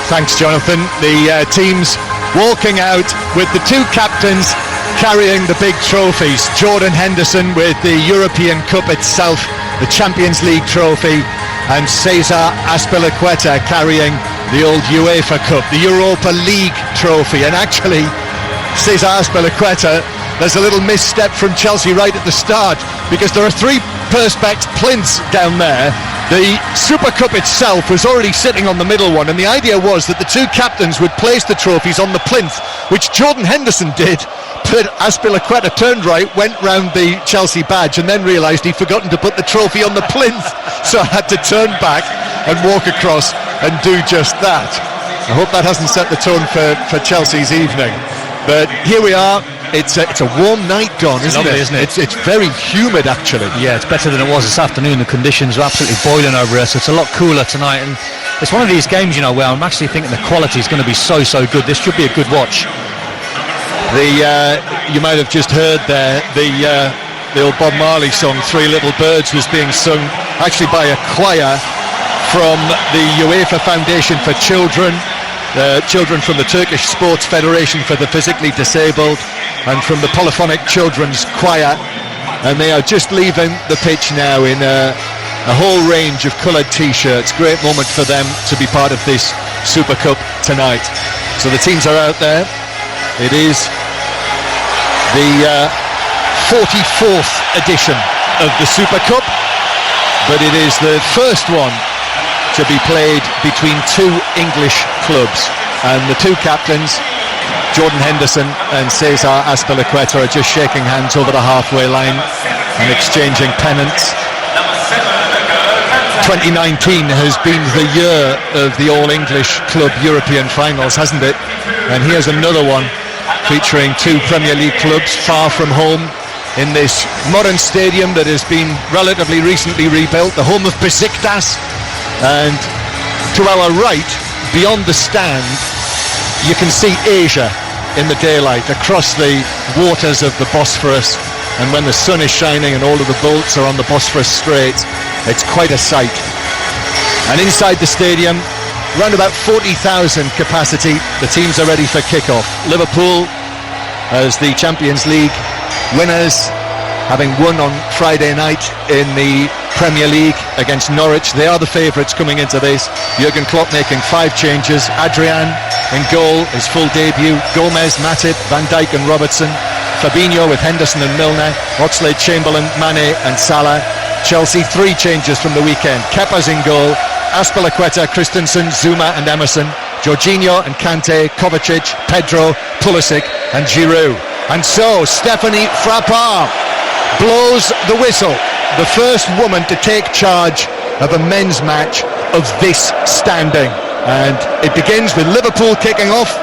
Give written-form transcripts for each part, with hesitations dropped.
Thanks, Jonathan. The teams walking out with the two captains carrying the big trophies. Jordan Henderson with the European Cup itself, the Champions League trophy, and Cesar Azpilicueta carrying the old UEFA Cup, the Europa League trophy. And actually, Cesar Azpilicueta, there's a little misstep from Chelsea right at the start, because there are three Perspex plinths down there. The Super Cup itself was already sitting on the middle one, and the idea was that the two captains would place the trophies on the plinth, which Jordan Henderson did, but Azpilicueta turned right, went round the Chelsea badge, and then realised he'd forgotten to put the trophy on the plinth, so I had to turn back and walk across and do just that. I hope that hasn't set the tone for Chelsea's evening, but here we are. It's a warm night, Don, isn't it? It's very humid, actually. Yeah, it's better than it was this afternoon. The conditions are absolutely boiling over us. It's a lot cooler tonight, and it's one of these games, where I'm actually thinking the quality is going to be so good. This should be a good watch. You might have just heard there the old Bob Marley song "Three Little Birds" was being sung actually by a choir from the UEFA Foundation for Children. Children from the Turkish Sports Federation for the Physically Disabled, and from the Polyphonic Children's Choir, and they are just leaving the pitch now in a whole range of coloured t-shirts. Great moment for them to be part of this Super Cup tonight. So the teams are out there. It is the 44th edition of the Super Cup, but it is the first one to be played between two English clubs, and the two captains, Jordan Henderson and Cesar Azpilicueta, are just shaking hands over the halfway line and exchanging pennants. 2019 has been the year of the All-English Club European Finals, hasn't it? And here's another one featuring two Premier League clubs far from home in this modern stadium that has been relatively recently rebuilt, the home of Besiktas. And to our right, beyond the stand, you can see Asia in the daylight across the waters of the Bosphorus, and when the sun is shining and all of the boats are on the Bosphorus Strait, it's quite a sight. And inside the stadium, around about 40,000 capacity, the teams are ready for kick-off. Liverpool as the Champions League winners, having won on Friday night in the Premier League against Norwich. They are the favourites coming into this. Jurgen Klopp making 5 changes. Adrian in goal, his full debut. Gomez, Matip, Van Dijk and Robertson. Fabinho with Henderson and Milner. Oxlade-Chamberlain, Mane and Salah. Chelsea 3 changes from the weekend. Kepa's in goal. Azpilicueta, Christensen, Zuma and Emerson. Jorginho and Kante, Kovacic, Pedro, Pulisic and Giroud. And so Stephanie Frappart blows the whistle. The first woman to take charge of a men's match of this standing. And it begins with Liverpool kicking off.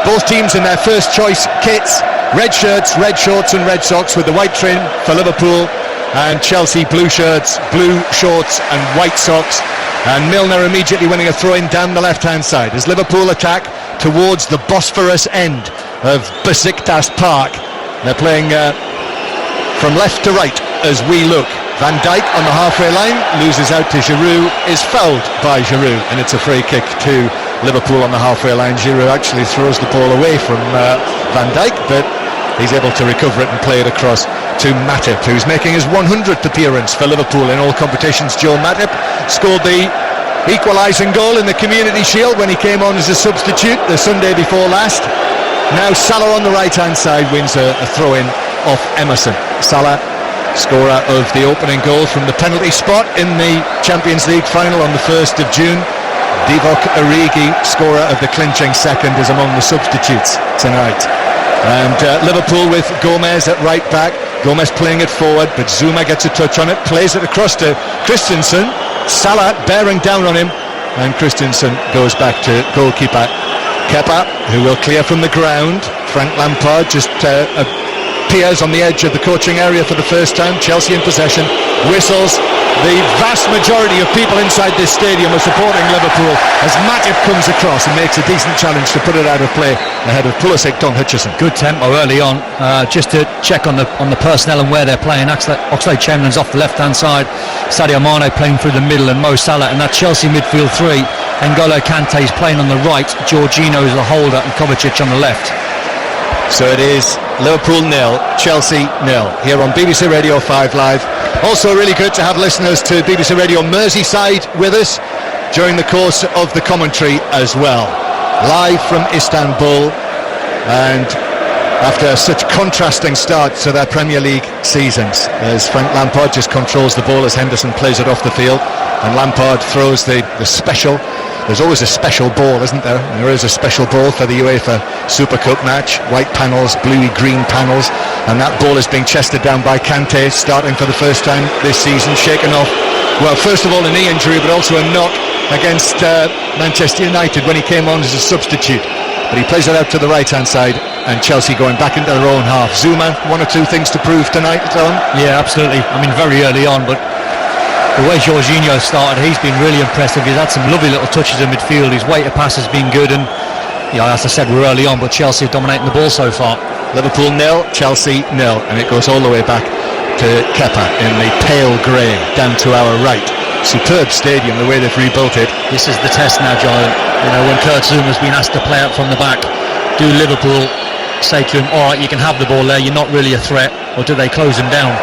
Both teams in their first choice kits. Red shirts, red shorts and red socks with the white trim for Liverpool. And Chelsea blue shirts, blue shorts and white socks. And Milner immediately winning a throw-in down the left-hand side as Liverpool attack towards the Bosphorus end of Besiktas Park. They're playing from left to right as we look. Van Dijk on the halfway line loses out to Giroud, is fouled by Giroud, and it's a free kick to Liverpool on the halfway line. Giroud actually throws the ball away from Van Dijk, but he's able to recover it and play it across to Matip, who's making his 100th appearance for Liverpool in all competitions. Joel Matip scored the equalising goal in the Community Shield when he came on as a substitute the Sunday before last. Now Salah on the right-hand side wins a throw-in off Emerson. Salah, scorer of the opening goal from the penalty spot in the Champions League final on the 1st of June. Divock Origi, scorer of the clinching second, is among the substitutes tonight. And Liverpool with Gomez at right back. Gomez playing it forward, but Zuma gets a touch on it, plays it across to Christensen. Salah bearing down on him, and Christensen goes back to goalkeeper Kepa, who will clear from the ground. Frank Lampard just appears on the edge of the coaching area for the first time. Chelsea in possession, whistles. The vast majority of people inside this stadium are supporting Liverpool as Matip comes across and makes a decent challenge to put it out of play ahead of Pulisic, Don Hutchison. Good tempo early on, just to check on the personnel and where they're playing. Oxlade-Chamberlain's off the left-hand side, Sadio Mane playing through the middle, and Mo Salah, and that Chelsea midfield three N'Golo Kante's playing on the right, Jorginho's the holder, and Kovacic on the left. So it is Liverpool 0, Chelsea 0, here on BBC Radio 5 Live. Also really good to have listeners to BBC Radio Merseyside with us during the course of the commentary as well. Live from Istanbul, and after such contrasting starts to their Premier League seasons, as Frank Lampard just controls the ball as Henderson plays it off the field, and Lampard throws the special. There's always a special ball, isn't there? And there is a special ball for the UEFA Super Cup match. White panels, bluey-green panels, and that ball is being chested down by Kante, starting for the first time this season, shaken off, well, first of all a knee injury, but also a knock against Manchester United when he came on as a substitute. But he plays it out to the right-hand side, and Chelsea going back into their own half. Zuma, one or two things to prove tonight, Tom? Yeah, absolutely. I mean, very early on, but the way Jorginho started, he's been really impressive. He's had some lovely little touches in midfield. His weight of pass has been good, and as I said, we're early on, but Chelsea are dominating the ball so far. Liverpool 0, Chelsea 0, and it goes all the way back to Kepa in the pale grey down to our right. Superb stadium, the way they've rebuilt it. This is the test now, John. When Kurt Zuma's been asked to play out from the back, do Liverpool say to him, all right, you can have the ball there, you're not really a threat, or do they close him down?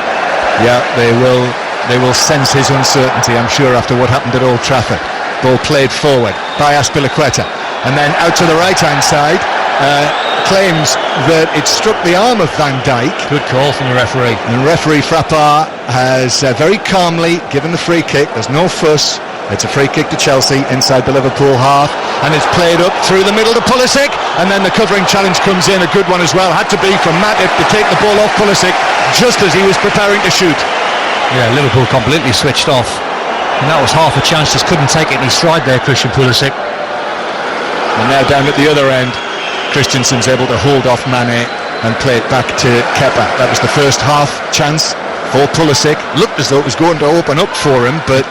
Yeah, they will sense his uncertainty, I'm sure, after what happened at Old Trafford. Ball played forward by Azpilicueta, and then out to the right-hand side, claims that it struck the arm of Van Dijk. Good call from the referee. And referee Frappard has very calmly given the free kick. There's no fuss. It's a free kick to Chelsea inside the Liverpool half, and it's played up through the middle to Pulisic, and then the covering challenge comes in, a good one as well. Had to be from Matip to take the ball off Pulisic just as he was preparing to shoot. Yeah, Liverpool completely switched off, and that was half a chance. Just couldn't take it in his stride there, Christian Pulisic. And now down at the other end, Christensen's able to hold off Mane and play it back to Kepa. That was the first half chance for Pulisic. Looked as though it was going to open up for him, but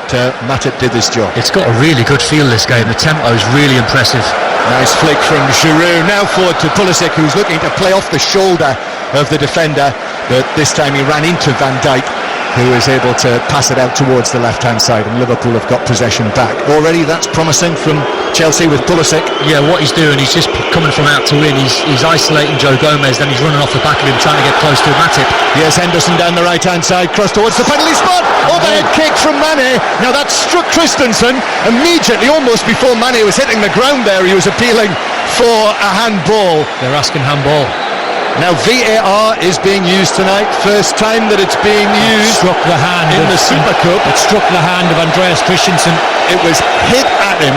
Matip did his job. It's got a really good feel, this game. The tempo is really impressive. Nice flick from Giroud. Now forward to Pulisic, who's looking to play off the shoulder of the defender, but this time he ran into Van Dijk, who is able to pass it out towards the left-hand side, and Liverpool have got possession back. Already that's promising from Chelsea with Pulisic. Yeah, what he's doing, he's just coming from out to in. He's isolating Joe Gomez, then he's running off the back of him, trying to get close to Matip. Yes, Henderson down the right-hand side, cross towards the penalty spot. Overhead kick from Mane. Now that struck Christensen immediately, almost before Mane was hitting the ground there. He was appealing for a handball. They're asking handball. Now VAR is being used tonight. First time that it's being used. Struck the hand in the Super Cup. It struck the hand of Andreas Christensen. It was hit at him.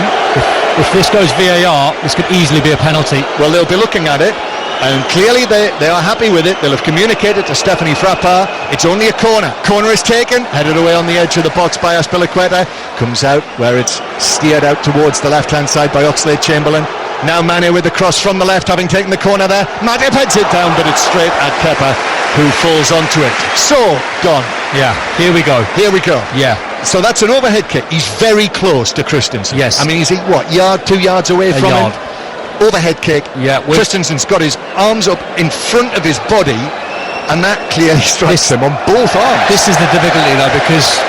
If this goes VAR, this could easily be a penalty. Well, they'll be looking at it, and clearly they are happy with it. They'll have communicated to Stephanie Frappard. It's only a corner. Corner is taken, headed away on the edge of the box by Azpilicueta. Comes out where it's steered out towards the left-hand side by Oxlade-Chamberlain. Now Mane with the cross from the left, having taken the corner there. Matip heads it down, but it's straight at Kepa, who falls onto it. So, gone. Yeah, here we go. Here we go. Yeah. So that's an overhead kick. He's very close to Christensen. Yes. I mean, is he, 2 yards away from him? Overhead kick. Yeah. Christensen's got his arms up in front of his body, and that clearly strikes him on both arms. This is the difficulty, though, because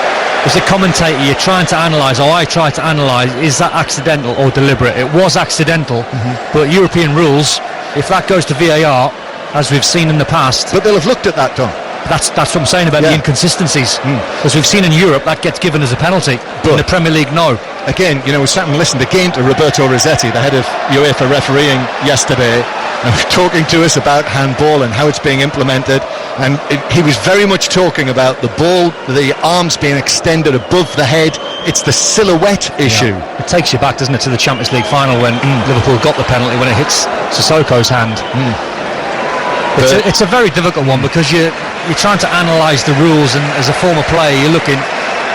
as a commentator, you're trying to analyse, or I try to analyse, is that accidental or deliberate? It was accidental, but European rules, if that goes to VAR, as we've seen in the past... But they'll have looked at that, Tom. That's what I'm saying about the inconsistencies. As we've seen in Europe, that gets given as a penalty. But in the Premier League, no. Again, we sat and listened again to Roberto Rossetti, the head of UEFA refereeing yesterday, talking to us about handball and how it's being implemented, and he was very much talking about the ball, the arms being extended above the head. It's the silhouette issue. Yeah. It takes you back, doesn't it, to the Champions League final when Liverpool got the penalty when it hits Sissoko's hand. It's a very difficult one, because you're trying to analyse the rules, and as a former player you're looking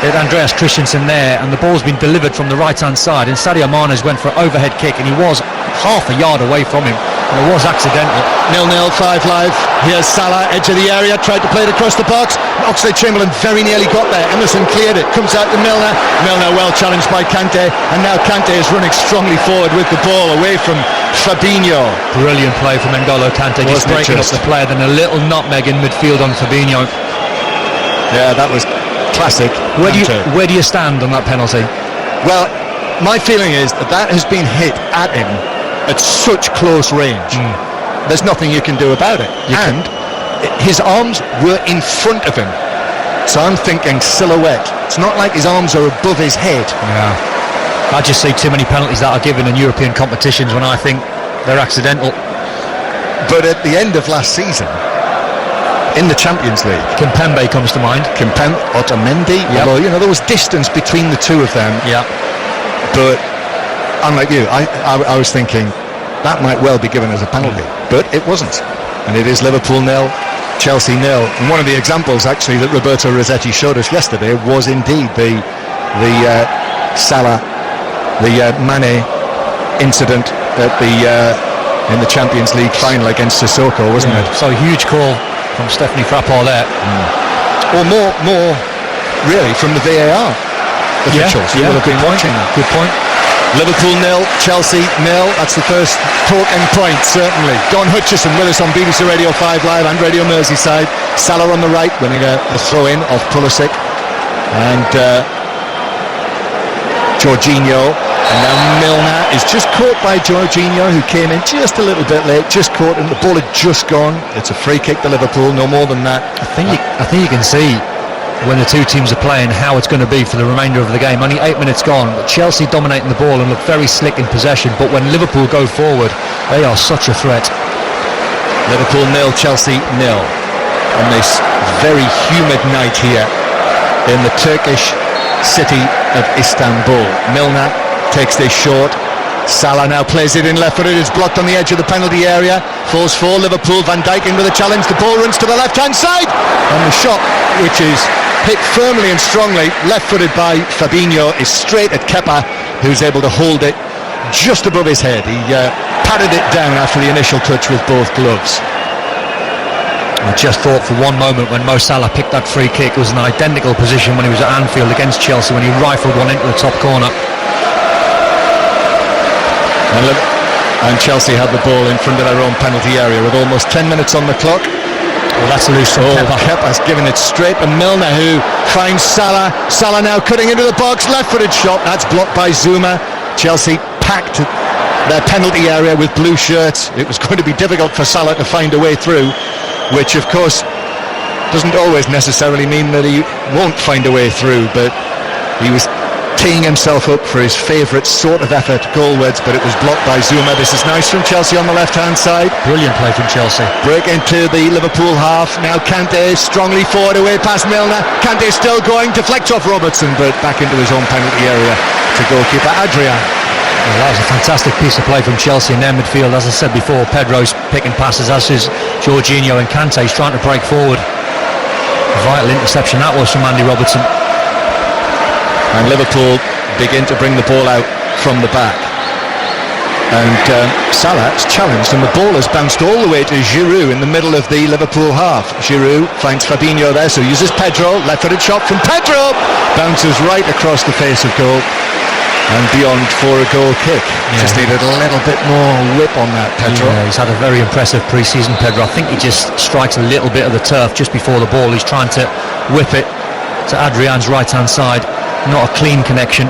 at Andreas Christensen there, and the ball's been delivered from the right-hand side, and Sadio Mane's went for an overhead kick, and he was half a yard away from him, and it was accidental. 0-0, 5 live. Here's Salah, edge of the area, tried to play it across the box. Oxlade-Chamberlain very nearly got there. Emerson cleared it, comes out to Milner. Milner well challenged by Kante, and now Kante is running strongly forward with the ball away from Fabinho. Brilliant play from N'Golo Kante, just breaking up the player, then a little nutmeg in midfield on Fabinho. Yeah, that was classic. Where do you stand on that penalty? Well, my feeling is that has been hit at him at such close range. There's nothing you can do about it. His arms were in front of him, so I'm thinking silhouette. It's not like his arms are above his head. Yeah. I just see too many penalties that are given in European competitions when I think they're accidental. But at the end of last season, in the Champions League, Kimpembe comes to mind. Otamendi, although there was distance between the two of them. Yeah. But unlike you, I was thinking that might well be given as a penalty, but it wasn't. And it is Liverpool 0, Chelsea 0. And one of the examples actually that Roberto Rossetti showed us yesterday was indeed the Salah, the Mane incident at in the Champions League final against Sissoko, wasn't it? So a huge call from Stephanie Frappart there. Or more really from the VAR officials who will have been watching. Good point. Liverpool 0, Chelsea 0. That's the first talking point, certainly. Don Hutchison with us on BBC Radio 5 Live and Radio Merseyside. Salah on the right, winning a throw-in off Pulisic. And Jorginho. And now Milner is just caught by Jorginho, who came in just a little bit late, just caught him. The ball had just gone. It's a free kick to Liverpool, no more than that. I think you can see when the two teams are playing how it's going to be for the remainder of the game. Only 8 minutes gone, but Chelsea dominating the ball and look very slick in possession. But when Liverpool go forward, they are such a threat. Liverpool 0, Chelsea 0 on this very humid night here in the Turkish city of Istanbul. Milner takes this short. Salah now plays it in left-footed. It's blocked on the edge of the penalty area. Falls for Liverpool. Van Dijk in with a challenge. The ball runs to the left-hand side. And the shot, which is hit firmly and strongly, left-footed by Fabinho, is straight at Kepa, who's able to hold it just above his head. He patted it down after the initial touch with both gloves. I just thought for one moment when Mo Salah picked that free kick, it was an identical position when he was at Anfield against Chelsea when he rifled one into the top corner. And Chelsea had the ball in front of their own penalty area with almost 10 minutes on the clock. Well, that's loose from Kepa. Kepa's given it straight to Milner, who finds Salah. Salah now cutting into the box, left-footed shot. That's blocked by Zuma. Chelsea packed their penalty area with blue shirts. It was going to be difficult for Salah to find a way through, which of course doesn't always necessarily mean that he won't find a way through, but he was teeing himself up for his favourite sort of effort goalwards, but it was blocked by Zuma. This is nice from Chelsea on the left-hand side. Brilliant play from Chelsea. Break into the Liverpool half. Now Kante strongly forward away past Milner. Kante still going, deflects off Robertson, but back into his own penalty area to goalkeeper Adrian. Well, that was a fantastic piece of play from Chelsea in their midfield. As I said before, Pedro's picking passes, as is Jorginho, and Kante's trying to break forward. A vital interception that was from Andy Robertson. And Liverpool begin to bring the ball out from the back. And Salah's challenged, and the ball has bounced all the way to Giroud in the middle of the Liverpool half. Giroud finds Fabinho there, so uses Pedro. Left-footed shot from Pedro. Bounces right across the face of goal and beyond for a goal kick. Just needed a little bit more whip on that, Pedro. Yeah, he's had a very impressive pre-season, Pedro. I think he just strikes a little bit of the turf just before the ball. He's trying to whip it to Adrian's right-hand side. Not a clean connection.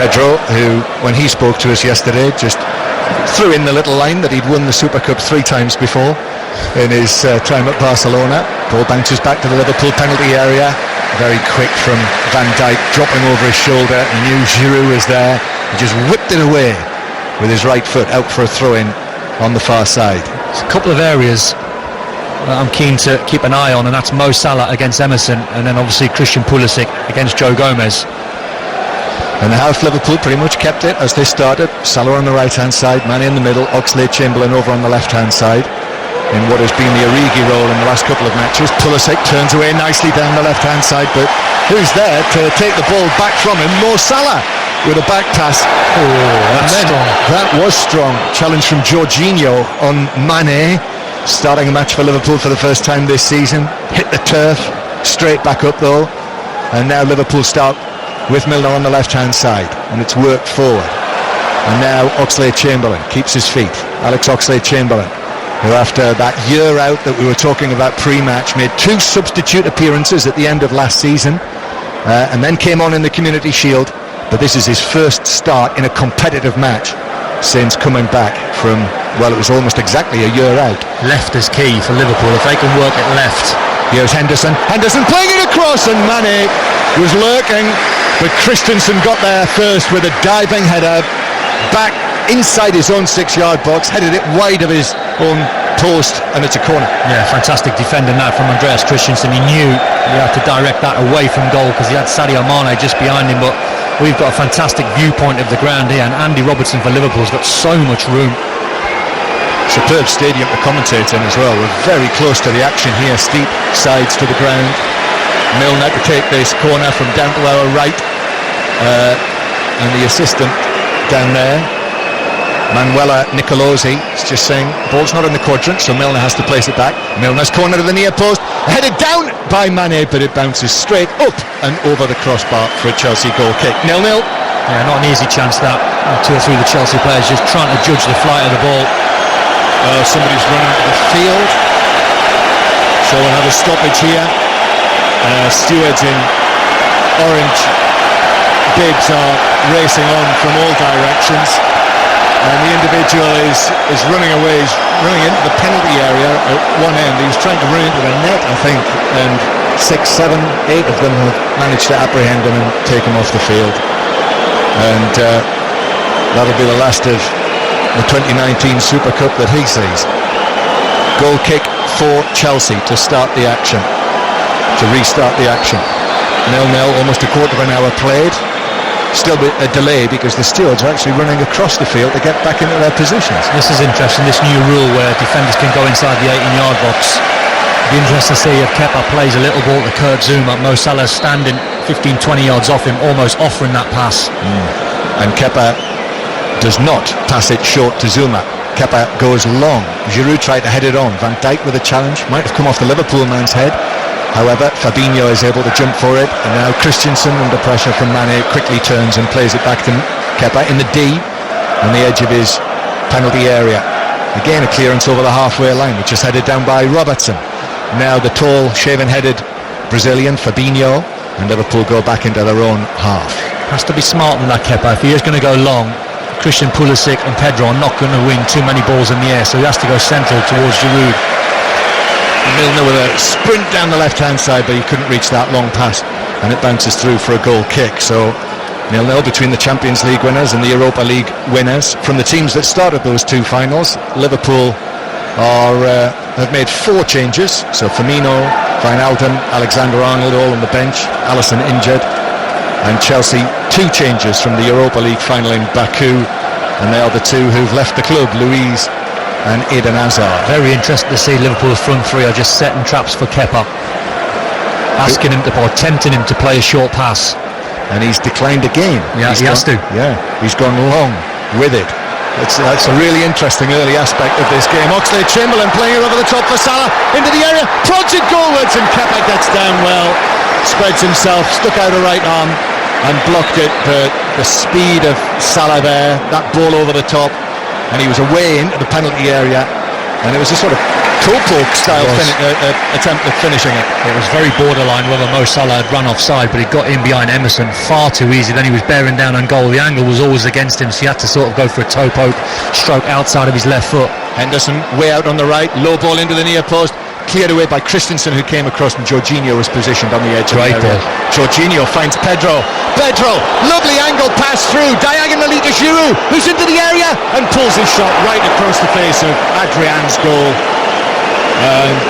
Pedro, who, when he spoke to us yesterday, just threw in the little line that he'd won the Super Cup 3 times before in his time at Barcelona. Ball bounces back to the Liverpool penalty area. Very quick from Van Dijk, dropping over his shoulder. He knew Giroud was there. He just whipped it away with his right foot out for a throw-in on the far side. There's a couple of areas I'm keen to keep an eye on, and that's Mo Salah against Emerson, and then obviously Christian Pulisic against Joe Gomez. And the half Liverpool pretty much kept it as they started. Salah on the right-hand side, Mane in the middle, Oxlade-Chamberlain over on the left-hand side in what has been the Origi role in the last couple of matches. Pulisic turns away nicely down the left-hand side, but who's there to take the ball back from him? Mo Salah with a back pass. That's strong. That was strong. Challenge from Jorginho on Mane. Starting a match for Liverpool for the first time this season. Hit the turf, straight back up though. And now Liverpool start with Milner on the left-hand side, and it's worked forward. And now Oxlade-Chamberlain keeps his feet. Alex Oxlade-Chamberlain, who after that year out that we were talking about pre-match, made 2 substitute appearances at the end of last season, and then came on in the Community Shield, but this is his first start in a competitive match since coming back from, well, it was almost exactly a year out. Left is key for Liverpool. If they can work it left. Here's Henderson playing it across, and Mane was lurking, but Christensen got there first with a diving header back inside his own 6-yard box, headed it wide of his own post, and it's a corner. Yeah, fantastic defending that from Andreas Christensen. He knew he had to direct that away from goal because he had Sadio Mane just behind him, but we've got a fantastic viewpoint of the ground here, and Andy Robertson for Liverpool's got so much room. Superb stadium to commentate in as well. We're very close to the action here, steep sides to the ground. Milner to take this corner from down to our right, and the assistant down there, Manuela Nicolosi, is just saying ball's not in the quadrant, so Milner has to place it back. Milner's corner to the near post, headed down by Mane, but it bounces straight up and over the crossbar for a Chelsea goal kick. 0-0. Yeah, not an easy chance that. 2 or 3 of the Chelsea players just trying to judge the flight of the ball. Somebody's run out of the field, so we'll have a stoppage here. Stewards in orange bibs are racing on from all directions, and the individual is running away. He's running into the penalty area at one end. He was trying to run into the net, I think, and 6, 7, 8 of them have managed to apprehend him and take him off the field, and that'll be the last of the 2019 Super Cup that he sees. Goal kick for Chelsea to start the action, to restart the action. 0-0, almost a quarter of an hour played. Still a delay because the stewards are actually running across the field to get back into their positions. This is interesting, this new rule where defenders can go inside the 18-yard box. It'll be interesting to see if Kepa plays a little ball to Kurt Zouma. Mo Salah standing 15-20 yards off him, almost offering that pass. And Kepa does not pass it short to Zouma. Kepa goes long. Giroud tried to head it on. Van Dijk with a challenge, might have come off the Liverpool man's head. However, Fabinho is able to jump for it, and now Christensen, under pressure from Mane, quickly turns and plays it back to Kepa in the D on the edge of his penalty area. Again, a clearance over the halfway line, which is headed down by Robertson. Now the tall, shaven-headed Brazilian Fabinho, and Liverpool go back into their own half. Has to be smart than that, Kepa. If he is going to go long, Christian Pulisic and Pedro are not going to win too many balls in the air, so he has to go central towards Giroud. Milner with a sprint down the left-hand side, but he couldn't reach that long pass, and it bounces through for a goal kick. So 0-0 between the Champions League winners and the Europa League winners. From the teams that started those 2 finals, Liverpool have made 4 changes. So Firmino, Wijnaldum, Alexander-Arnold all on the bench, Alisson injured. And Chelsea 2 changes from the Europa League final in Baku, and they are the 2 who've left the club, Luiz and Eden Hazard. Very interesting to see Liverpool's front 3 are just setting traps for Kepa, asking him to, or tempting him to play a short pass. And he's declined again. Yeah, he has to. Yeah, he's gone long with it. That's a really interesting early aspect of this game. Oxlade-Chamberlain playing it over the top for Salah, into the area, prods it goalwards, and Kepa gets down well, spreads himself, stuck out a right arm and blocked it. The speed of Salah there, that ball over the top, and he was away into the penalty area, and it was a sort of toe-poke style attempt at finishing it. It was very borderline whether Mo Salah had run offside, but he got in behind Emerson far too easy. Then he was bearing down on goal. The angle was always against him, so he had to sort of go for a toe-poke stroke outside of his left foot. Henderson way out on the right, low ball into the near post, cleared away by Christensen, who came across, and Jorginho was positioned on the edge of the area. Jorginho finds Pedro, lovely angle pass through diagonally to Giroud, who's into the area and pulls his shot right across the face of Adrian's goal. And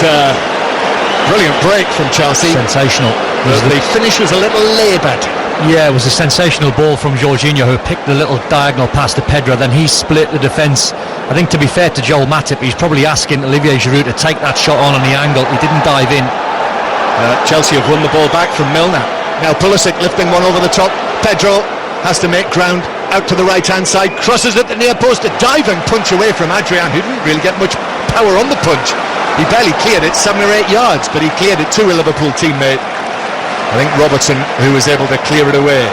brilliant break from Chelsea. Sensational. The finish was a little laboured. Yeah, it was a sensational ball from Jorginho, who picked the little diagonal pass to Pedro. Then he split the defence. I think, to be fair to Joel Matip, he's probably asking Olivier Giroud to take that shot on the angle. He didn't dive in. Chelsea have won the ball back from Milner. Now Pulisic lifting one over the top. Pedro has to make ground out to the right-hand side, crosses at the near post, a diving punch away from Adrian, who didn't really get much power on the punch. He barely cleared it 7 or 8 yards, but he cleared it to a Liverpool teammate. I think Robertson, who was able to clear it away.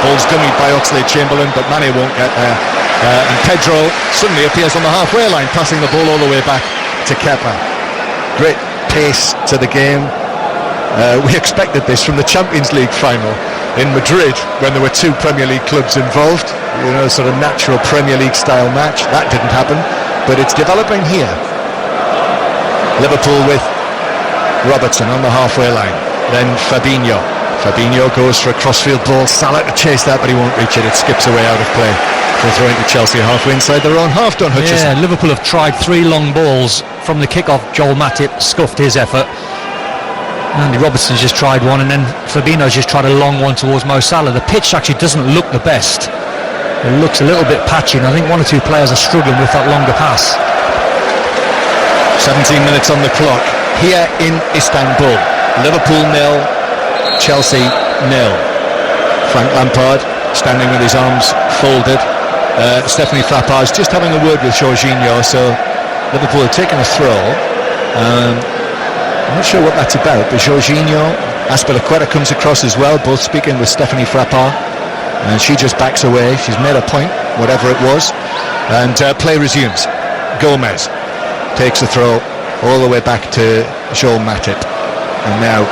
Ball's dummied by Oxlade-Chamberlain, but Mane won't get there. And Pedro suddenly appears on the halfway line, passing the ball all the way back to Kepa. Great pace to the game. We expected this from the Champions League final. in Madrid when there were two Premier League clubs involved, sort of natural Premier League style match. That didn't happen, but it's developing here. Liverpool with Robertson on the halfway line, then Fabinho goes for a crossfield ball. Salah to chase that, but he won't reach it. It skips away out of play for a throw into Chelsea halfway inside their own half. Don Hutchison. Yeah, Liverpool have tried 3 long balls from the kick-off. Joel Matip scuffed his effort. Andy Robertson's just tried one, and then Fabinho's just tried a long one towards Mo Salah. The pitch actually doesn't look the best. It looks a little bit patchy, and I think 1 or 2 players are struggling with that longer pass. 17 minutes on the clock here in Istanbul. Liverpool 0, Chelsea 0. Frank Lampard standing with his arms folded. Stephanie Frappard's just having a word with Jorginho, so Liverpool have taken a throw. I'm not sure what that's about, but Jorginho, Azpilicueta comes across as well, both speaking with Stephanie Frappard, and she just backs away. She's made a point, whatever it was, and play resumes. Gomez takes the throw all the way back to Joel Matip, and now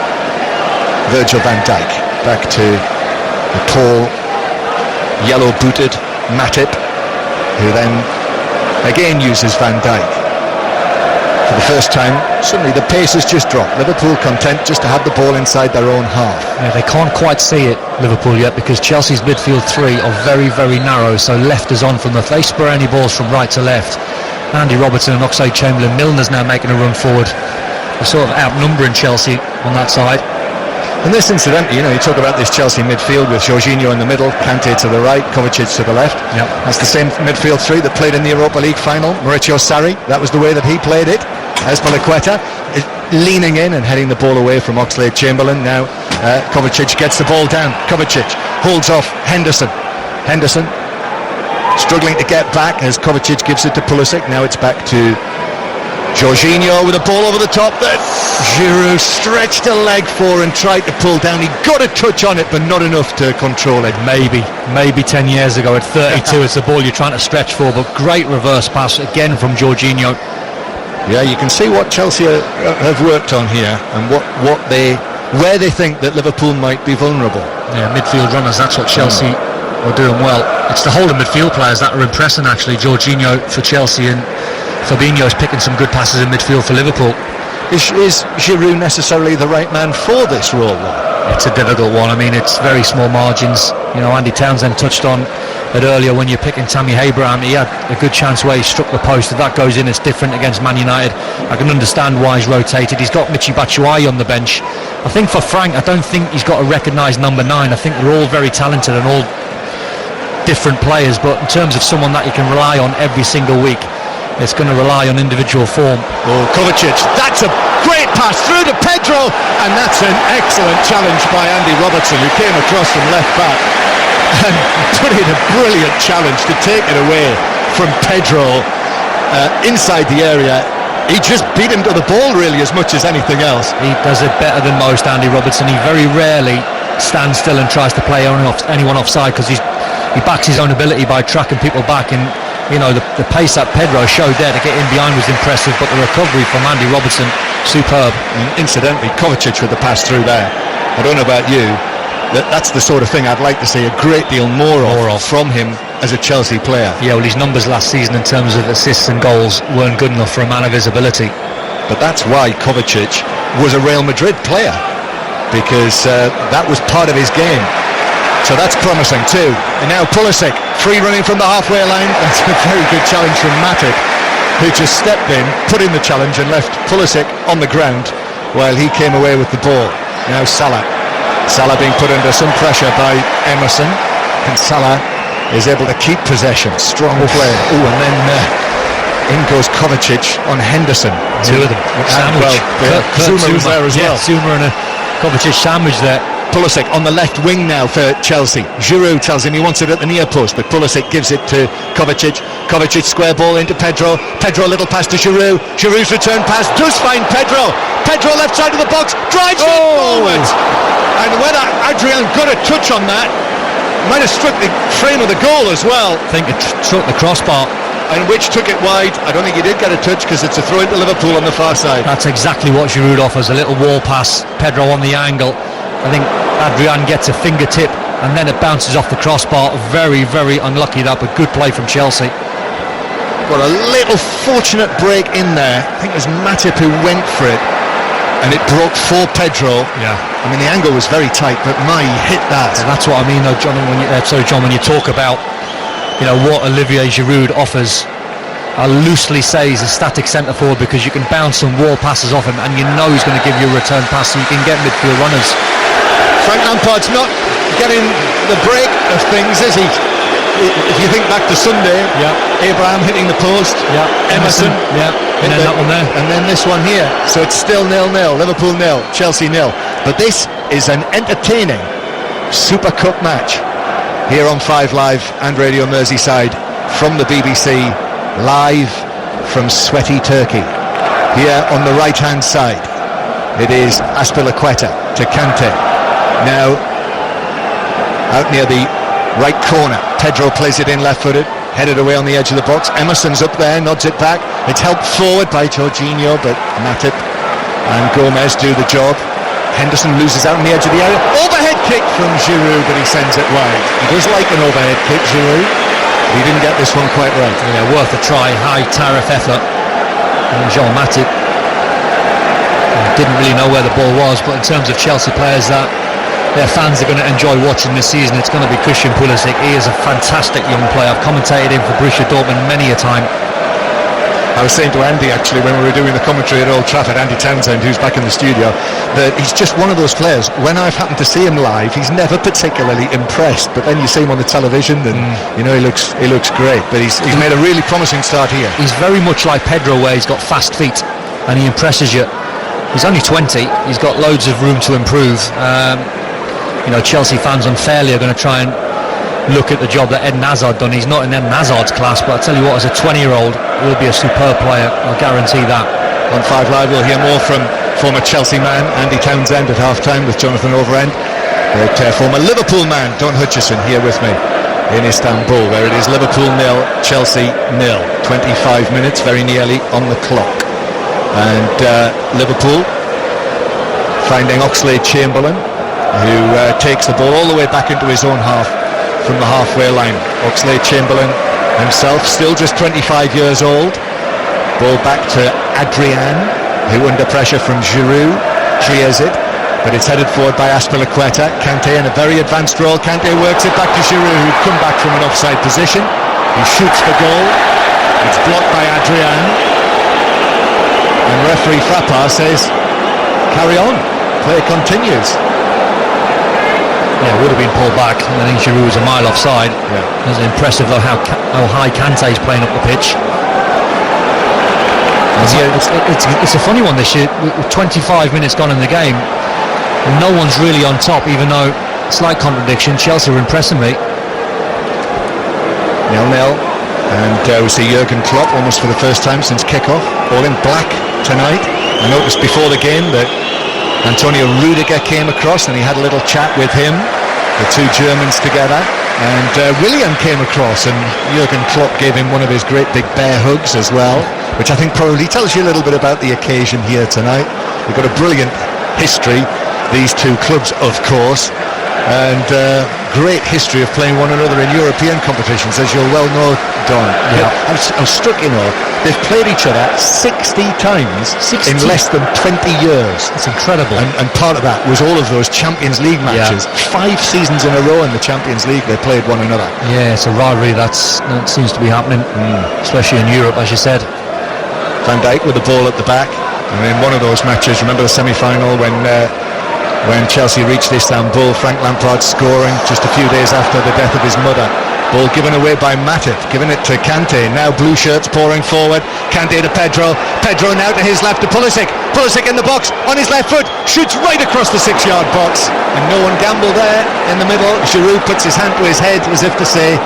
Virgil van Dijk back to the tall, yellow-booted Matip, who then again uses Van Dijk. For the first time, suddenly the pace has just dropped. Liverpool content just to have the ball inside their own half. Yeah, they can't quite see it, Liverpool, yet, because Chelsea's midfield 3 are very, very narrow, so left is on from them. If they spur any balls from right to left, Andy Robertson and Oxlade-Chamberlain, Milner's now making a run forward. They're sort of outnumbering Chelsea on that side. And this, incidentally, you talk about this Chelsea midfield with Jorginho in the middle, Kante to the right, Kovacic to the left. Yep. That's the same midfield 3 that played in the Europa League final. Mauricio Sarri, that was the way that he played it. Azpilicueta is leaning in and heading the ball away from Oxlade-Chamberlain. Now Kovacic gets the ball down. Kovacic holds off Henderson. Henderson struggling to get back as Kovacic gives it to Pulisic. Now it's back to Jorginho with a ball over the top that Giroud stretched a leg for and tried to pull down. He got a touch on it, but not enough to control it. Maybe 10 years ago at 32 it's the ball you're trying to stretch for, but great reverse pass again from Jorginho. Yeah, you can see what Chelsea have worked on here and where they think that Liverpool might be vulnerable. Yeah, midfield runners, that's what Chelsea are doing well. It's the holding midfield players that are impressing, actually. Jorginho for Chelsea and Fabinho's picking some good passes in midfield for Liverpool. Is Giroud necessarily the right man for this role, though? It's a difficult one. I mean, it's very small margins. Andy Townsend touched on it earlier. When you're picking Tammy Abraham, he had a good chance where he struck the post. If that goes in, it's different against Man United. I can understand why he's rotated. He's got Michy Batshuayi on the bench. I think for Frank, I don't think he's got a recognised number 9. I think they're all very talented and all different players, but in terms of someone that you can rely on every single week, it's going to rely on individual form. Oh, Kovacic, that's a great pass through to Pedro, and that's an excellent challenge by Andy Robertson, who came across from left back and put in a brilliant challenge to take it away from Pedro inside the area. He just beat him to the ball really as much as anything else. He does it better than most, Andy Robertson. He very rarely stands still and tries to play anyone offside, because he backs his own ability by tracking people back, and the pace that Pedro showed there to get in behind was impressive, but the recovery from Andy Robertson, superb. And incidentally, Kovacic with the pass through there. I don't know about you, that's the sort of thing I'd like to see a great deal more of from him as a Chelsea player. Yeah, well, his numbers last season in terms of assists and goals weren't good enough for a man of his ability. But that's why Kovacic was a Real Madrid player, because that was part of his game. So that's promising too. And now Pulisic, free running from the halfway line. That's a very good challenge from Matip, who just stepped in, put in the challenge and left Pulisic on the ground while he came away with the ball. Now Salah being put under some pressure by Emerson, and Salah is able to keep possession. Strong play. Oh, and then in goes Kovacic on Henderson. 2 of them. Sandwich. Zuma was there as well. Zuma and a Kovacic sandwich there. Pulisic on the left wing now for Chelsea. Giroud tells him he wants it at the near post, but Pulisic gives it to Kovacic. Kovacic square ball into Pedro. Pedro a little pass to Giroud. Giroud's return pass does find Pedro. Pedro left side of the box, drives it forward. And whether Adrian got a touch on that, might have struck the frame of the goal as well. I think it struck the crossbar. And which took it wide. I don't think he did get a touch, because it's a throw into Liverpool on the far side. That's exactly what Giroud offers, a little wall pass. Pedro on the angle. I think Adrian gets a fingertip and then it bounces off the crossbar. Very, very unlucky that, but good play from Chelsea. Got a little fortunate break in there. I think it was Matip who went for it, and it broke for Pedro. Yeah. I mean, the angle was very tight, but he hit that. And that's what I mean, though, John. John, when you talk about, what Olivier Giroud offers. I loosely say he's a static centre forward because you can bounce some wall passes off him, and he's going to give you a return pass, so you can get midfield runners. Frank Lampard's not getting the break of things, is he? If you think back to Sunday, Abraham hitting the post, Emerson, and then that one there, and then this one here. So it's still 0-0. Liverpool 0, Chelsea 0. But this is an entertaining Super Cup match here on 5 Live and Radio Merseyside from the BBC, live from sweaty Turkey. Here on the right hand side, it is Azpilicueta to Kante. Now out near the right corner, Pedro plays it in left-footed, headed away on the edge of the box. Emerson's up there, nods it back. It's helped forward by Jorginho, but Matip and Gomez do the job. Henderson loses out on the edge of the area. Overhead kick from Giroud, but he sends it wide. He does like an overhead kick, Giroud. He didn't get this one quite right. Yeah, worth a try, high tariff effort. And Jean Matip didn't really know where the ball was, but in terms of Chelsea players that their fans are going to enjoy watching this season, it's going to be Christian Pulisic. He is a fantastic young player. I've commentated him for Borussia Dortmund many a time. I was saying to Andy, actually, when we were doing the commentary at Old Trafford, Andy Townsend, who's back in the studio, that he's just one of those players. When I've happened to see him live, he's never particularly impressed, but then you see him on the television and he looks great. But he's made a really promising start here. He's very much like Pedro, where he's got fast feet and he impresses you. He's only 20, he's got loads of room to improve. Chelsea fans unfairly are going to try and look at the job that Eden Hazard done. He's not in Eden Hazard's class, but I tell you what, as a 20-year-old, he'll be a superb player. I'll guarantee that. On 5 Live, we'll hear more from former Chelsea man Andy Townsend at half-time with Jonathan Overend. But former Liverpool man Don Hutchison here with me in Istanbul, where it is Liverpool 0, Chelsea 0. 25 minutes, very nearly on the clock. And Liverpool finding Oxlade-Chamberlain, who takes the ball all the way back into his own half from the halfway line. Oxlade-Chamberlain himself, still just 25 years old. Ball back to Adrian, who under pressure from Giroud clears it, but it's headed forward by Azpilicueta. Kante in a very advanced role. Kante works it back to Giroud, who'd come back from an offside position. He shoots for goal. It's blocked by Adrian, and referee Frappard says carry on, play continues. Yeah, it would have been pulled back. I think Giroud was a mile offside. Yeah. It's impressive though how high Kante is playing up the pitch. It's a funny one this year. With 25 minutes gone in the game, and no one's really on top, even though, slight contradiction, Chelsea were impressing me. 0-0, and we see Jurgen Klopp almost for the first time since kick-off, all in black tonight. I noticed before the game that Antonio Rudiger came across and he had a little chat with him, the two Germans together, and Willian came across and Jurgen Klopp gave him one of his great big bear hugs as well, which I think probably tells you a little bit about the occasion here tonight. They've got a brilliant history, these two clubs of course, and great history of playing one another in European competitions, as you'll well know, Don. Yeah. I'm struck, they've played each other 60 times in less than 20 years. It's incredible. And part of that was all of those Champions League matches. 5 seasons in a row in the Champions League they played one another. Yeah, it's a rivalry that seems to be happening, especially in Europe, as you said. Van Dijk with the ball at the back. And in one of those matches, remember the semi-final when Chelsea reached Istanbul, Frank Lampard scoring just a few days after the death of his mother. Ball given away by Matip, giving it to Kante. Now blue shirts pouring forward. Kante to Pedro. Pedro now to his left to Pulisic. Pulisic in the box on his left foot. Shoots right across the 6-yard box. And no one gambled there in the middle. Giroud puts his hand to his head as if to say,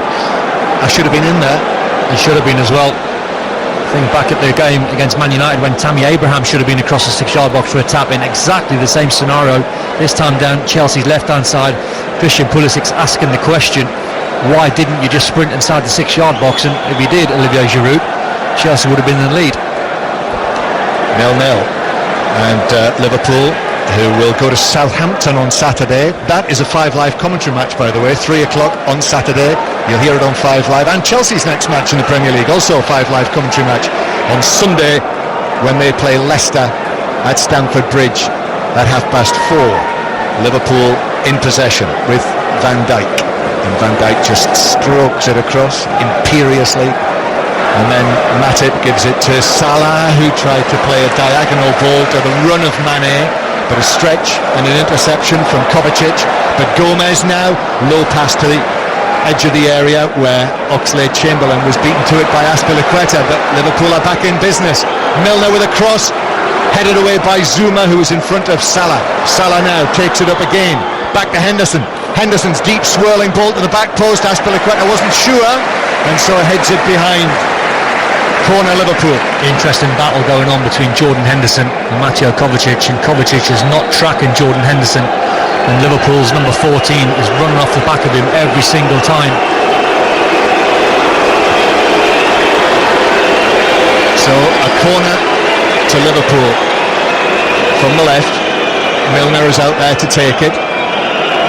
I should have been in there. He should have been as well. I think back at the game against Man United when Tammy Abraham should have been across the 6-yard box for a tap in. Exactly the same scenario. This time down Chelsea's left-hand side. Christian Pulisic's asking the question, why didn't you just sprint inside the 6-yard box? And if he did, Olivier Giroud, Chelsea would have been in the lead. 0-0. And Liverpool who will go to Southampton on Saturday. That is a 5 Live commentary match, by the way, 3 o'clock on Saturday. You'll hear it on 5 Live. And Chelsea's next match in the Premier League, also a 5 Live commentary match on Sunday when they play Leicester at Stamford Bridge at 4:30. Liverpool in possession with Van Dijk, and Van Dijk just strokes it across imperiously, and then Matip gives it to Salah, who tried to play a diagonal ball to the run of Mane, but a stretch and an interception from Kovacic. But Gomez now, low pass to the edge of the area where Oxlade-Chamberlain was beaten to it by Azpilicueta, but Liverpool are back in business. Milner with a cross, headed away by Zuma, who is in front of Salah. Salah now takes it up again, back to Henderson. Henderson's deep swirling ball to the back post. Azpilicueta wasn't sure, and so heads it behind. Corner Liverpool. Interesting battle going on between Jordan Henderson and Mateo Kovacic, and Kovacic is not tracking Jordan Henderson, and Liverpool's number 14 is running off the back of him every single time. So a corner to Liverpool from the left. Milner is out there to take it.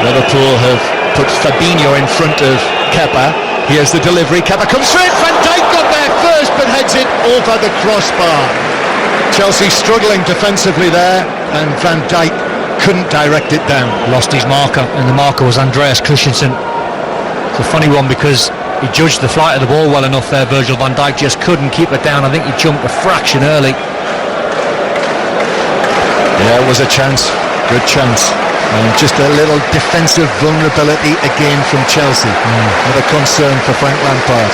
Liverpool have put Fabinho in front of Kepa. Here's the delivery. Kepa comes straight. Van Dijk got there first, but heads it over the crossbar. Chelsea struggling defensively there, and Van Dijk couldn't direct it down. Lost his marker, and the marker was Andreas Christensen. It's a funny one because he judged the flight of the ball well enough there. Virgil van Dijk just couldn't keep it down. I think he jumped a fraction early. Yeah, it was a chance. Good chance. And just a little defensive vulnerability again from Chelsea. With a concern for Frank Lampard.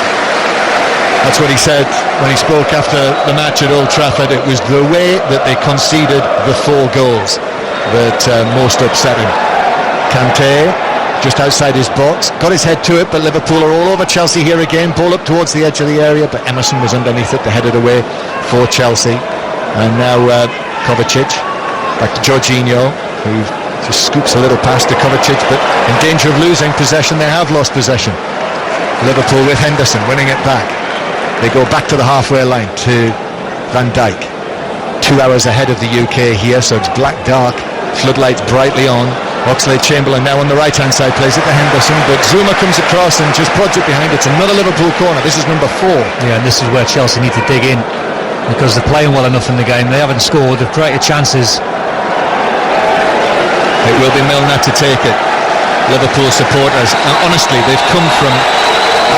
That's what he said when he spoke after the match at Old Trafford. It was the way that they conceded the 4 goals that most upset him. Kanté, just outside his box, got his head to it, but Liverpool are all over Chelsea here again. Ball up towards the edge of the area, but Emerson was underneath it to head it away for Chelsea. And now Kovacic, back to Jorginho, who just scoops a little past to Kovacic, but in danger of losing possession. They have lost possession. Liverpool with Henderson winning it back. They go back to the halfway line to Van Dijk. 2 hours ahead of the UK here, so it's black dark, floodlights brightly on. Oxlade-Chamberlain now on the right hand side plays it to Henderson, but Zuma comes across and just prods it behind. It's another Liverpool corner. This is number 4. Yeah, and this is where Chelsea need to dig in, because they're playing well enough in the game. They haven't scored, they've created chances. It will be Milner to take it. Liverpool supporters, and honestly, they've come from,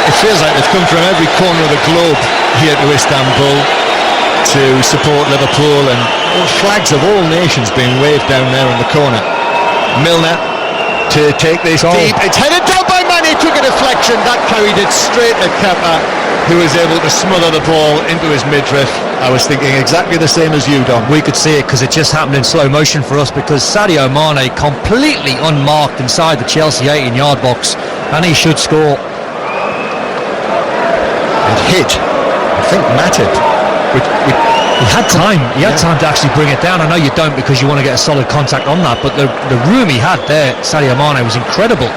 it feels like they've come from every corner of the globe here to Istanbul to support Liverpool, and flags of all nations being waved down there in the corner. Milner to take this deep. It's headed down by Mane, took a deflection, that carried it straight to Kepa, who was able to smother the ball into his midriff. I was thinking exactly the same as you, Don. We could see it because it just happened in slow motion for us, because Sadio Mane completely unmarked inside the Chelsea 18-yard box, and he should score. It hit, I think, Matip. He had time. He had time to actually bring it down. I know you don't, because you want to get a solid contact on that, but the room he had there, Sadio Mane, was incredible.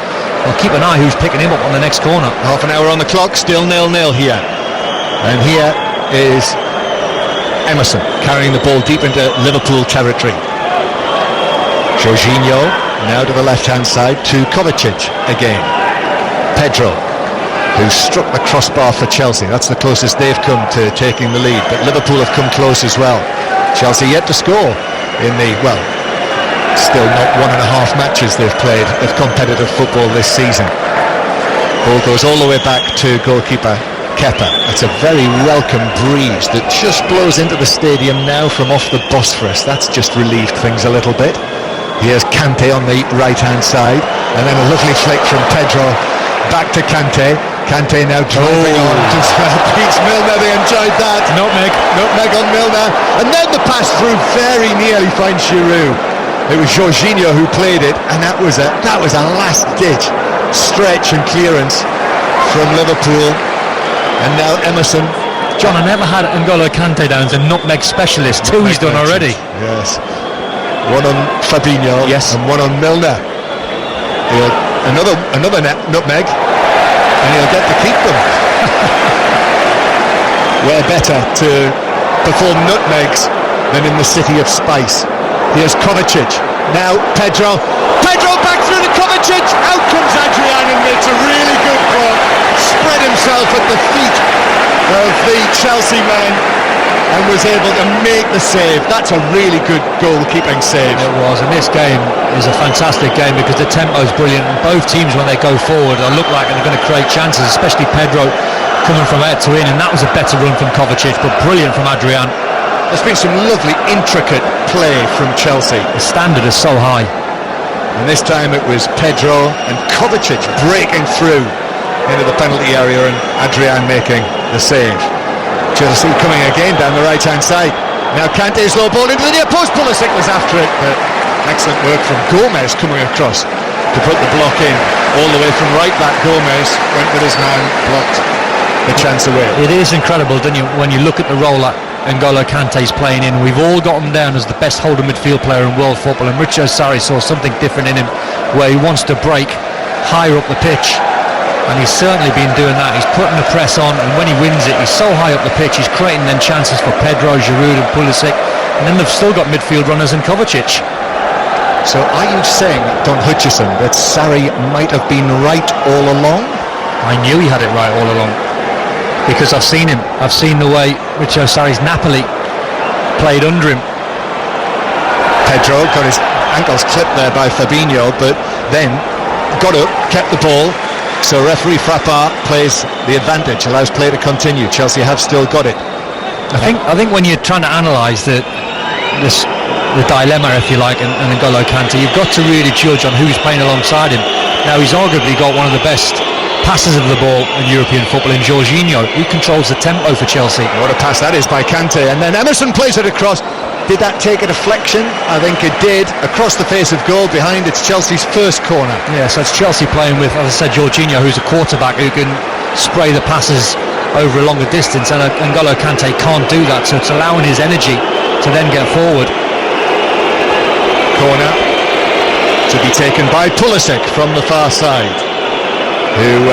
Well, keep an eye who's picking him up on the next corner. Half an hour on the clock, still 0-0 here. And here is Emerson carrying the ball deep into Liverpool territory. Jorginho now to the left-hand side to Kovacic again. Pedro, who struck the crossbar for Chelsea. That's the closest they've come to taking the lead, but Liverpool have come close as well. Chelsea yet to score in the, well, still not 1.5 matches they've played of competitive football this season. Ball goes all the way back to goalkeeper Kepa. It's a very welcome breeze that just blows into the stadium now from off the Bosphorus. That's just relieved things a little bit. Here's Kanté on the right-hand side, and then a lovely flick from Pedro back to Kanté. Kanté now driving on to beats Milner. They enjoyed that. Nutmeg on Milner, and then the pass through very nearly finds Giroud. It was Jorginho who played it, and that was a last-ditch stretch and clearance from Liverpool. And now Emerson. John, I never had N'Golo Kanté down as a nutmeg specialist. 2 he's done already. Yes. One on Fabinho, yes, and one on Milner. Another nutmeg, and he'll get to keep them. Where better to perform nutmegs than in the city of spice. Here's Kovacic, Now Pedro back through to Kovacic. Out comes Adrian and makes a really good ball. Spread himself at the feet of the Chelsea man and was able to make the save. That's a really good goalkeeping save. It was, and this game is a fantastic game because the tempo's brilliant, and both teams, when they go forward, they look like they're going to create chances, especially Pedro coming from out to in, and that was a better run from Kovacic, but brilliant from Adrian. There's been some lovely intricate play from Chelsea. The standard is so high. And this time it was Pedro and Kovacic breaking through into the penalty area and Adrian making the save. Chelsea coming again down the right-hand side. Now Kante's low ball into the near post. Pulisic was after it, but excellent work from Gomez coming across to put the block in. All the way from right back, Gomez went with his man, blocked the chance away. It is incredible, don't you, when you look at the role that N'Golo Kante's playing in. We've all got him down as the best holding midfield player in world football, and Richo Sarri saw something different in him where he wants to break higher up the pitch, and he's certainly been doing that. He's putting the press on, and when he wins it, he's so high up the pitch, he's creating then chances for Pedro, Giroud and Pulisic, and then they've still got midfield runners in Kovacic. So are you saying, Don Hutchison, that Sarri might have been right all along? I knew he had it right all along, because I've seen him. I've seen the way Richo Sarri's Napoli played under him. Pedro got his ankles clipped there by Fabinho, but then got up, kept the ball. So referee Frappart plays the advantage, allows play to continue. Chelsea have still got it. I think when you're trying to analyse the dilemma, if you like, and N'Golo Kante, you've got to really judge on who's playing alongside him. Now, he's arguably got one of the best passes of the ball in European football in Jorginho. He controls the tempo for Chelsea. What a pass that is by Kante, and then Emerson plays it across. Did that take a deflection? I think it did. Across the face of goal behind, it's Chelsea's first corner. Yeah, so it's Chelsea playing with, as I said, Jorginho, who's a quarterback who can spray the passes over a longer distance, and N'Golo Kante can't do that, so it's allowing his energy to then get forward. Corner to be taken by Pulisic from the far side, who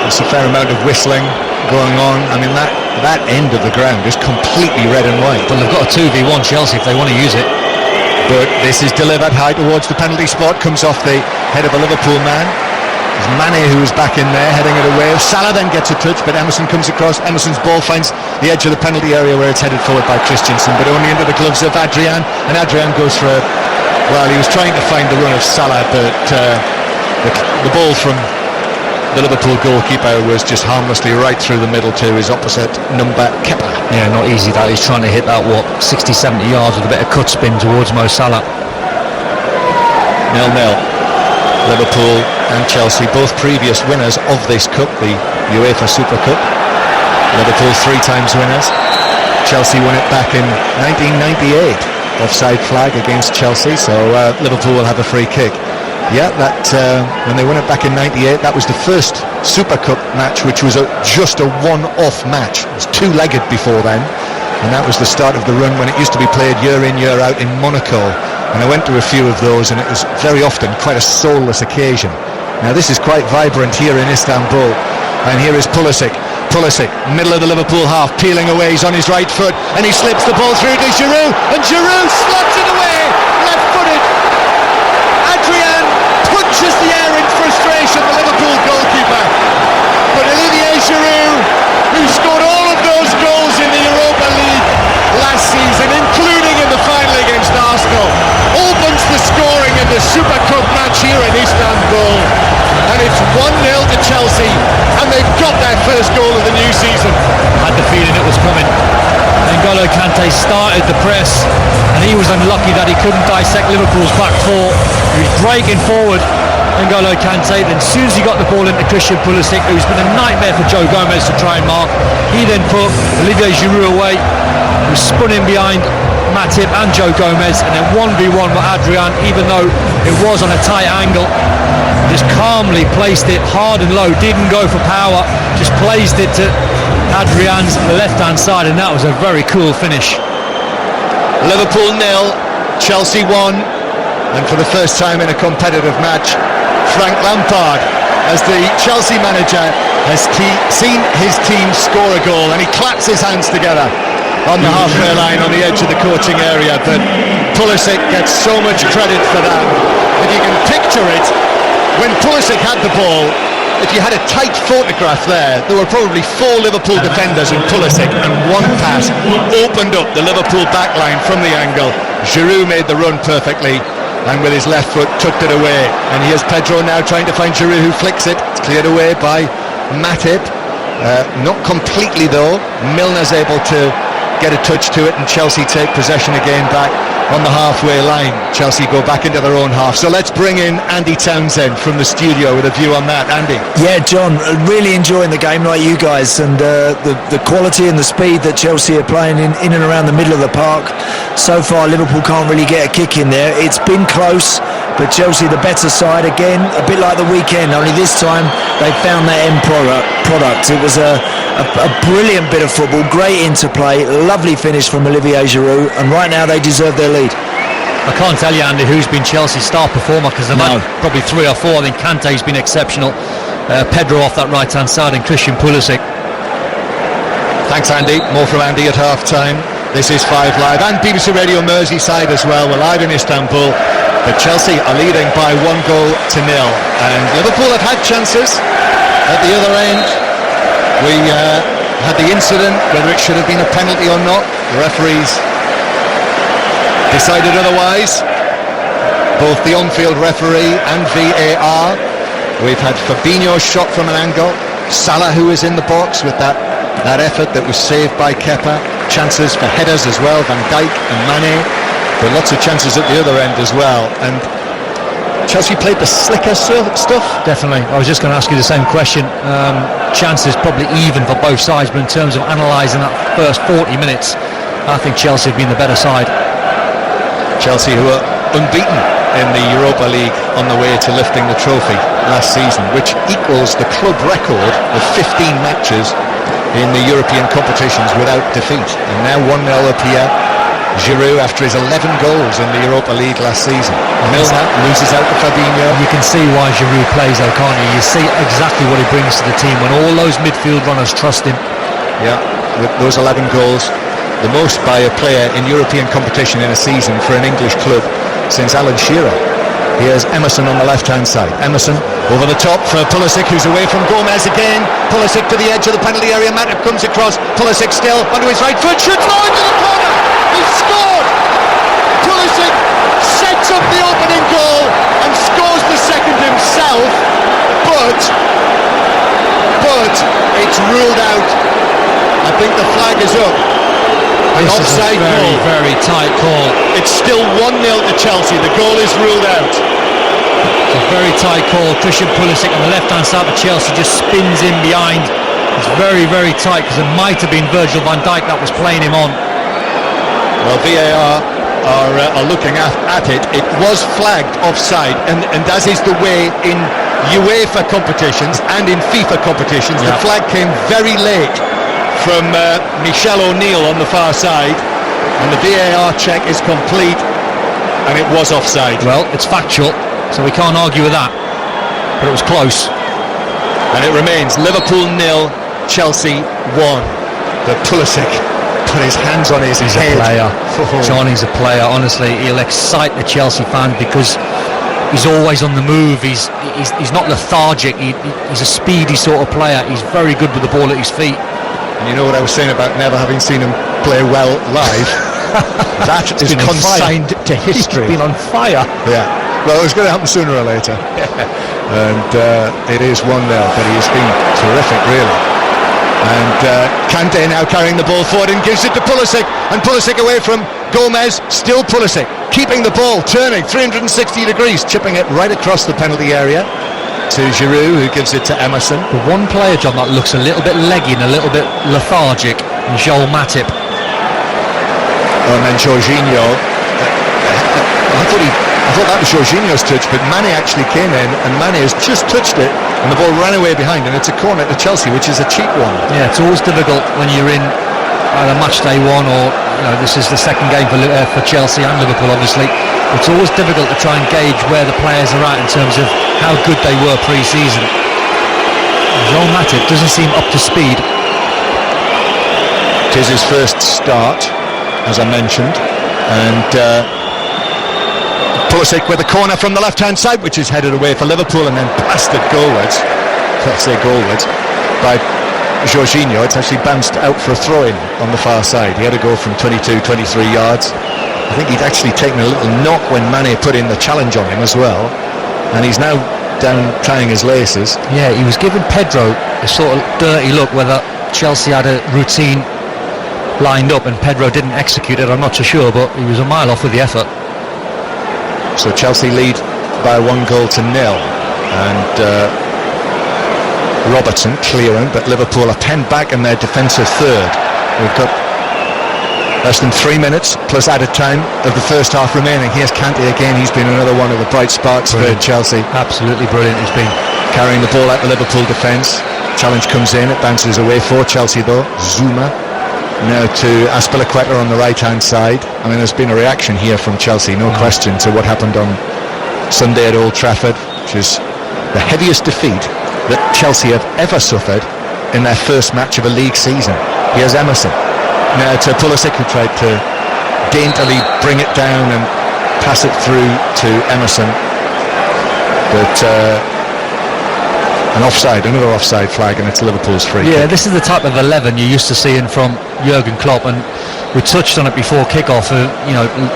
there's a fair amount of whistling going on. I mean, that end of the ground is completely red and white. Well, they've got a 2v1 Chelsea if they want to use it. But this is delivered high towards the penalty spot, comes off the head of a Liverpool man. There's Mane who is back in there, heading it away. Salah then gets a touch, but Emerson comes across. Emerson's ball finds the edge of the penalty area where it's headed forward by Christensen, but only into the gloves of Adrian, and Adrian goes for he was trying to find the run of Salah, but the ball from the Liverpool goalkeeper was just harmlessly right through the middle to his opposite number, Kepa. Yeah, not easy that. He's trying to hit that, 60-70 yards with a bit of cut spin towards Mo Salah. 0-0. Liverpool and Chelsea, both previous winners of this cup, the UEFA Super Cup. Liverpool 3 times winners. Chelsea won it back in 1998. Offside flag against Chelsea, so Liverpool will have a free kick. Yeah, that when they won it back in 98, that was the first Super Cup match which was just a one-off match. It was 2-legged before then, and that was the start of the run when it used to be played year in, year out in Monaco. And I went to a few of those, and it was very often quite a soulless occasion. Now this is quite vibrant here in Istanbul, and here is Pulisic, middle of the Liverpool half, peeling away. He's on his right foot, and he slips the ball through to Giroud, and Giroud slots it away, left-footed. Adrian punches the air in frustration, the Liverpool goalkeeper. But Olivier Giroud, who scored all of those goals in the Europa League last season, including in the final against Arsenal, opens the scoring in the Super Cup match here in Istanbul. And it's 1-0 to Chelsea, and they've got their first goal of the new season. I had the feeling it was coming. N'Golo Kante started the press, and he was unlucky that he couldn't dissect Liverpool's back four. He was breaking forward, N'Golo Kante. Then as soon as he got the ball into Christian Pulisic, who's been a nightmare for Joe Gomez to try and mark, he then put Olivier Giroud away, who spun in behind Matip and Joe Gomez, and then 1v1 with Adrian, even though it was on a tight angle. Just calmly placed it hard and low, didn't go for power, just placed it to Adrian's left hand side, and that was a very cool finish. Liverpool 0, Chelsea 1, and for the first time in a competitive match, Frank Lampard, as the Chelsea manager, has seen his team score a goal, and he claps his hands together on the halfway line on the edge of the coaching area, but Pulisic gets so much credit for that. If you can picture it, when Pulisic had the ball, if you had a tight photograph there were probably 4 Liverpool defenders in Pulisic, and one pass opened up the Liverpool back line from the angle. Giroud made the run perfectly, and with his left foot tucked it away, and here's Pedro now trying to find Giroud, who flicks it. It's cleared away by Matip, not completely though. Milner's able to get a touch to it, and Chelsea take possession again back on the halfway line. Chelsea go back into their own half. So let's bring in Andy Townsend from the studio with a view on that. Andy. Yeah, John, really enjoying the game like you guys, and the quality and the speed that Chelsea are playing in and around the middle of the park. So far Liverpool can't really get a kick in there. It's been close, but Chelsea the better side again, a bit like the weekend, only this time they found their end product. It was a brilliant bit of football, great interplay, lovely finish from Olivier Giroud, and right now they deserve their lead. I can't tell you, Andy, who's been Chelsea's star performer, because they've had probably 3 or 4. I think Kante's been exceptional, Pedro off that right hand side, and Christian Pulisic. Thanks, Andy. More from Andy at half time. This is 5 Live and BBC Radio Merseyside as well. We're live in Istanbul, but Chelsea are leading by 1-0, and Liverpool have had chances at the other end. We had the incident, whether it should have been a penalty or not. The referees decided otherwise, both the on-field referee and VAR. We've had Fabinho's shot from an angle, Salah, who is in the box with that effort that was saved by Kepa. Chances for headers as well, Van Dijk and Mane, but lots of chances at the other end as well. And Chelsea played the slicker stuff. Definitely. I was just going to ask you the same question. Chances probably even for both sides, but in terms of analysing that first 40 minutes, I think Chelsea have been the better side. Chelsea, who are unbeaten in the Europa League on the way to lifting the trophy last season, which equals the club record of 15 matches in the European competitions without defeat. And now 1-0 up here. Giroud after his 11 goals in the Europa League last season. Milner loses out to Fabinho. You can see why Giroud plays though, can't you? You see exactly what he brings to the team when all those midfield runners trust him. Yeah, with those 11 goals, the most by a player in European competition in a season for an English club since Alan Shearer. Here's Emerson on the left-hand side. Emerson over the top for Pulisic, who's away from Gomez again. Pulisic to the edge of the penalty area. Matip comes across. Pulisic still onto his right foot. Shoots low into the corner. He's scored. Pulisic sets up the opening goal and scores the second himself. But it's ruled out. I think the flag is up. An offside goal. Very tight call. It's still 1-0 to Chelsea. The goal is ruled out. It's a very tight call. Christian Pulisic on the left-hand side of Chelsea just spins in behind. It's very, very tight, because it might have been Virgil van Dijk that was playing him on. Well, VAR are looking at it. It was flagged offside, and as is the way in UEFA competitions and in FIFA competitions, the flag came very late from Michel O'Neill on the far side, and the VAR check is complete, and it was offside. Well, it's factual, so we can't argue with that, but it was close. And it remains Liverpool 0, Chelsea 1. But Pulisic put his hands on his head. He's a player. John, he's a player. Honestly, he'll excite the Chelsea fan because he's always on the move. He's not lethargic. He's a speedy sort of player. He's very good with the ball at his feet. And you know what I was saying about never having seen him play well live? That is consigned to history. He's been on fire. Yeah. Well, it was going to happen sooner or later. And it is 1-0, but he has been terrific, really. And Kante now carrying the ball forward and gives it to Pulisic. And Pulisic away from Gomez. Still Pulisic keeping the ball, turning 360 degrees, chipping it right across the penalty area to Giroud, who gives it to Emerson. The one player, John, that looks a little bit leggy and a little bit lethargic, and Joel Matip. And then Jorginho. I thought that was Jorginho's touch, but Mane actually came in, and Mane has just touched it, and the ball ran away behind, and it's a corner to Chelsea, which is a cheap one. Yeah, it's always difficult when you're in either match day one or this is the second game for Chelsea and Liverpool, obviously. It's always difficult to try and gauge where the players are at in terms of how good they were pre-season. Joel Matip doesn't seem up to speed. It is his first start, as I mentioned, and Pulisic with a corner from the left-hand side, which is headed away for Liverpool and then blasted goalwards. Let's say goalwards by Jorginho. It's actually bounced out for a throw-in on the far side. He had a go from 22, 23 yards. I think he'd actually taken a little knock when Mane put in the challenge on him as well, and he's now down tying his laces. Yeah, he was giving Pedro a sort of dirty look whether Chelsea had a routine lined up and Pedro didn't execute it. I'm not so sure, but he was a mile off with the effort. So Chelsea lead by 1-0, and Robertson clearing, but Liverpool are penned back in their defensive third. We've got less than 3 minutes plus added time of the first half remaining. Here's Kante again. He's been another one of the bright sparks for Chelsea. Absolutely brilliant. He's been carrying the ball out the Liverpool defence. Challenge comes in, it bounces away for Chelsea though. Zuma now to Azpilicueta on the right hand side. I mean, there's been a reaction here from Chelsea, no question, to what happened on Sunday at Old Trafford, which is the heaviest defeat that Chelsea have ever suffered in their first match of a league season. Here's Emerson now to Pulisic, who tried to daintily bring it down and pass it through to Emerson, but another offside flag, and it's Liverpool's free kick. This is the type of 11 you're used to seeing from Jurgen Klopp, and we touched on it before kick-off, in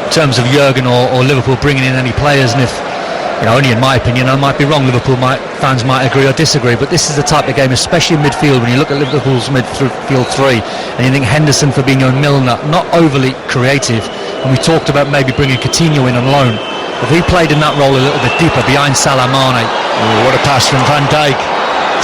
terms of Jurgen or Liverpool bringing in any players, and if, only in my opinion, I might be wrong, fans might agree or disagree, but this is the type of game, especially in midfield, when you look at Liverpool's midfield three, and you think Henderson, Fabinho and Milner, not overly creative, and we talked about maybe bringing Coutinho in on loan. If he played in that role a little bit deeper behind Salah, Mane. What a pass from Van Dijk,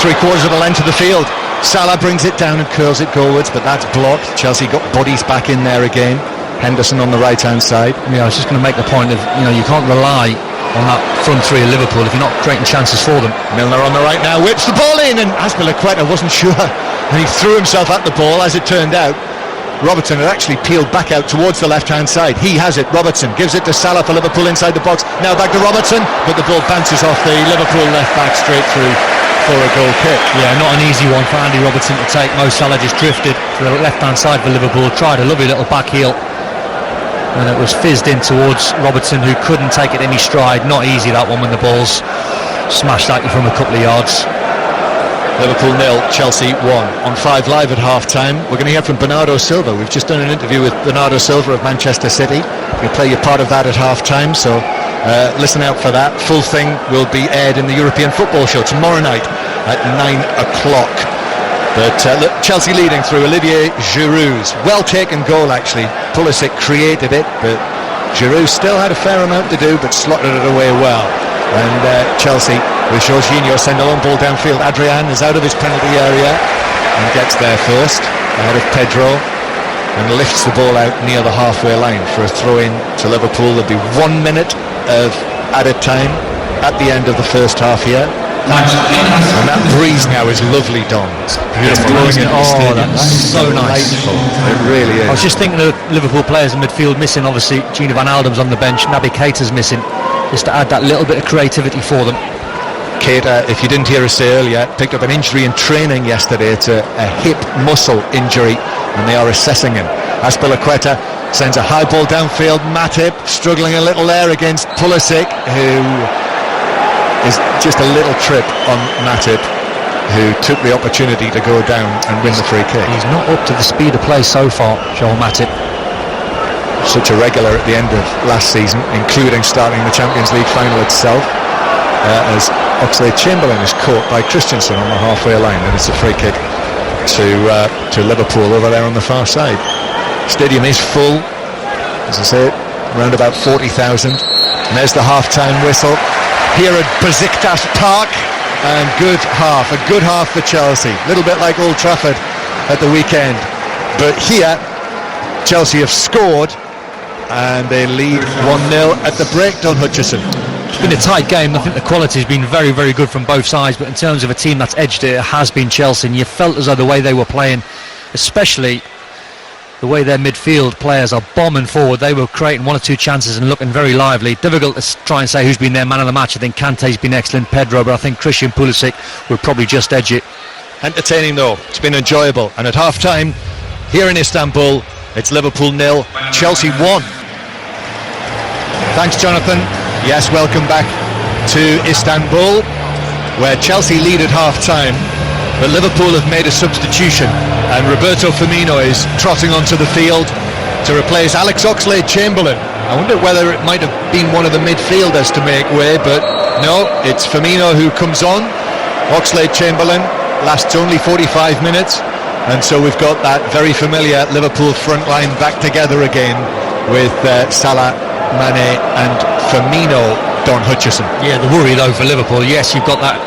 3/4 of the length of the field. Salah brings it down and curls it goalwards, but that's blocked. Chelsea got bodies back in there again. Henderson on the right hand side. I was just going to make the point of, you can't rely on that front three of Liverpool if you're not creating chances for them. Milner on the right now, whips the ball in, and Azpilicueta wasn't sure, and he threw himself at the ball. As it turned out, Robertson had actually peeled back out towards the left-hand side. He has it. Robertson gives it to Salah for Liverpool inside the box. Now back to Robertson, but the ball bounces off the Liverpool left-back straight through for a goal kick. Yeah, not an easy one for Andy Robertson to take. Mo Salah just drifted to the left-hand side for Liverpool, tried a lovely little back heel, and it was fizzed in towards Robertson, who couldn't take it any stride. Not easy, that one, when the ball's smashed at you from a couple of yards. Liverpool 0, Chelsea 1. On 5 Live at half-time, we're going to hear from Bernardo Silva. We've just done an interview with Bernardo Silva of Manchester City. We'll play you part of that at half-time, so listen out for that. Full thing will be aired in the European Football Show tomorrow night at 9 o'clock. But Chelsea leading through Olivier Giroud's well-taken goal, actually. Pulisic created it, but Giroud still had a fair amount to do, but slotted it away well. And Chelsea, with Jorginho, send a long ball downfield. Adrian is out of his penalty area and gets there first, ahead of Pedro, and lifts the ball out near the halfway line for a throw-in to Liverpool. There'll be 1 minute of added time at the end of the first half here. And that breeze now is lovely, Don. It's beautiful. That's so nice. It really is. I was just thinking of Liverpool players in midfield missing. Obviously, Gini Van Aldum's on the bench. Naby Keita's missing. Just to add that little bit of creativity for them. Keita, if you didn't hear us say earlier, picked up an injury in training yesterday. It's a hip muscle injury, and they are assessing him. Azpilicueta sends a high ball downfield. Matip struggling a little there against Pulisic, who is just a little trip on Matip, who took the opportunity to go down and win the free kick. He's not up to the speed of play so far, Joel Matip. Such a regular at the end of last season, including starting the Champions League final itself, as Oxlade-Chamberlain is caught by Christensen on the halfway line, and it's a free kick to Liverpool over there on the far side. Stadium is full, as I say, around about 40,000, and there's the half-time whistle here at Besiktas Park, and a good half for Chelsea, a little bit like Old Trafford at the weekend, but here Chelsea have scored and they lead 1-0 at the break. Don Hutchison. It's been a tight game. I think the quality has been very, very good from both sides, but in terms of a team that's edged it, it has been Chelsea, and you felt as though the way they were playing, especially the way their midfield players are bombing forward, they were creating 1 or 2 chances and looking very lively. Difficult to try and say who's been their man of the match. I think Kante's been excellent, Pedro, but I think Christian Pulisic would probably just edge it. Entertaining though, it's been enjoyable, and at half time here in Istanbul. It's Liverpool 0, Chelsea 1. Thanks, Jonathan. Yes, welcome back to Istanbul, where Chelsea lead at half-time, but Liverpool have made a substitution, and Roberto Firmino is trotting onto the field to replace Alex Oxlade-Chamberlain. I wonder whether it might have been one of the midfielders to make way, but no, it's Firmino who comes on. Oxlade-Chamberlain lasts only 45 minutes, and so we've got that very familiar Liverpool front line back together again with Salah, Mane and Firmino. Don Hutchison. Yeah, the worry though for Liverpool, yes, you've got that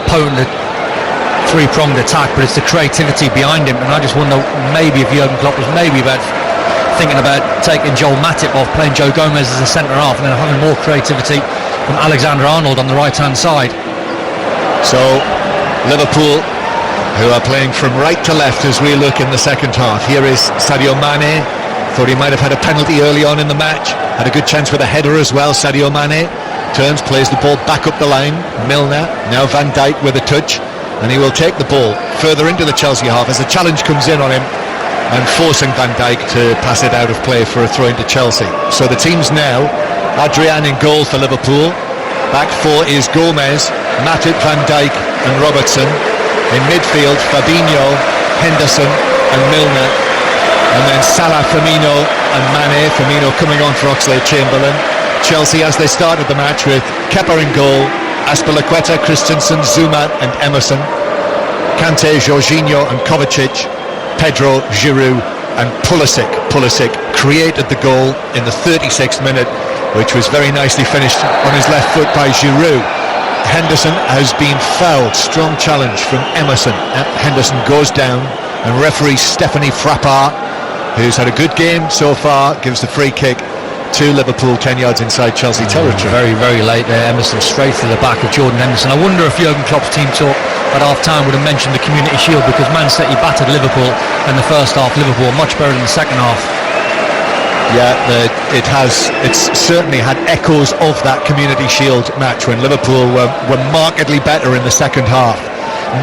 potent three-pronged attack, but it's the creativity behind him, and I just wonder maybe if Jurgen Klopp was maybe thinking about taking Joel Matip off, playing Joe Gomez as a centre-half, and then having more creativity from Alexander-Arnold on the right-hand side. So Liverpool, who are playing from right to left as we look in the second half. Here is Sadio Mane. Thought he might have had a penalty early on in the match. Had a good chance with a header as well. Sadio Mane turns, plays the ball back up the line. Milner, now Van Dijk with a touch, and he will take the ball further into the Chelsea half as a challenge comes in on him, and forcing Van Dijk to pass it out of play for a throw into Chelsea. So the teams now, Adrian in goal for Liverpool. Back four is Gomez, Matip, Van Dijk and Robertson. In midfield, Fabinho, Henderson and Milner. And then Salah, Firmino and Mane. Firmino coming on for Oxlade-Chamberlain. Chelsea, as they started the match, with Kepa in goal, Azpilicueta, Christensen, Zuma and Emerson, Kante, Jorginho and Kovacic, Pedro, Giroud and Pulisic. Pulisic created the goal in the 36th minute, which was very nicely finished on his left foot by Giroud. Henderson has been fouled. Strong challenge from Emerson. Henderson goes down, and referee Stephanie Frappart, who's had a good game so far, gives the free kick to Liverpool 10 yards inside Chelsea territory. Very, very late there. Emerson straight to the back of Jordan Henderson. I wonder if Jurgen Klopp's team talk at half-time would have mentioned the Community Shield, because Man City battered Liverpool in the first half. Liverpool much better in the second half. Yeah, it's certainly had echoes of that Community Shield match when Liverpool were markedly better in the second half.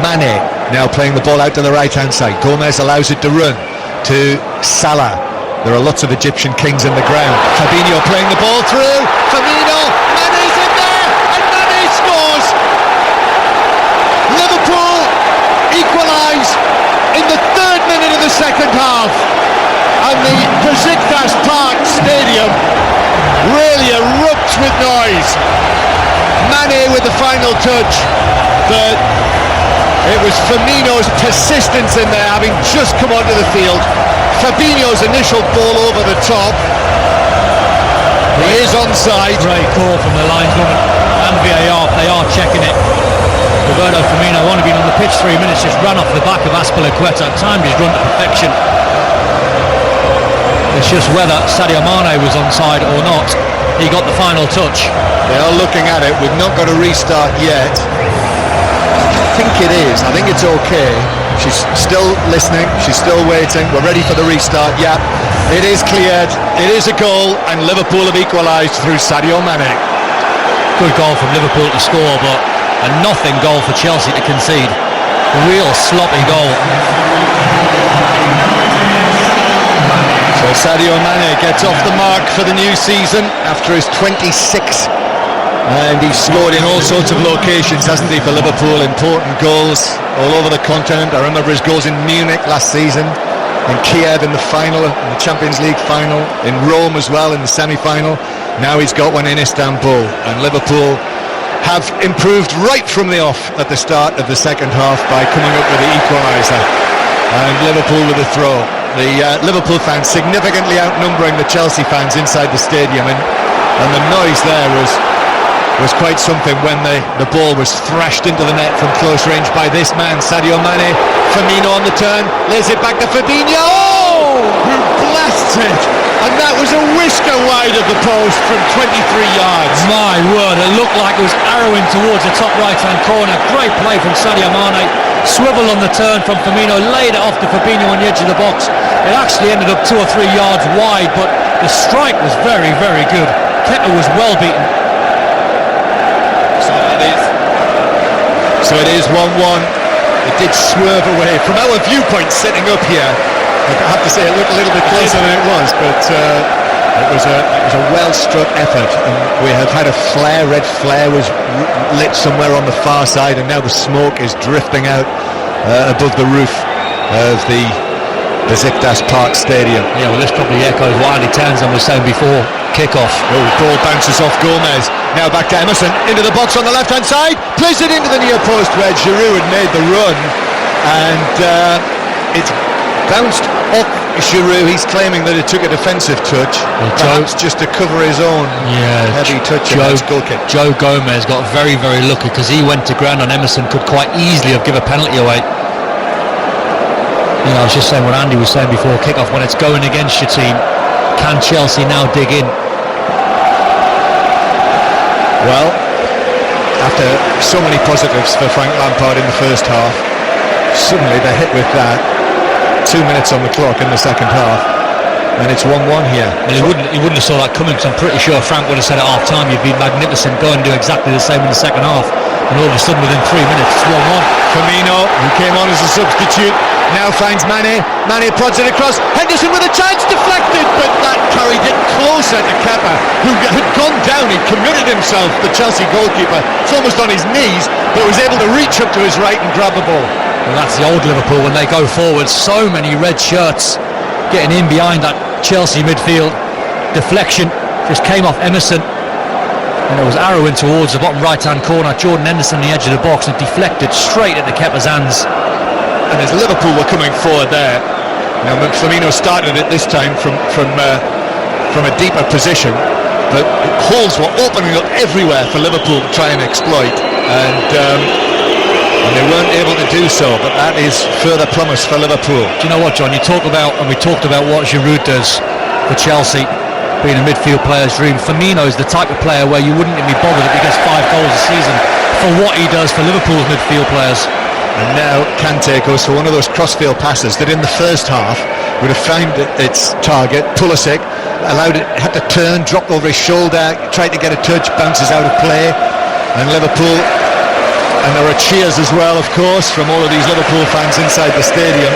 Mane now playing the ball out to the right-hand side. Gomez allows it to run to Salah. There are lots of Egyptian kings in the ground. Fabinho playing the ball through. Firmino, Mane's in there, and Mane scores. Liverpool equalise in the 3rd minute of the second half, and the Besiktas Park Stadium really erupts with noise. Mane with the final touch, but it was Firmino's persistence in there, having just come onto the field. Fabinho's initial ball over the top. He is onside. Great call from the linesman and VAR. They are checking it. Roberto Firmino, only been on the pitch 3 minutes, just ran off the back of Azpilicueta, timed his run to perfection. It's just whether Sadio Mane was onside or not. He got the final touch. They are looking at it. We've not got a restart yet. I think it is. I think it's okay. She's still listening. She's still waiting. We're ready for the restart. Yeah, it is cleared. It is a goal, and Liverpool have equalised through Sadio Mane. Good goal from Liverpool to score, but a nothing goal for Chelsea to concede. A real sloppy goal. So Sadio Mane gets off the mark for the new season after his 26th. And he's scored in all sorts of locations, hasn't he, for Liverpool? Important goals all over the continent. I remember his goals in Munich last season, in Kiev in the final, in the Champions League final, in Rome as well in the semi-final. Now he's got one in Istanbul, and Liverpool have improved right from the off at the start of the second half by coming up with the equaliser. And Liverpool with a throw. The Liverpool fans significantly outnumbering the Chelsea fans inside the stadium, and the noise there was quite something when the ball was thrashed into the net from close range by this man, Sadio Mane. Firmino on the turn, lays it back to Fabinho, who blasts it, and that was a whisker wide of the post from 23 yards. My word, it looked like it was arrowing towards the top right-hand corner. Great play from Sadio Mane. Swivel on the turn from Firmino, laid it off to Fabinho on the edge of the box. It actually ended up 2 or 3 yards wide, but the strike was very, very good. Kepa was well beaten. So it is 1-1. It did swerve away. From our viewpoint sitting up here, I have to say it looked a little bit closer than it was, but it was a well-struck effort. And we have had a flare. Red flare was lit somewhere on the far side, and now the smoke is drifting out above the roof of the Besiktas Park Stadium. Yeah, well, this probably echoes what Andy Townsend was saying before kick-off. Oh, ball bounces off Gomez. Now back to Emerson, into the box on the left-hand side, plays it into the near post where Giroud had made the run, and it's bounced off Giroud. He's claiming that it took a defensive touch, perhaps just to cover his own heavy touch. Goal kick. Joe Gomez got very, very lucky because he went to ground on Emerson, could quite easily have given a penalty away. You know, I was just saying what Andy was saying before kick-off, when it's going against your team, can Chelsea now dig in? Well, after so many positives for Frank Lampard in the first half, suddenly they're hit with that. 2 minutes on the clock in the second half, and it's 1-1 here. And he wouldn't have saw that coming, because I'm pretty sure Frank would have said at half-time, you've been magnificent, go and do exactly the same in the second half. And all of a sudden, within 3 minutes, it's 1-1. Firmino, who came on as a substitute, now finds Mane. Mane prods it across. Henderson with a chance, deflected, but that carried it closer to Kepa, who had gone down. He committed himself, the Chelsea goalkeeper. It's almost on his knees, but was able to reach up to his right and grab the ball. Well, that's the old Liverpool when they go forward. So many red shirts getting in behind that Chelsea midfield. Deflection just came off Emerson, and it was arrowing towards the bottom right-hand corner. Jordan Henderson on the edge of the box and deflected straight into Kepa's hands. And as Liverpool were coming forward there, now Firmino started it this time from a deeper position, but holes were opening up everywhere for Liverpool to try and exploit, and they weren't able to do so. But that is further promise for Liverpool. Do you know what, John? We talked about what Giroud does for Chelsea, being a midfield player's dream. Firmino is the type of player where you wouldn't be bothered if he gets 5 goals a season for what he does for Liverpool's midfield players. And now Kante goes for one of those crossfield passes that in the first half would have found its target. Pulisic had to turn, drop over his shoulder, tried to get a touch, bounces out of play, and Liverpool, and there are cheers as well, of course, from all of these Liverpool fans inside the stadium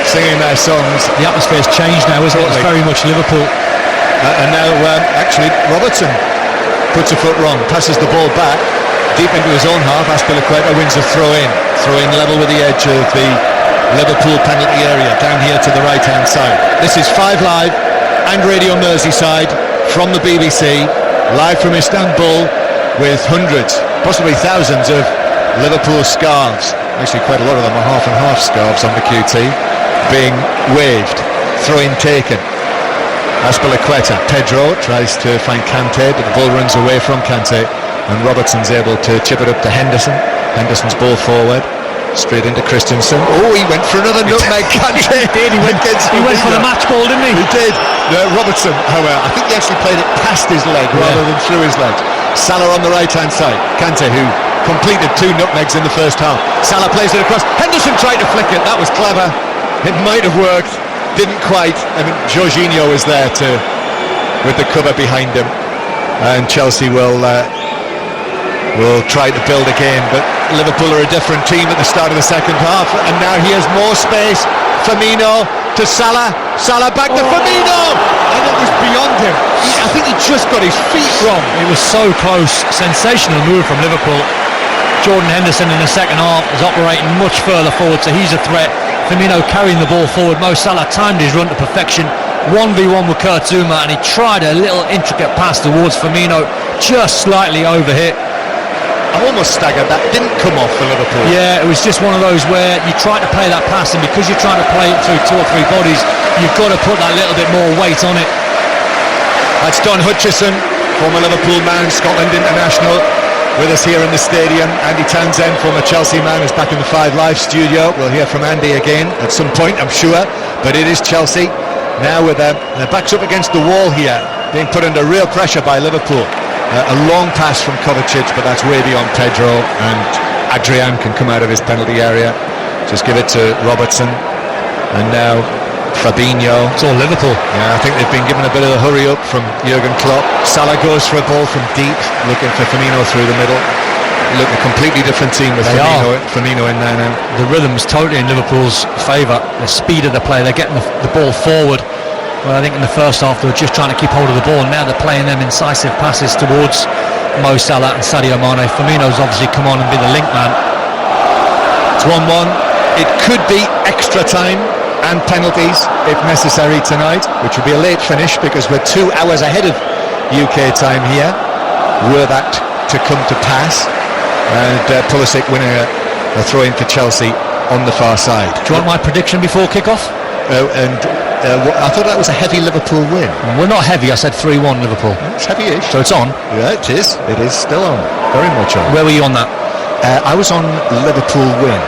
singing their songs. The atmosphere's changed now, isn't it? It's very much Liverpool. And now actually Robertson puts a foot wrong, passes the ball back deep into his own half. Azpilicueta wins a throw-in level with the edge of the Liverpool penalty area down here to the right-hand side. This is 5 Live and Radio Merseyside from the BBC, live from Istanbul, with hundreds, possibly thousands of Liverpool scarves. Actually quite a lot of them are half and half scarves on the QT, being waved. Throw-in taken. Azpilicueta, Pedro tries to find Kante, but the ball runs away from Kante, and Robertson's able to chip it up to Henderson. Henderson's ball forward, straight into Christensen. Oh, he went for another nutmeg. Kante did. He went for the match ball, didn't he? He did. Robertson, however, I think he actually played it past his leg rather than through his legs. Salah on the right-hand side. Kante, who completed 2 nutmegs in the first half. Salah plays it across. Henderson tried to flick it. That was clever. It might have worked. Didn't quite. I mean, Jorginho is there with the cover behind him, and Chelsea will try to build again. But Liverpool are a different team at the start of the second half, and now he has more space. Firmino to Salah. Salah back to Firmino, and it was beyond him. I think he just got his feet wrong. It was so close. Sensational move from Liverpool. Jordan Henderson in the second half is operating much further forward, so he's a threat. Firmino carrying the ball forward. Mo Salah timed his run to perfection. 1v1 with Kurt Zouma, and he tried a little intricate pass towards Firmino, just slightly overhit. I'm almost staggered that didn't come off for Liverpool. Yeah, it was just one of those where you try to play that pass, and because you're trying to play it through 2 or 3 bodies, you've got to put that little bit more weight on it. That's Don Hutchison, former Liverpool man, Scotland international, with us here in the stadium. Andy Townsend, former Chelsea man, is back in the 5 Live studio. We'll hear from Andy again at some point, I'm sure, but it is Chelsea now with their backs up against the wall here, being put under real pressure by Liverpool. A long pass from Kovacic, but that's way beyond Pedro, and Adrian can come out of his penalty area. Just give it to Robertson, and now Fabinho. It's all Liverpool. Yeah, I think they've been given a bit of a hurry up from Jurgen Klopp. Salah goes for a ball from deep, looking for Firmino through the middle. look a completely different team with Firmino in there now. The rhythm's totally in Liverpool's favour. The speed of the play, they're getting the ball forward. Well, I think in the first half they were just trying to keep hold of the ball. Now they're playing them incisive passes towards Mo Salah and Sadio Mane. Firmino's obviously come on and be the link man. It's 1-1. It could be extra time and penalties if necessary tonight, which would be a late finish because we're 2 hours ahead of UK time here, were that to come to pass. And Pulisic winning a throw-in for Chelsea on the far side. Do you want my prediction before kick-off? I thought that was a heavy Liverpool win. We're not heavy, I said 3-1 Liverpool. It's heavy-ish. So it's on? Yeah, it is. It is still on. Very much on. Where were you on that? I was on Liverpool win.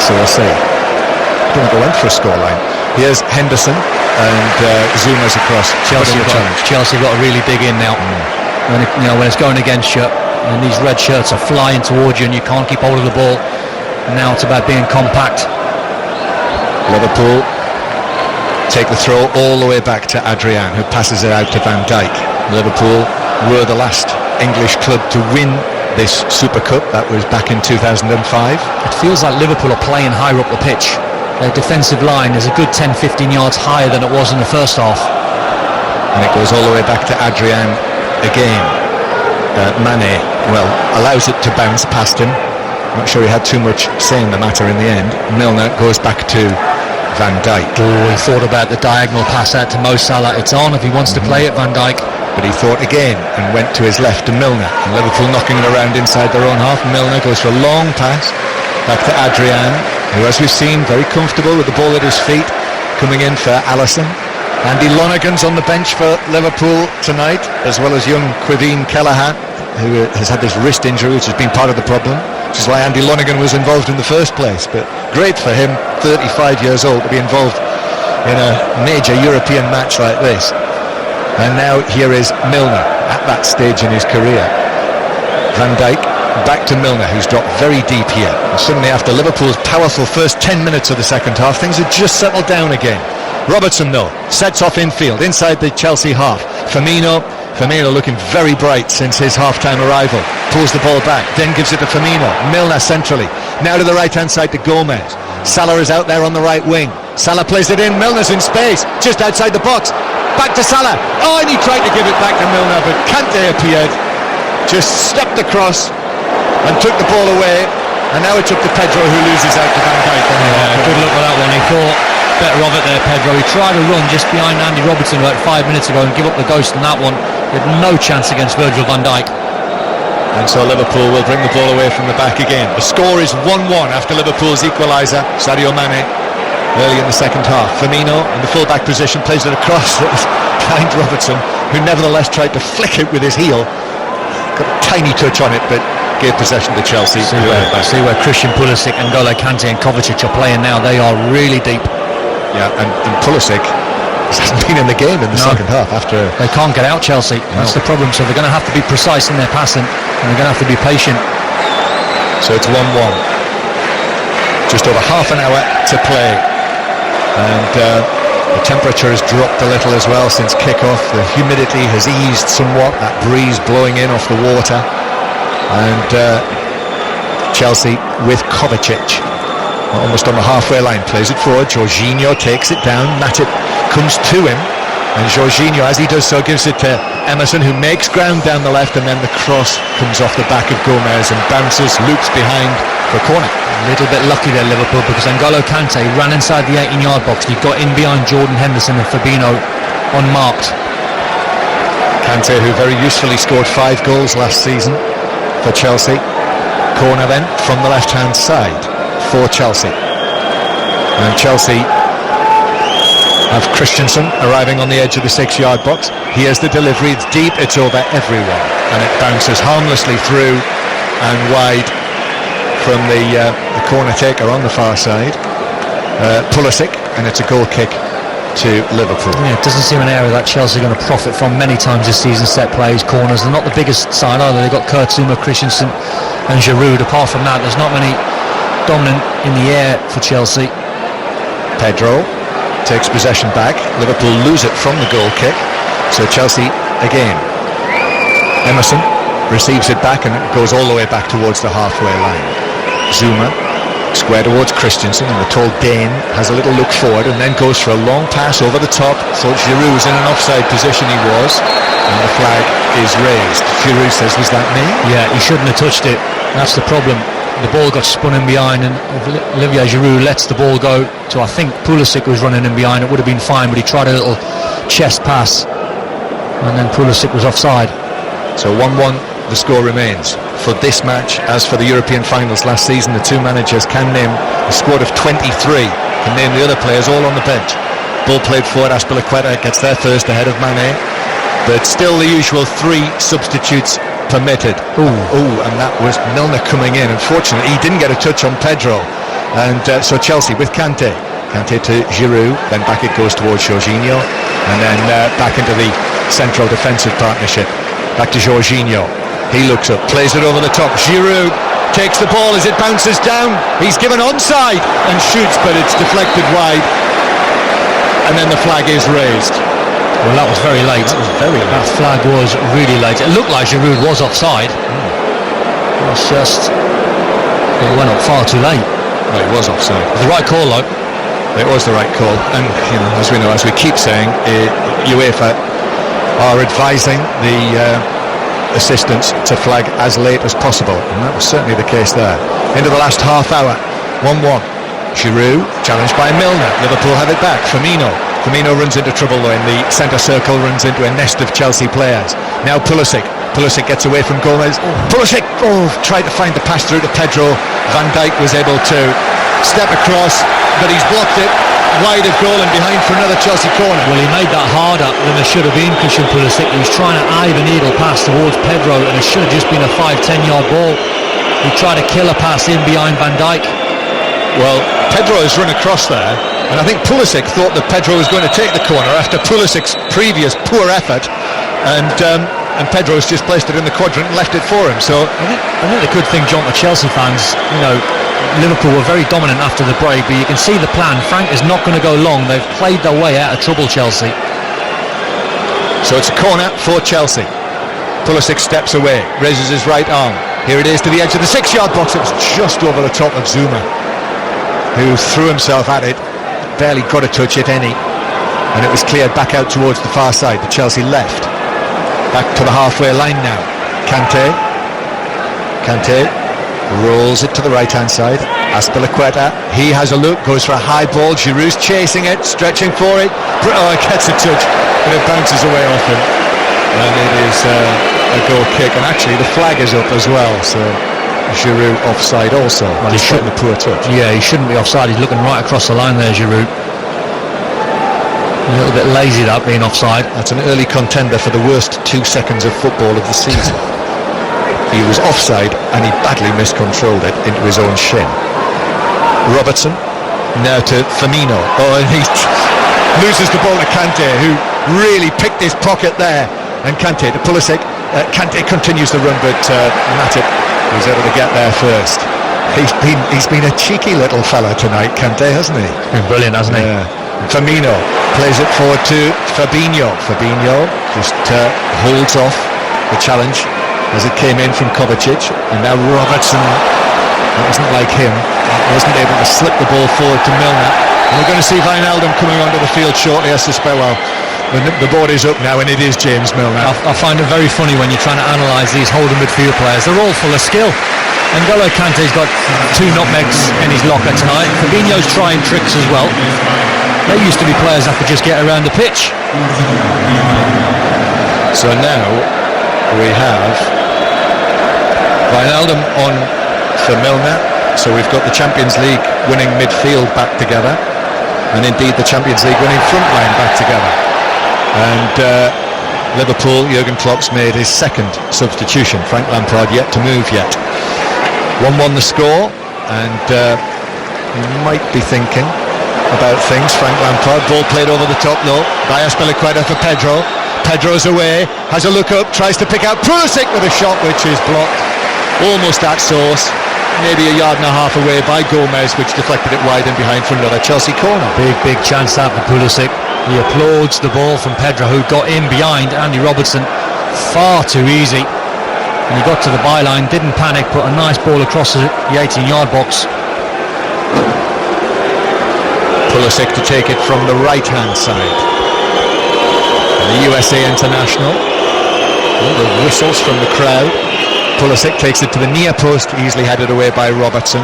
So we'll see. I don't think I went for a scoreline. Here's Henderson and Zuma's across. Chelsea got to really dig in now. When it's going against you, and these red shirts are flying towards you and you can't keep hold of the ball. Now it's about being compact. Liverpool take the throw all the way back to Adrian, who passes it out to Van Dijk. Liverpool were the last English club to win this Super Cup. That was back in 2005. It feels like Liverpool are playing higher up the pitch. Their defensive line is a good 10-15 yards higher than it was in the first half. And it goes all the way back to Adrian again. Mane, allows it to bounce past him. Not sure he had too much say in the matter in the end. Milner goes back to Van Dijk. He thought about the diagonal pass out to Mo Salah. It's on if he wants to play it, Van Dijk. But he thought again and went to his left to Milner. And Liverpool knocking it around inside their own half. Milner goes for a long pass back to Adrian, who, as we've seen, very comfortable with the ball at his feet, coming in for Alisson. Andy Lonergan's on the bench for Liverpool tonight, as well as young Quiveen Kelleher, who has had this wrist injury, which has been part of the problem, which is why Andy Lonergan was involved in the first place. But great for him, 35 years old, to be involved in a major European match like this. And now here is Milner at that stage in his career. Van Dijk back to Milner, who's dropped very deep here. And suddenly, after Liverpool's powerful first 10 minutes of the second half, things have just settled down again. Robertson, though, sets off infield inside the Chelsea half. Firmino looking very bright since his half-time arrival. Pulls the ball back, then gives it to Firmino. Milner centrally, now to the right-hand side to Gomez. Salah is out there on the right wing. Salah plays it in, Milner's in space, just outside the box. Back to Salah. Oh, and he tried to give it back to Milner, but Kante appeared, just stepped across and took the ball away. And now it's up to Pedro, who loses out to Van Dijk. Good luck with that one. He thought better of it there, Pedro. He tried to run just behind Andy Robertson about 5 minutes ago and give up the ghost on that one. He had no chance against Virgil van Dijk. And so Liverpool will bring the ball away from the back again. The score is 1-1 after Liverpool's equaliser, Sadio Mane, early in the second half. Firmino in the full-back position plays it across. It was behind Robertson, who nevertheless tried to flick it with his heel. Got a tiny touch on it, but gave possession to Chelsea. See where Christian Pulisic and N'Golo Kante and Kovacic are playing now. They are really deep. Yeah, and Pulisic hasn't been in the game in the second half after... They can't get out, Chelsea. That's the problem. So they're going to have to be precise in their passing, and they're going to have to be patient. So it's 1-1. Just over half an hour to play. And the temperature has dropped a little as well since kick-off. The humidity has eased somewhat, that breeze blowing in off the water. And Chelsea with Kovacic almost on the halfway line, plays it forward. Jorginho takes it down, Matip comes to him, and Jorginho, as he does so, gives it to Emerson, who makes ground down the left, and then the cross comes off the back of Gomez and bounces, loops behind for a corner. A little bit lucky there, Liverpool, because N'Golo Kante ran inside the 18-yard box and he got in behind Jordan Henderson and Fabinho unmarked. Kante, who very usefully scored 5 goals last season for Chelsea. Corner then from the left-hand side for Chelsea. And Chelsea have Christensen arriving on the edge of the 6-yard box. Here's the delivery, it's deep, it's over everyone, and it bounces harmlessly through and wide from the corner taker on the far side, Pulisic, and it's a goal kick to Liverpool. Yeah, it doesn't seem an area that Chelsea are going to profit from many times this season. Set plays, corners, they're not the biggest side either. They've got Kurt Zouma, Christensen and Giroud. Apart from that, there's not many dominant in the air for Chelsea. Pedro takes possession back. Liverpool lose it from the goal kick. So Chelsea again. Emerson receives it back and it goes all the way back towards the halfway line. Zuma square towards Christensen, and the tall Dane has a little look forward and then goes for a long pass over the top. Thought Giroud was in an offside position, he was, and the flag is raised. Giroud says, was that me? Yeah, he shouldn't have touched it. That's the problem. The ball got spun in behind, and Olivier Giroud lets the ball go to, I think, Pulisic, was running in behind. It would have been fine, but he tried a little chest pass, and then Pulisic was offside. So 1-1 the score remains for this match. As for the European finals last season, the two managers can name a squad of 23, can name the other players all on the bench. Ball played forward, Azpilicueta gets there first ahead of Mane, but still the usual 3 substitutes permitted. And that was Milner coming in. Unfortunately, he didn't get a touch on Pedro, and so Chelsea with Kante to Giroud, then back it goes towards Jorginho, and then back into the central defensive partnership, back to Jorginho. He looks up, plays it over the top. Giroud takes the ball as it bounces down. He's given onside and shoots, but it's deflected wide, and then the flag is raised. Well, that was very late. That flag was really late. It looked like Giroud was offside. It was just, it went up far too late. Well, it was offside. The right call, though. It was the right call, and as we keep saying, UEFA are advising the assistants to flag as late as possible, and that was certainly the case there. Into the last half hour, 1-1. Giroud challenged by Milner. Liverpool have it back. Firmino runs into trouble though in the centre circle, runs into a nest of Chelsea players. Now Pulisic gets away from Gomez. Pulisic tried to find the pass through to Pedro. Van Dijk was able to step across, but he's blocked it wide of goal and behind for another Chelsea corner. Well, he made that harder than it should have been, Christian Pulisic. He was trying to eye the needle pass towards Pedro, and it should have just been a 5-10 yard ball. He tried to kill a pass in behind Van Dijk. Well, Pedro has run across there, and I think Pulisic thought that Pedro was going to take the corner after Pulisic's previous poor effort, and Pedro's just placed it in the quadrant and left it for him. So I think the good thing, John, for Chelsea fans, Liverpool were very dominant after the break, but you can see the plan. Frank is not going to go long. They've played their way out of trouble, Chelsea. So it's a corner for Chelsea. Pulisic steps away, raises his right arm. Here it is to the edge of the 6-yard box. It was just over the top of Zuma, who threw himself at it, barely got a touch, if any, and it was cleared back out towards the far side, the Chelsea left. Back to the halfway line now. Kante rolls it to the right hand side. Azpilicueta, he has a look, goes for a high ball. Giroud's chasing it, stretching for it. It gets a touch, but it bounces away off him, and it is a goal kick. And actually the flag is up as well, so Giroud offside also. Well, he shouldn't. A poor touch. Yeah, he shouldn't be offside. He's looking right across the line there, Giroud. A little bit lazy, that being offside. That's an early contender for the worst 2 seconds of football of the season. He was offside and he badly miscontrolled it into his own shin. Robertson now to Firmino. And he loses the ball to Kante, who really picked his pocket there. And Kante to Pulisic. Kante continues the run, but Matip was able to get there first. He's been a cheeky little fella tonight, Kante, hasn't he? He's been brilliant, hasn't he? Firmino plays it forward to Fabinho. Fabinho just holds off the challenge as it came in from Kovacic, and now Robertson, that wasn't like him, wasn't able to slip the ball forward to Milner. And we're going to see Wijnaldum coming onto the field shortly, I suspect. Well, the board is up now, and it is James Milner. I find it very funny when you're trying to analyse these holding midfield players. They're all full of skill. N'Golo Kante's got 2 nutmegs in his locker tonight. Fabinho's trying tricks as well. They used to be players that could just get around the pitch. So now we have Wijnaldum on for Milner. So we've got the Champions League winning midfield back together, and indeed the Champions League winning front line back together. And Liverpool, Jurgen Klopp's made his second substitution. Frank Lampard yet to move yet. 1-1 the score, and you might be thinking about things. Frank Lampard, ball played over the top though by Azpilicueta for Pedro. Pedro's away, has a look up, tries to pick out Pulisic with a shot which is blocked almost at source, maybe a yard and a half away by Gomez, which deflected it wide and behind for another Chelsea corner. Big chance that for Pulisic. He applauds the ball from Pedro, who got in behind Andy Robertson far too easy. and he got to the byline, didn't panic, put a nice ball across the 18-yard box. Pulisic to take it from the right-hand side. And the USA international. All the whistles from the crowd. Pulisic takes it to the near post, easily headed away by Robertson.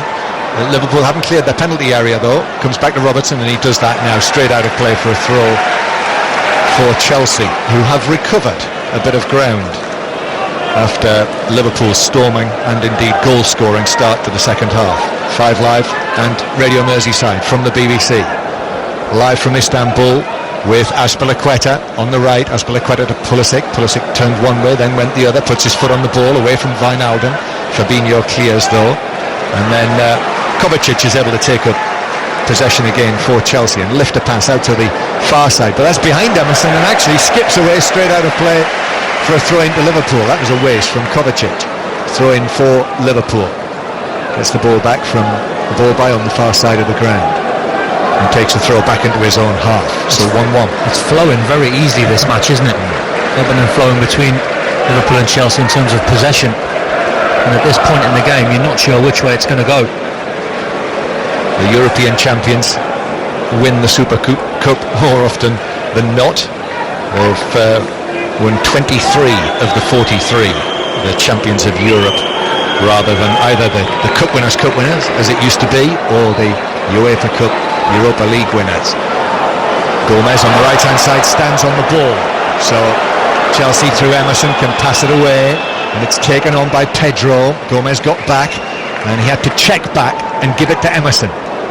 Liverpool haven't cleared the penalty area though. Comes back to Robertson and he does that now, straight out of play for a throw for Chelsea, who have recovered a bit of ground after Liverpool's storming and indeed goal-scoring start to the second half. 5 Live and Radio Merseyside from the BBC. Live from Istanbul with Azpilicueta on the right. Azpilicueta to Pulisic. Pulisic turned one way, then went the other, puts his foot on the ball away from Wijnaldum. Fabinho clears though, and then Kovacic is able to take up possession again for Chelsea and lift a pass out to the far side, but that's behind Emerson and actually skips away straight out of play for a throw into Liverpool. That was a waste from Kovacic. Throw in for Liverpool. Gets the ball back from the ball by on the far side of the ground and takes the throw back into his own half. So 1-1. It's flowing very easily, this match, isn't it? Ebbing and flowing between Liverpool and Chelsea in terms of possession, and at this point in the game you're not sure which way it's going to go. The European champions win the Super Cup more often than not. They've won 23 of the 43, the champions of Europe, rather than either the Cup winners, as it used to be, or the UEFA Cup Europa League winners. Gomez on the right-hand side stands on the ball, so Chelsea through Emerson can pass it away, and it's taken on by Pedro. Gomez got back, and he had to check back and give it to Emerson.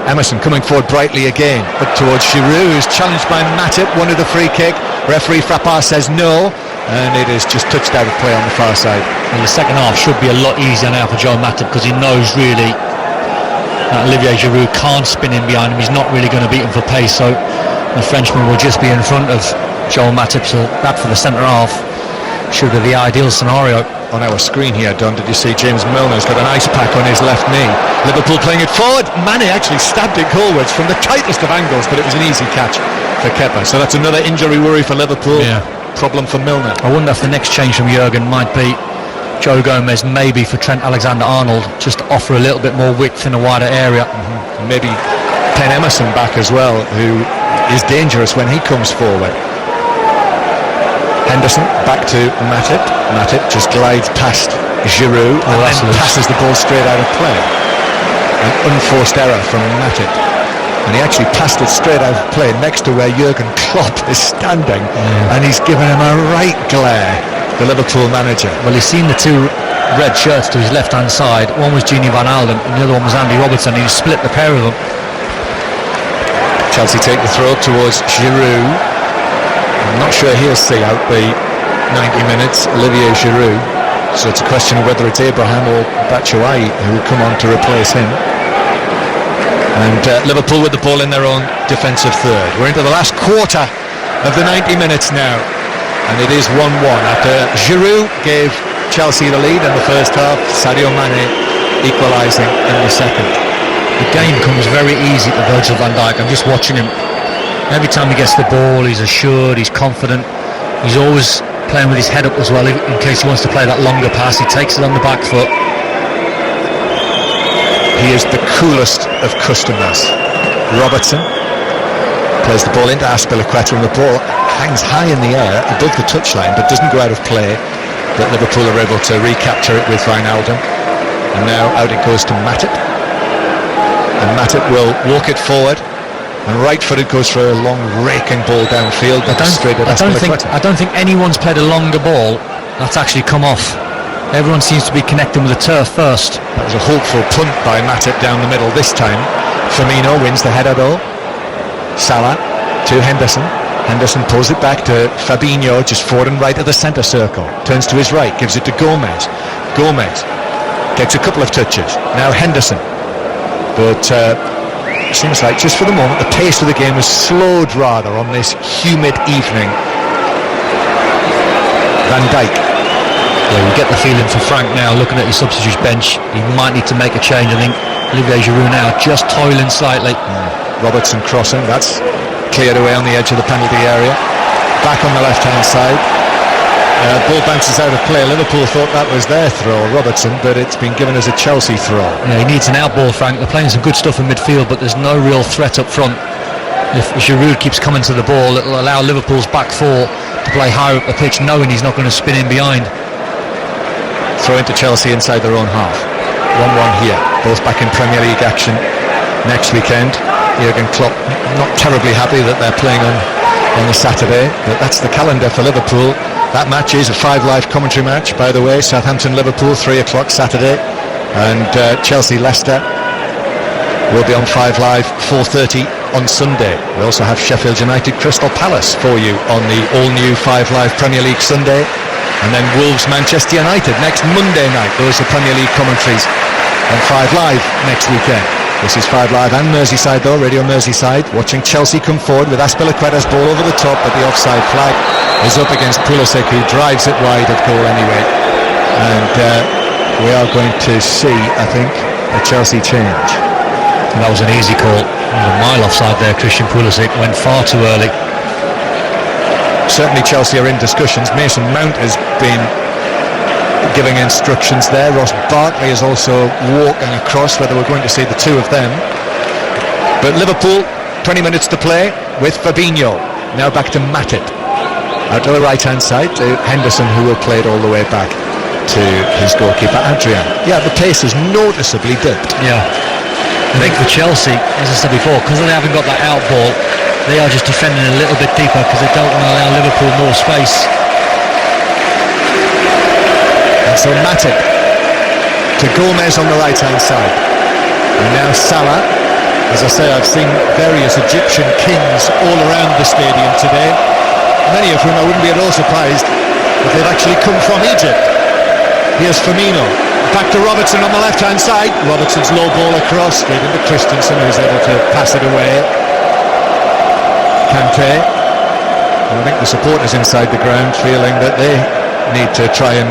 Emerson coming forward brightly again, but towards Giroud, who's challenged by Matip, wanted a free kick. Referee Frappard says no, and it is just touched out of play on the far side. And the second half should be a lot easier now for Joe Matip, because he knows really that Olivier Giroud can't spin in behind him. He's not really going to beat him for pace, so the Frenchman will just be in front of Joe Matip, so that for the centre half should be the ideal scenario. On our screen here, Don, did you see James Milner's got an ice pack on his left knee? Liverpool playing it forward. Mane actually stabbed it goalwards from the tightest of angles, but it was an easy catch for Kepa. So that's another injury worry for Liverpool. Yeah. Problem for Milner. I wonder if the next change from Jurgen might be Joe Gomez, maybe for Trent Alexander-Arnold, just to offer a little bit more width in a wider area. And maybe Pen Emerson back as well, who is dangerous when he comes forward. Henderson back to Matip. Matip just glides past Giroud and then passes the ball straight out of play. An unforced error from Matip, and he actually passed it straight out of play next to where Jurgen Klopp is standing, and he's given him a right glare, the Liverpool manager. Well, he's seen the two red shirts to his left hand side. One was Gini Van Alden and the other one was Andy Robertson, and he split the pair of them. Chelsea take the throw towards Giroud. I'm not sure he'll see out the 90 minutes, Olivier Giroud. So it's a question of whether it's Abraham or Batshuayi who will come on to replace him. And Liverpool with the ball in their own defensive third. We're into the last quarter of the 90 minutes now, and it is 1-1 after Giroud gave Chelsea the lead in the first half. Sadio Mane equalising in the second. The game comes very easy to Virgil van Dijk. I'm just watching him. Every time he gets the ball, he's assured, he's confident. He's always playing with his head up as well, in case he wants to play that longer pass. He takes it on the back foot. He is the coolest of customers. Robertson plays the ball into Azpilicueta, and the ball hangs high in the air above the touchline but doesn't go out of play. But Liverpool are able to recapture it with Wijnaldum, and now out it goes to Matip, and Matip will walk it forward, and right-footed goes for a long raking ball downfield. I don't think anyone's played a longer ball that's actually come off. Everyone seems to be connecting with the turf first. That was a hopeful punt by Matip down the middle this time. Firmino wins the header though. Salah to Henderson. Henderson pulls it back to Fabinho, just forward and right of the centre circle. Turns to his right, gives it to Gomez. Gomez gets a couple of touches. Now Henderson. But seems like just for the moment the pace of the game is slowed rather on this humid evening. Van Dijk. Yeah, we get the feeling for Frank now, looking at his substitutes bench, he might need to make a change. I think Olivier Giroud now just toiling slightly. Robertson crossing, that's cleared away on the edge of the penalty area. Back on the left hand side. Ball bounces out of play. Liverpool thought that was their throw, Robertson, but it's been given as a Chelsea throw. Yeah, he needs an outball, Frank. They're playing some good stuff in midfield, but there's no real threat up front. If Giroud keeps coming to the ball, it'll allow Liverpool's back four to play higher up the pitch, knowing he's not going to spin in behind. Throw into Chelsea inside their own half. 1-1 here. Both back in Premier League action next weekend. Jurgen Klopp not terribly happy that they're playing on a Saturday, but that's the calendar for Liverpool. That match is a 5 Live commentary match, by the way. Southampton-Liverpool, 3 o'clock Saturday, and Chelsea-Leicester will be on 5 Live, 4:30 on Sunday. We also have Sheffield United-Crystal Palace for you on the all-new 5 Live Premier League Sunday, and then Wolves-Manchester United next Monday night. Those are Premier League commentaries on 5 Live next weekend. This is 5 Live and Merseyside though, Radio Merseyside, watching Chelsea come forward with Azpilicueta's ball over the top, but the offside flag is up against Pulisic, who drives it wide of goal anyway. And we are going to see, I think, a Chelsea change. And that was an easy call. A mile offside there. Christian Pulisic went far too early. Certainly Chelsea are in discussions. Mason Mount has been giving instructions there. Ross Barkley is also walking across, whether we're going to see the two of them. But Liverpool, 20 minutes to play with Fabinho. Now back to Matip. Out to the right hand side to Henderson, who will play it all the way back to his goalkeeper Adrian. Yeah, the pace has noticeably dipped. Yeah, I think for Chelsea, as I said before, because they haven't got that out ball, they are just defending a little bit deeper because they don't want to allow Liverpool more space. And so Matip to Gomez on the right hand side, and now Salah. As I say, I've seen various Egyptian kings all around the stadium today, many of whom I wouldn't be at all surprised if they've actually come from Egypt. Here's Firmino, back to Robertson on the left hand side. Robertson's low ball across, straight into Christensen, who's able to pass it away. Kante, and I think the supporters inside the ground feeling that they need to try and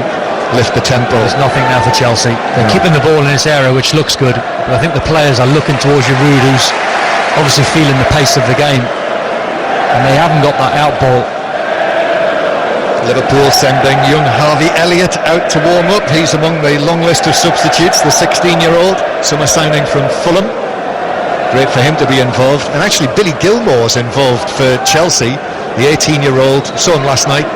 lift the tempo. There's nothing now for Chelsea. They're keeping the ball in this area, which looks good, but I think the players are looking towards Giroud, who's obviously feeling the pace of the game, and they haven't got that out ball. Liverpool sending young Harvey Elliott out to warm up. He's among the long list of substitutes, the 16-year-old summer signing from Fulham. Great for him to be involved. And actually Billy Gilmore's involved for Chelsea, the 18-year-old. Saw him last night,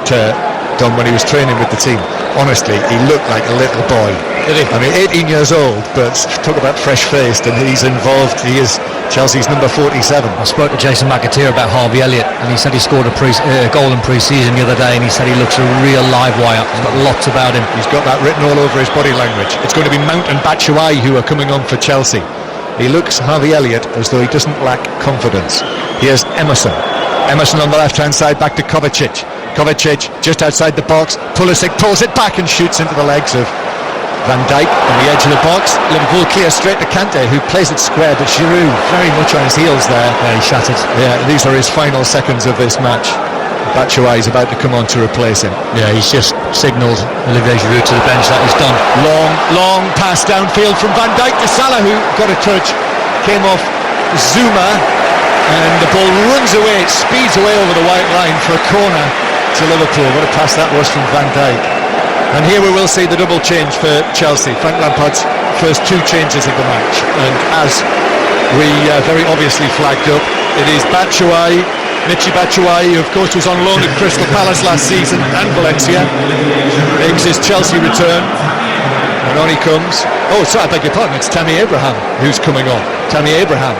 Don, when he was training with the team. Honestly, he looked like a little boy. I mean, 18 years old, but talk about fresh-faced, and he's involved. He is Chelsea's number 47. I spoke to Jason McAteer about Harvey Elliott, and he said he scored a goal in pre-season the other day, and he said he looks a real live wire. He's got lots about him. He's got that written all over his body language. It's going to be Mount and Batshuayi who are coming on for Chelsea. He looks, Harvey Elliott, as though he doesn't lack confidence. Here's Emerson. Emerson on the left-hand side, back to Kovacic. Kovacic just outside the box. Pulisic pulls it back and shoots into the legs of Van Dijk on the edge of the box. Liverpool clear straight to Kante, who plays it square, but Giroud very much on his heels there. Yeah, he shattered. Yeah, these are his final seconds of this match. Batshuayi is about to come on to replace him. Yeah, he's just signalled Olivier Giroud to the bench. That is done. Long pass downfield from Van Dijk to Salah, who got a touch, came off Zuma, and the ball runs away, it speeds away over the white line for a corner to Liverpool. What a pass that was from Van Dijk. And here we will see the double change for Chelsea. Frank Lampard's first two changes of the match, and as we very obviously flagged up, it is Batshuayi, Michy Batshuayi, who of course was on loan at Crystal Palace last season and Valencia, makes his Chelsea return, and on he comes. Oh, sorry, I beg your pardon, it's Tammy Abraham who's coming on. Tammy Abraham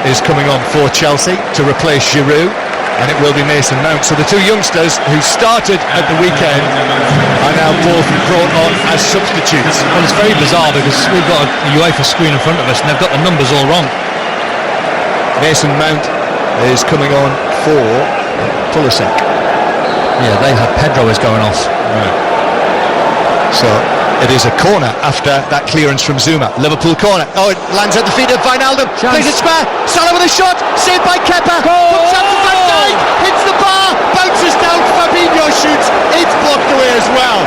is coming on for Chelsea to replace Giroud, and it will be Mason Mount. So the two youngsters who started at the weekend are now both brought on as substitutes. Well, it's very bizarre because we've got a UEFA screen in front of us and they've got the numbers all wrong. Mason Mount is coming on for Pulisic. Yeah, they had Pedro is going off. Right. So it is a corner after that clearance from Zuma. Liverpool corner. Oh, it lands at the feet of Wijnaldum. Plays it square. Salah with a shot. Saved by Kepa. Puts out to Van Dijk. Hits the bar. Bounces down. Fabinho shoots. It's blocked away as well.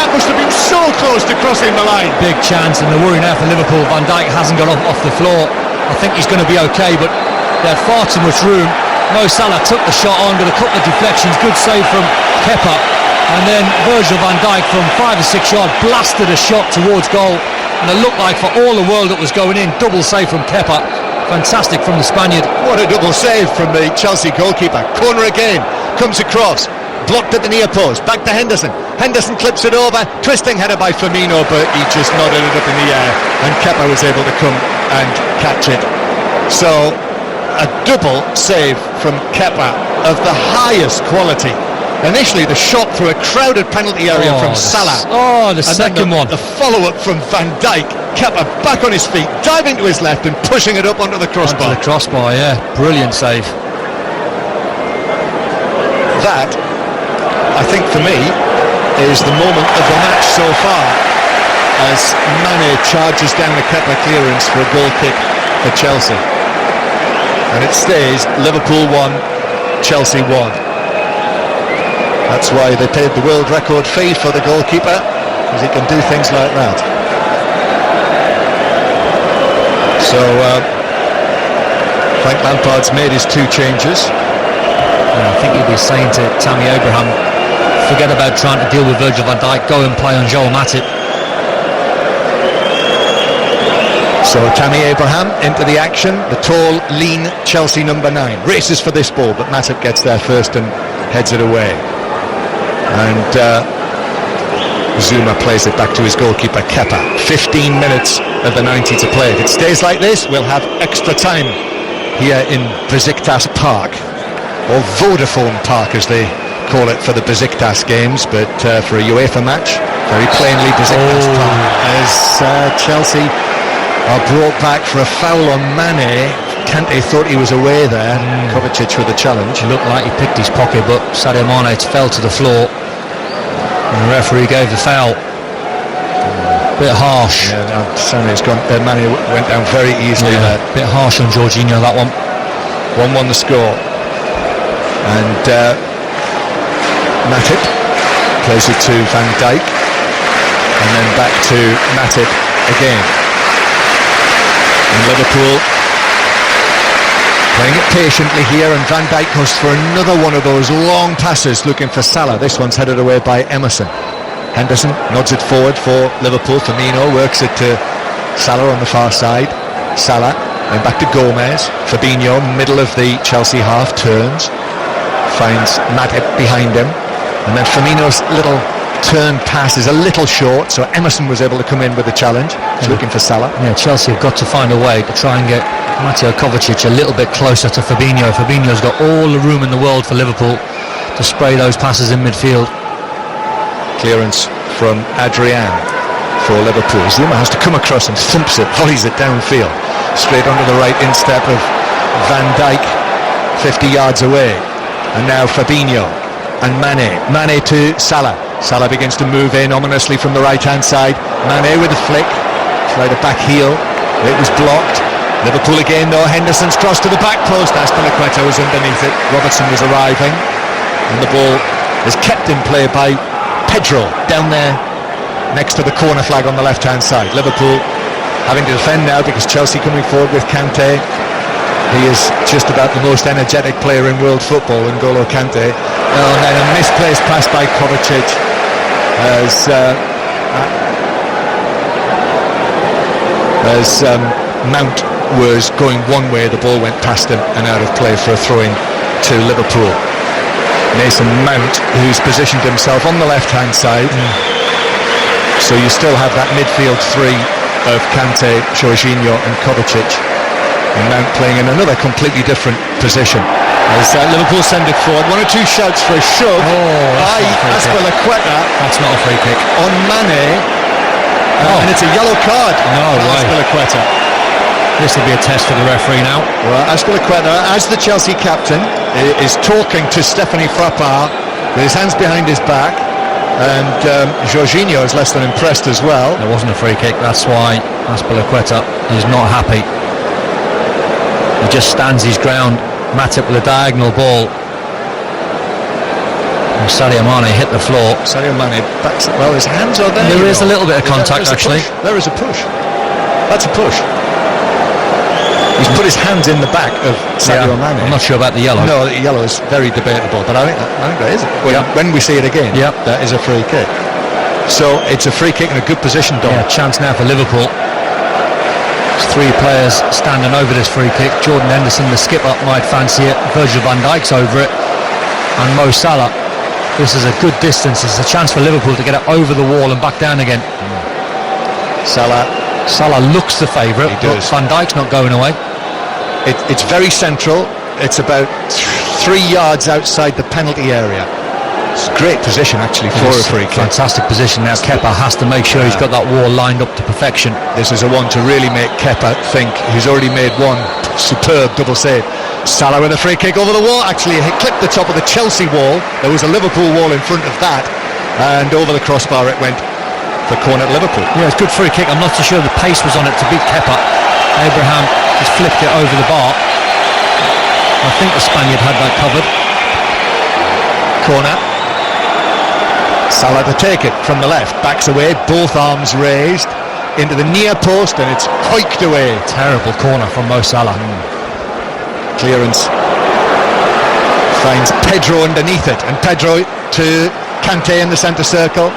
That must have been so close to crossing the line. Big chance, and the worry now for Liverpool. Van Dijk hasn't got off the floor. I think he's going to be okay, but they had far too much room. Mo Salah took the shot on with a couple of deflections. Good save from Kepa. And then Virgil van Dijk from 5 or 6 yards blasted a shot towards goal, and it looked like for all the world it was going in. Double save from Kepa. Fantastic from the Spaniard. What a double save from the Chelsea goalkeeper. Corner again, comes across, blocked at the near post, back to Henderson. Henderson clips it over, twisting header by Firmino, but he just nodded it up in the air, and Kepa was able to come and catch it. So a double save from Kepa of the highest quality. Initially the shot through a crowded penalty area from Salah. The second one. The follow-up from Van Dijk. Kepa back on his feet, diving to his left and pushing it up onto the crossbar. Onto the crossbar, yeah. Brilliant save. That, I think for me, is the moment of the match so far, as Mane charges down a Kepa clearance for a goal kick for Chelsea. And it stays Liverpool 1, Chelsea 1. That's why they paid the world record fee for the goalkeeper, because he can do things like that. So Frank Lampard's made his 2 changes. I think he'll be saying to Tammy Abraham, forget about trying to deal with Virgil van Dijk, go and play on Joel Matip. So Tammy Abraham into the action, the tall, lean Chelsea number 9. Races for this ball, but Matip gets there first and heads it away. And Zuma plays it back to his goalkeeper Kepa. 15 minutes of the 90 to play. If it stays like this, we'll have extra time here in Besiktas Park, or Vodafone Park as they call it for the Besiktas games, but for a UEFA match, very plainly Besiktas Park, as Chelsea are brought back for a foul on Mane. Kante thought he was away there. Kovacic with the challenge. It looked like he picked his pocket, but Sadio Mane fell to the floor, and the referee gave the foul. Bit harsh. Yeah, no, Mane went down very easily there. Bit harsh on Jorginho, that one. 1-1 the score. And Matip plays it to Van Dijk, and then back to Matip again. And Liverpool playing it patiently here, and Van Dijk goes for another one of those long passes looking for Salah. This one's headed away by Emerson. Henderson nods it forward for Liverpool. Firmino works it to Salah on the far side. Salah, then back to Gomez. Fabinho, middle of the Chelsea half, turns, finds Matip behind him, and then Firmino's little turn pass is a little short, so Emerson was able to come in with the challenge. He's looking for Salah. Yeah, Chelsea have got to find a way to try and get Mateo Kovacic a little bit closer to Fabinho. Fabinho's got all the room in the world for Liverpool to spray those passes in midfield. Clearance from Adrian for Liverpool. Zuma has to come across and thumps it, volleys it downfield, straight onto the right instep of Van Dijk, 50 yards away. And now Fabinho and Mane to Salah. Salah begins to move in ominously from the right-hand side. Mane with a flick, tried a back heel, it was blocked. Liverpool again though. Henderson's cross to the back post. Azpilicueta was underneath it. Robertson was arriving, and the ball is kept in play by Pedro down there next to the corner flag on the left-hand side. Liverpool having to defend now because Chelsea coming forward with Kante. He is just about the most energetic player in world football, N'Golo Kante. And then a misplaced pass by Kovacic as Mount was going one way, the ball went past him and out of play for a throw-in to Liverpool. Mason Mount, who's positioned himself on the left-hand side. So you still have that midfield 3 of Kante, Jorginho and Kovacic. And Mount playing in another completely different position. As Liverpool send it forward, 1 or 2 shouts for a shove by Azpilicueta. That's not a free kick. On Mane, and it's a yellow card for Azpilicueta. This will be a test for the referee now. Well, Azpilicueta, as the Chelsea captain, is talking to Stephanie Frappard with his hands behind his back, and Jorginho is less than impressed as well. There wasn't a free kick, that's why Azpilicueta is not happy. He just stands his ground. Matip with a diagonal ball. And Sadio Mane hit the floor. Sadio Mane backs it. Well, his hands are there. There is a little bit of contact actually. There is a push. That's a push. He's put his hands in the back of Sadio Mane. I'm not sure about the yellow. No, the yellow is very debatable, but I think that is. When we see it again, that is a free kick. So it's a free kick in a good position, Dom. Yeah, chance now for Liverpool. There's 3 players standing over this free kick. Jordan Henderson, the skipper, might fancy it. Virgil van Dijk's over it, and Mo Salah. This is a good distance. It's a chance for Liverpool to get it over the wall and back down again. Salah looks the favourite, but Van Dijk's not going away. It's very central. It's about 3 yards outside the penalty area. It's a great position actually for a free kick. Fantastic position now. Kepa has to make sure he's got that wall lined up to perfection. This is a one to really make Kepa think. He's already made one superb double save. Salah with a free kick over the wall. Actually, he clipped the top of the Chelsea wall. There was a Liverpool wall in front of that, and over the crossbar it went for corner at Liverpool. Yeah, it's a good free kick. I'm not so sure the pace was on it to beat Kepa. Abraham just flipped it over the bar. I think the Spaniard had that covered. Corner. Salah to take it from the left, backs away, both arms raised into the near post, and it's hiked away. Terrible corner from Mo Salah. Clearance finds Pedro underneath it, and Pedro to Kante in the centre circle.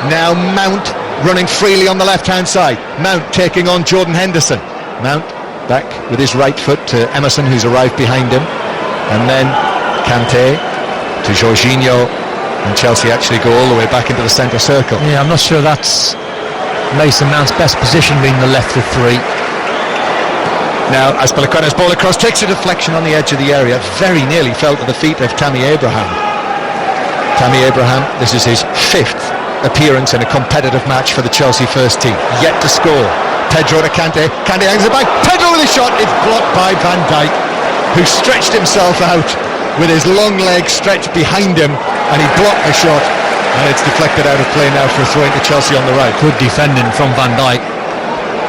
Now Mount running freely on the left hand side. Mount taking on Jordan Henderson. Mount back with his right foot to Emerson, who's arrived behind him, and then Kante to Jorginho. And Chelsea actually go all the way back into the centre circle. Yeah, I'm not sure that's Mason Mount's best position, being the left of 3. Now Azpilicueta's ball across, takes a deflection on the edge of the area, very nearly fell to the feet of Tammy Abraham. Tammy Abraham, this is his 5th appearance in a competitive match for the Chelsea first team, yet to score. Pedro to Kante, Kante hangs it back, Pedro with a shot, it's blocked by Van Dijk, who stretched himself out with his long legs stretched behind him, and he blocked the shot, and it's deflected out of play now for a throw into Chelsea on the right. Good defending from Van Dijk.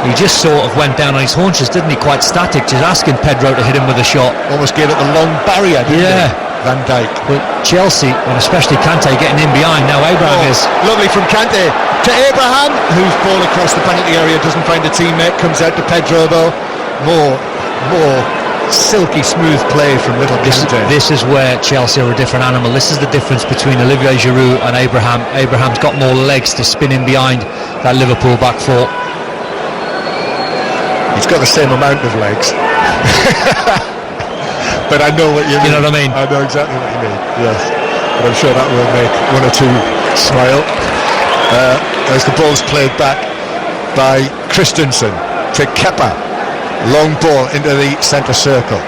He just sort of went down on his haunches, didn't he? Quite static, just asking Pedro to hit him with a shot. Almost gave it the long barrier, didn't he? Van Dijk. But Chelsea, and especially Kante, getting in behind. Now Abraham is... Lovely from Kante to Abraham, whose ball across the penalty area doesn't find a teammate, comes out to Pedro though. More silky smooth play from little Kante. This is where Chelsea are a different animal. This is the difference between Olivier Giroud and Abraham. Abraham's got more legs to spin in behind that Liverpool back four. He's got the same amount of legs. But I know what you mean. You know what I mean? I know exactly what you mean, yes. But I'm sure that will make one or two smile. As the ball's played back by Christensen to Kepa. Long ball into the centre circle.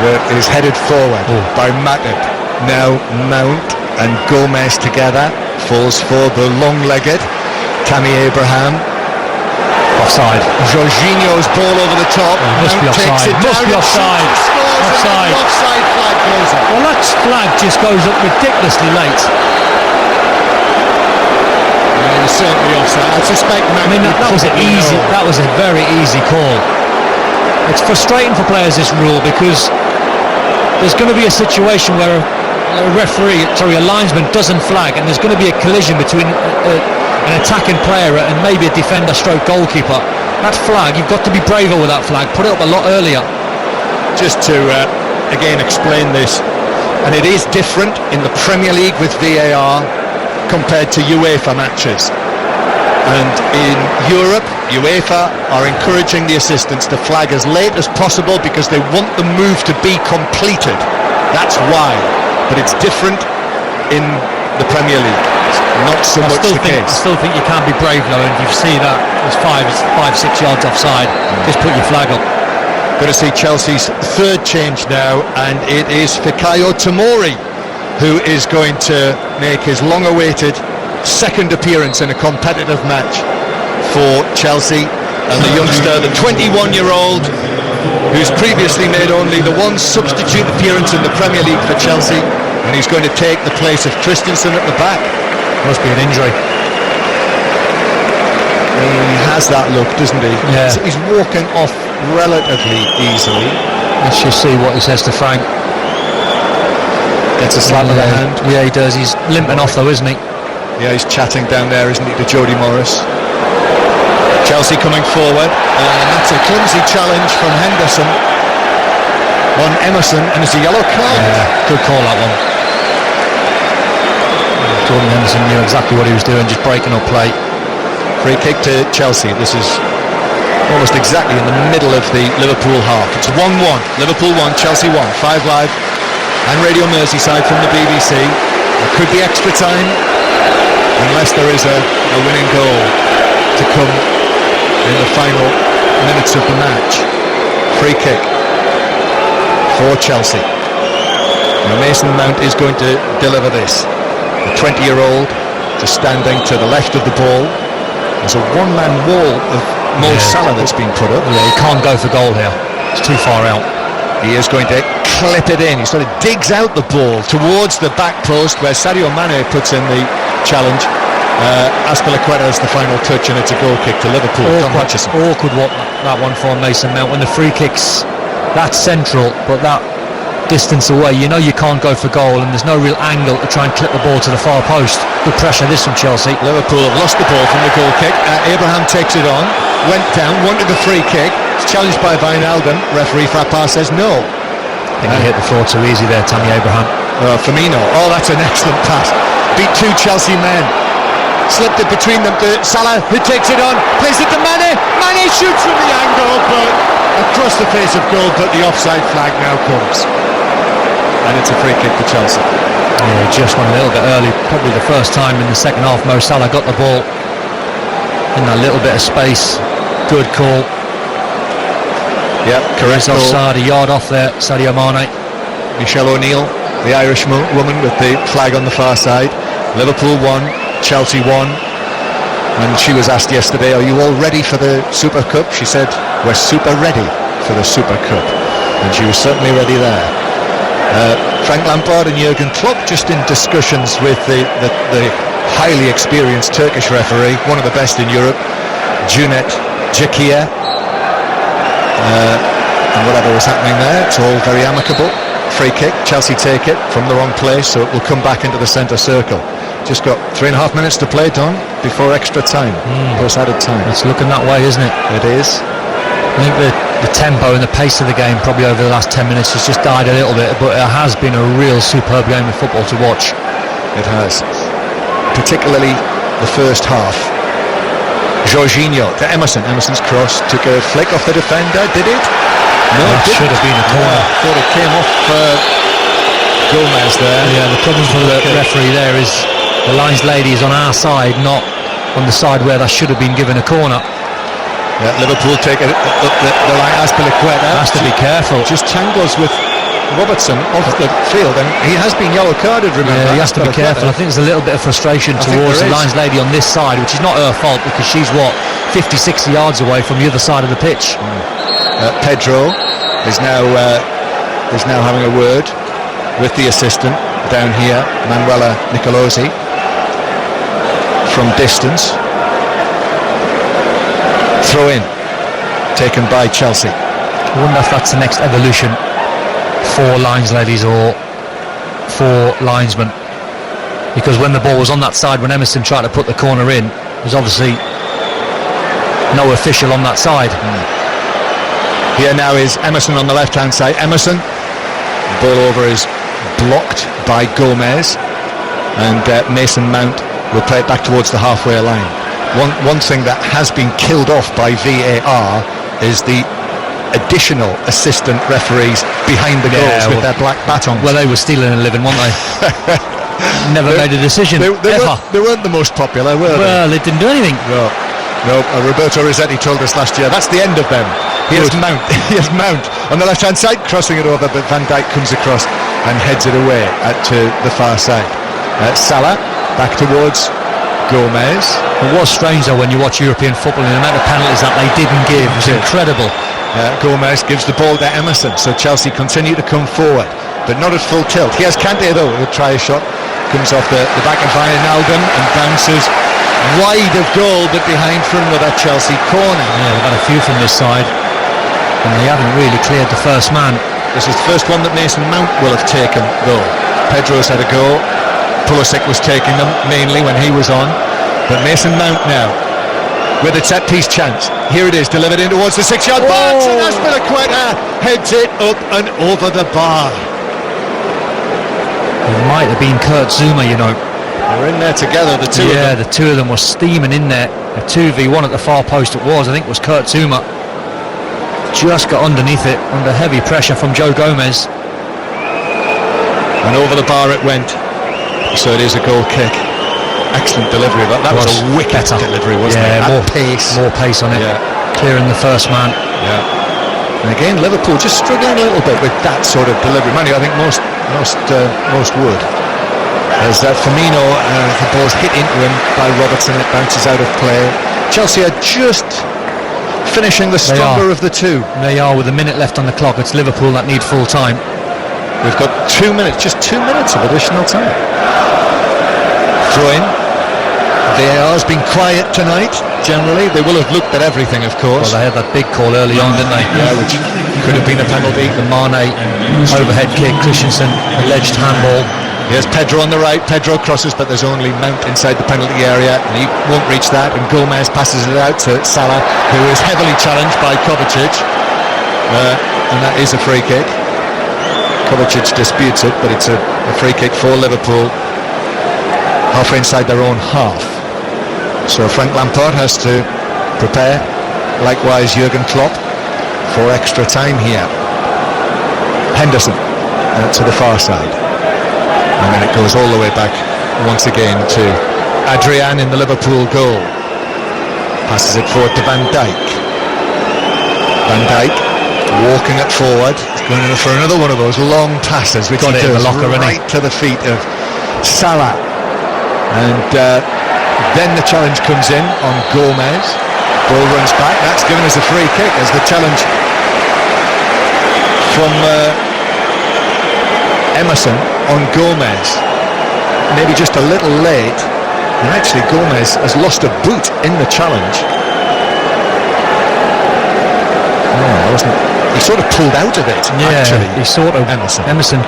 That is headed forward by Matip. Now Mount and Gomez together. Falls for the long-legged Tammy Abraham. Offside. Jorginho's ball over the top. Must be offside. Must be offside. Offside. Offside flag goes up. Well, that flag just goes up ridiculously late. It was certainly offside. I suspect. I mean, that was an easy. That was a very easy call. It's frustrating for players, this rule, because there's going to be a situation where a linesman doesn't flag, and there's going to be a collision between an attacking player and maybe a defender stroke goalkeeper. That flag, you've got to be braver with that flag. Put it up a lot earlier. Just to again explain this, and it is different in the Premier League with VAR compared to UEFA matches. And in Europe, UEFA are encouraging the assistants to flag as late as possible because they want the move to be completed. That's why. But it's different in the Premier League. It's not so much the case. I still think you can't be brave though, and if you see that it's 5-6 yards offside, just put your flag up. Going to see Chelsea's third change now, and it is Fikayo Tomori who is going to make his long-awaited second appearance in a competitive match for Chelsea. And the youngster, the 21-year-old, who's previously made only the one substitute appearance in the Premier League for Chelsea, and he's going to take the place of Christensen at the back. Must be an injury. He has that look, doesn't he? Yeah. He's walking off relatively easily. Let's just see what he says to Frank. Gets a slap of the hand. Yeah, he does. He's limping off though, isn't he? Yeah, he's chatting down there, isn't he, to Jody Morris. Chelsea Chelsea coming forward, and that's a clumsy challenge from Henderson on Emerson, and it's a yellow card. Yeah, good call that one. Jordan Henderson knew exactly what he was doing, just breaking up play. Free kick to Chelsea. This is almost exactly in the middle of the Liverpool half. It's 1-1. Liverpool 1, Chelsea 1. 5 Live and Radio Merseyside from the BBC. It could be extra time unless there is a winning goal to come in the final minutes of the match. Free kick for Chelsea. Now Mason Mount is going to deliver this. The 20-year-old just standing to the left of the ball. There's a one-man wall of Mo Salah that's been put up. Yeah, he can't go for goal here. It's too far out. He is going to clip it in. He sort of digs out the ball towards the back post where Sadio Mane puts in the challenge. Azpilicueta has the final touch, and it's a goal kick to Liverpool. Awkward that one for Mason Mount when the free kick's that central, but that distance away, you know you can't go for goal, and there's no real angle to try and clip the ball to the far post. Good pressure this from Chelsea. Liverpool have lost the ball from the goal kick. Abraham takes it on, went down, wanted the free kick. It's challenged by Wijnaldum. Referee Frappard says no. I think he hit the floor too easy there, Tammy Abraham. Firmino, that's an excellent pass. Beat 2 Chelsea men. Slipped it between them to Salah, who takes it on, plays it to Mane. Mane shoots from the angle, but across the face of goal, but the offside flag now comes. And it's a free kick for Chelsea. Yeah, just went a little bit early. Probably the first time in the second half Mo Salah got the ball in that little bit of space. Good call. Yep, correct call. Offside, a yard off there, Sadio Mane. Michelle O'Neill, the Irish woman with the flag on the far side. Liverpool 1, Chelsea 1. And she was asked yesterday, are you all ready for the Super Cup? She said, we're super ready for the Super Cup. And she was certainly ready there. Frank Lampard and Jurgen Klopp just in discussions with the highly experienced Turkish referee, one of the best in Europe, Cüneyt Çakır. And whatever was happening there, it's all very amicable. Free kick, Chelsea take it from the wrong place, so it will come back into the centre circle. Just got 3.5 minutes to play, Don, before extra time, plus added time. It's looking that way, isn't it? It is. I think the tempo and the pace of the game probably over the last 10 minutes has just died a little bit, but it has been a real superb game of football to watch. It has. Particularly the first half. Jorginho to Emerson. Emerson's cross took a flick off the defender, did it? No, it should have been a corner. Thought it came off Gomez there. Yeah, the problem for the referee there is the lines lady is on our side, not on the side where that should have been given a corner. Yeah, Liverpool take it up the line. Azpilicueta has to be careful. Just tangles with Robertson off the field, and he has been yellow carded, remember. Yeah, he has to be careful. I think there's a little bit of frustration towards the lines lady on this side, which is not her fault because she's 50, 60 yards away from the other side of the pitch. Pedro is now having a word with the assistant down here, Manuela Nicolosi, from distance. Throw in, taken by Chelsea. I wonder if that's the next evolution. 4 lines ladies or 4 linesmen, because when the ball was on that side, when Emerson tried to put the corner in, there's obviously no official on that side. Here now is Emerson on the left hand side. Emerson, the ball over is blocked by Gomez, and Mason Mount will play it back towards the halfway line. One thing that has been killed off by VAR is the additional assistant referees behind the goals with their black batons. Well, they were stealing a living, weren't they? Never made a decision. They weren't the most popular, were they? Well, they didn't do anything. No. Roberto Rossetti told us last year that's the end of them. Here's Mount on the left hand side, crossing it over, but Van Dijk comes across and heads it away to the far side. Salah back towards Gomez. It was strange though when you watch European football and the amount of penalties that they didn't give was incredible. Gomez gives the ball to Emerson, so Chelsea continue to come forward, but not at full tilt. Here's Kante though, who'll try a shot, comes off the back of Wijnaldum and bounces wide of goal, but behind for another Chelsea corner. Yeah, they've had a few from this side, and they haven't really cleared the first man. This is the first one that Mason Mount will have taken though. Pedro's had a go, Pulisic was taking them mainly when he was on, but Mason Mount now with a set-piece chance. Here it is, delivered in towards the 6-yard box, and Azpilicueta heads it up and over the bar. It might have been Kurt Zouma, you know. They were in there together, the two of them. Yeah, the two of them were steaming in there. A 2v1 at the far post it was. I think it was Kurt Zouma. Just got underneath it, under heavy pressure from Joe Gomez. And over the bar it went. So it is a goal kick. Excellent delivery. That was a wicked delivery, wasn't it? More pace on it. Yeah. Clearing the first man. Yeah. And again, Liverpool just struggling a little bit with that sort of delivery. Mind you, I think most would. As Firmino, the ball's hit into him by Robertson, it bounces out of play. Chelsea are just finishing the stronger of the two. They are, with a minute left on the clock. It's Liverpool that need full time. We've got 2 minutes, just 2 minutes of additional time. Throw in. VAR's been quiet tonight, generally. They will have looked at everything, of course. Well, they had that big call early on, didn't they? Yeah, which could have been a penalty. The Mane overhead kick, Christensen alleged handball. Here's Pedro on the right. Pedro crosses, but there's only Mount inside the penalty area, and he won't reach that. And Gomez passes it out to Salah, who is heavily challenged by Kovacic. And that is a free kick. Kovacic disputes it, but it's a free kick for Liverpool, halfway inside their own half. So Frank Lampard has to prepare, likewise Jurgen Klopp, for extra time here. Henderson to the far side, and then it goes all the way back once again to Adrian in the Liverpool goal. Passes it forward to Van Dijk. Van Dijk walking it forward. He's going in for another one of those long passes, which he does right to the feet of Salah. And then the challenge comes in on Gomez. Ball runs back. That's given us a free kick as the challenge from Emerson on Gomez. Maybe just a little late. And actually Gomez has lost a boot in the challenge. He sort of pulled out of it, actually. He sort of, Emerson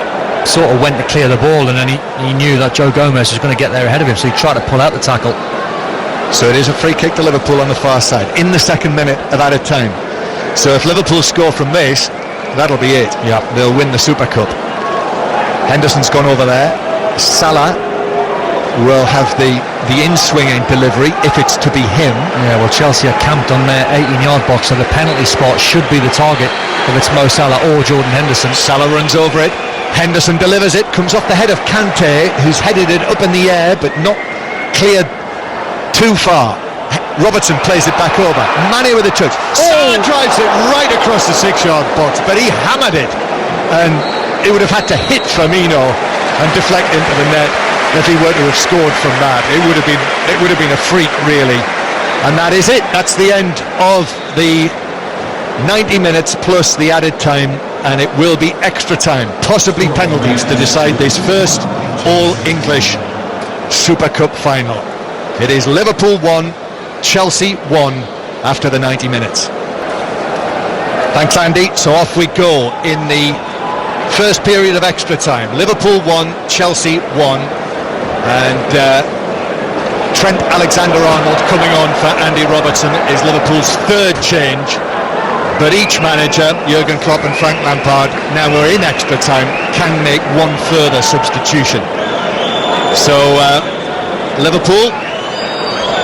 sort of went to clear the ball, and then he knew that Joe Gomez was going to get there ahead of him, so he tried to pull out the tackle. So it is a free kick to Liverpool on the far side in the second minute of added time. So if Liverpool score from this, that'll be it. Yeah, they'll win the Super Cup. Henderson's gone over there. Salah will have the in-swinging delivery if it's to be him. Yeah, well, Chelsea are camped on their 18-yard box, so the penalty spot should be the target if it's Mo Salah or Jordan Henderson. Salah runs over it. Henderson delivers it, comes off the head of Kante, who's headed it up in the air but not cleared too far. Robertson plays it back over. Mane with a touch. Salah drives it right across the 6-yard box, but he hammered it, and it would have had to hit Firmino and deflect into the net if he were to have scored from that. It would have been a freak, really. And that is it. That's the end of the 90 minutes plus the added time, and it will be extra time, possibly penalties, to decide this first all-English Super Cup final. It is Liverpool 1, Chelsea 1 after the 90 minutes. Thanks, Andy. So off we go in the first period of extra time. Liverpool 1, Chelsea 1, and Trent Alexander-Arnold coming on for Andy Robertson is Liverpool's third change. But each manager, Jurgen Klopp and Frank Lampard, now we're in extra time, can make one further substitution. So Liverpool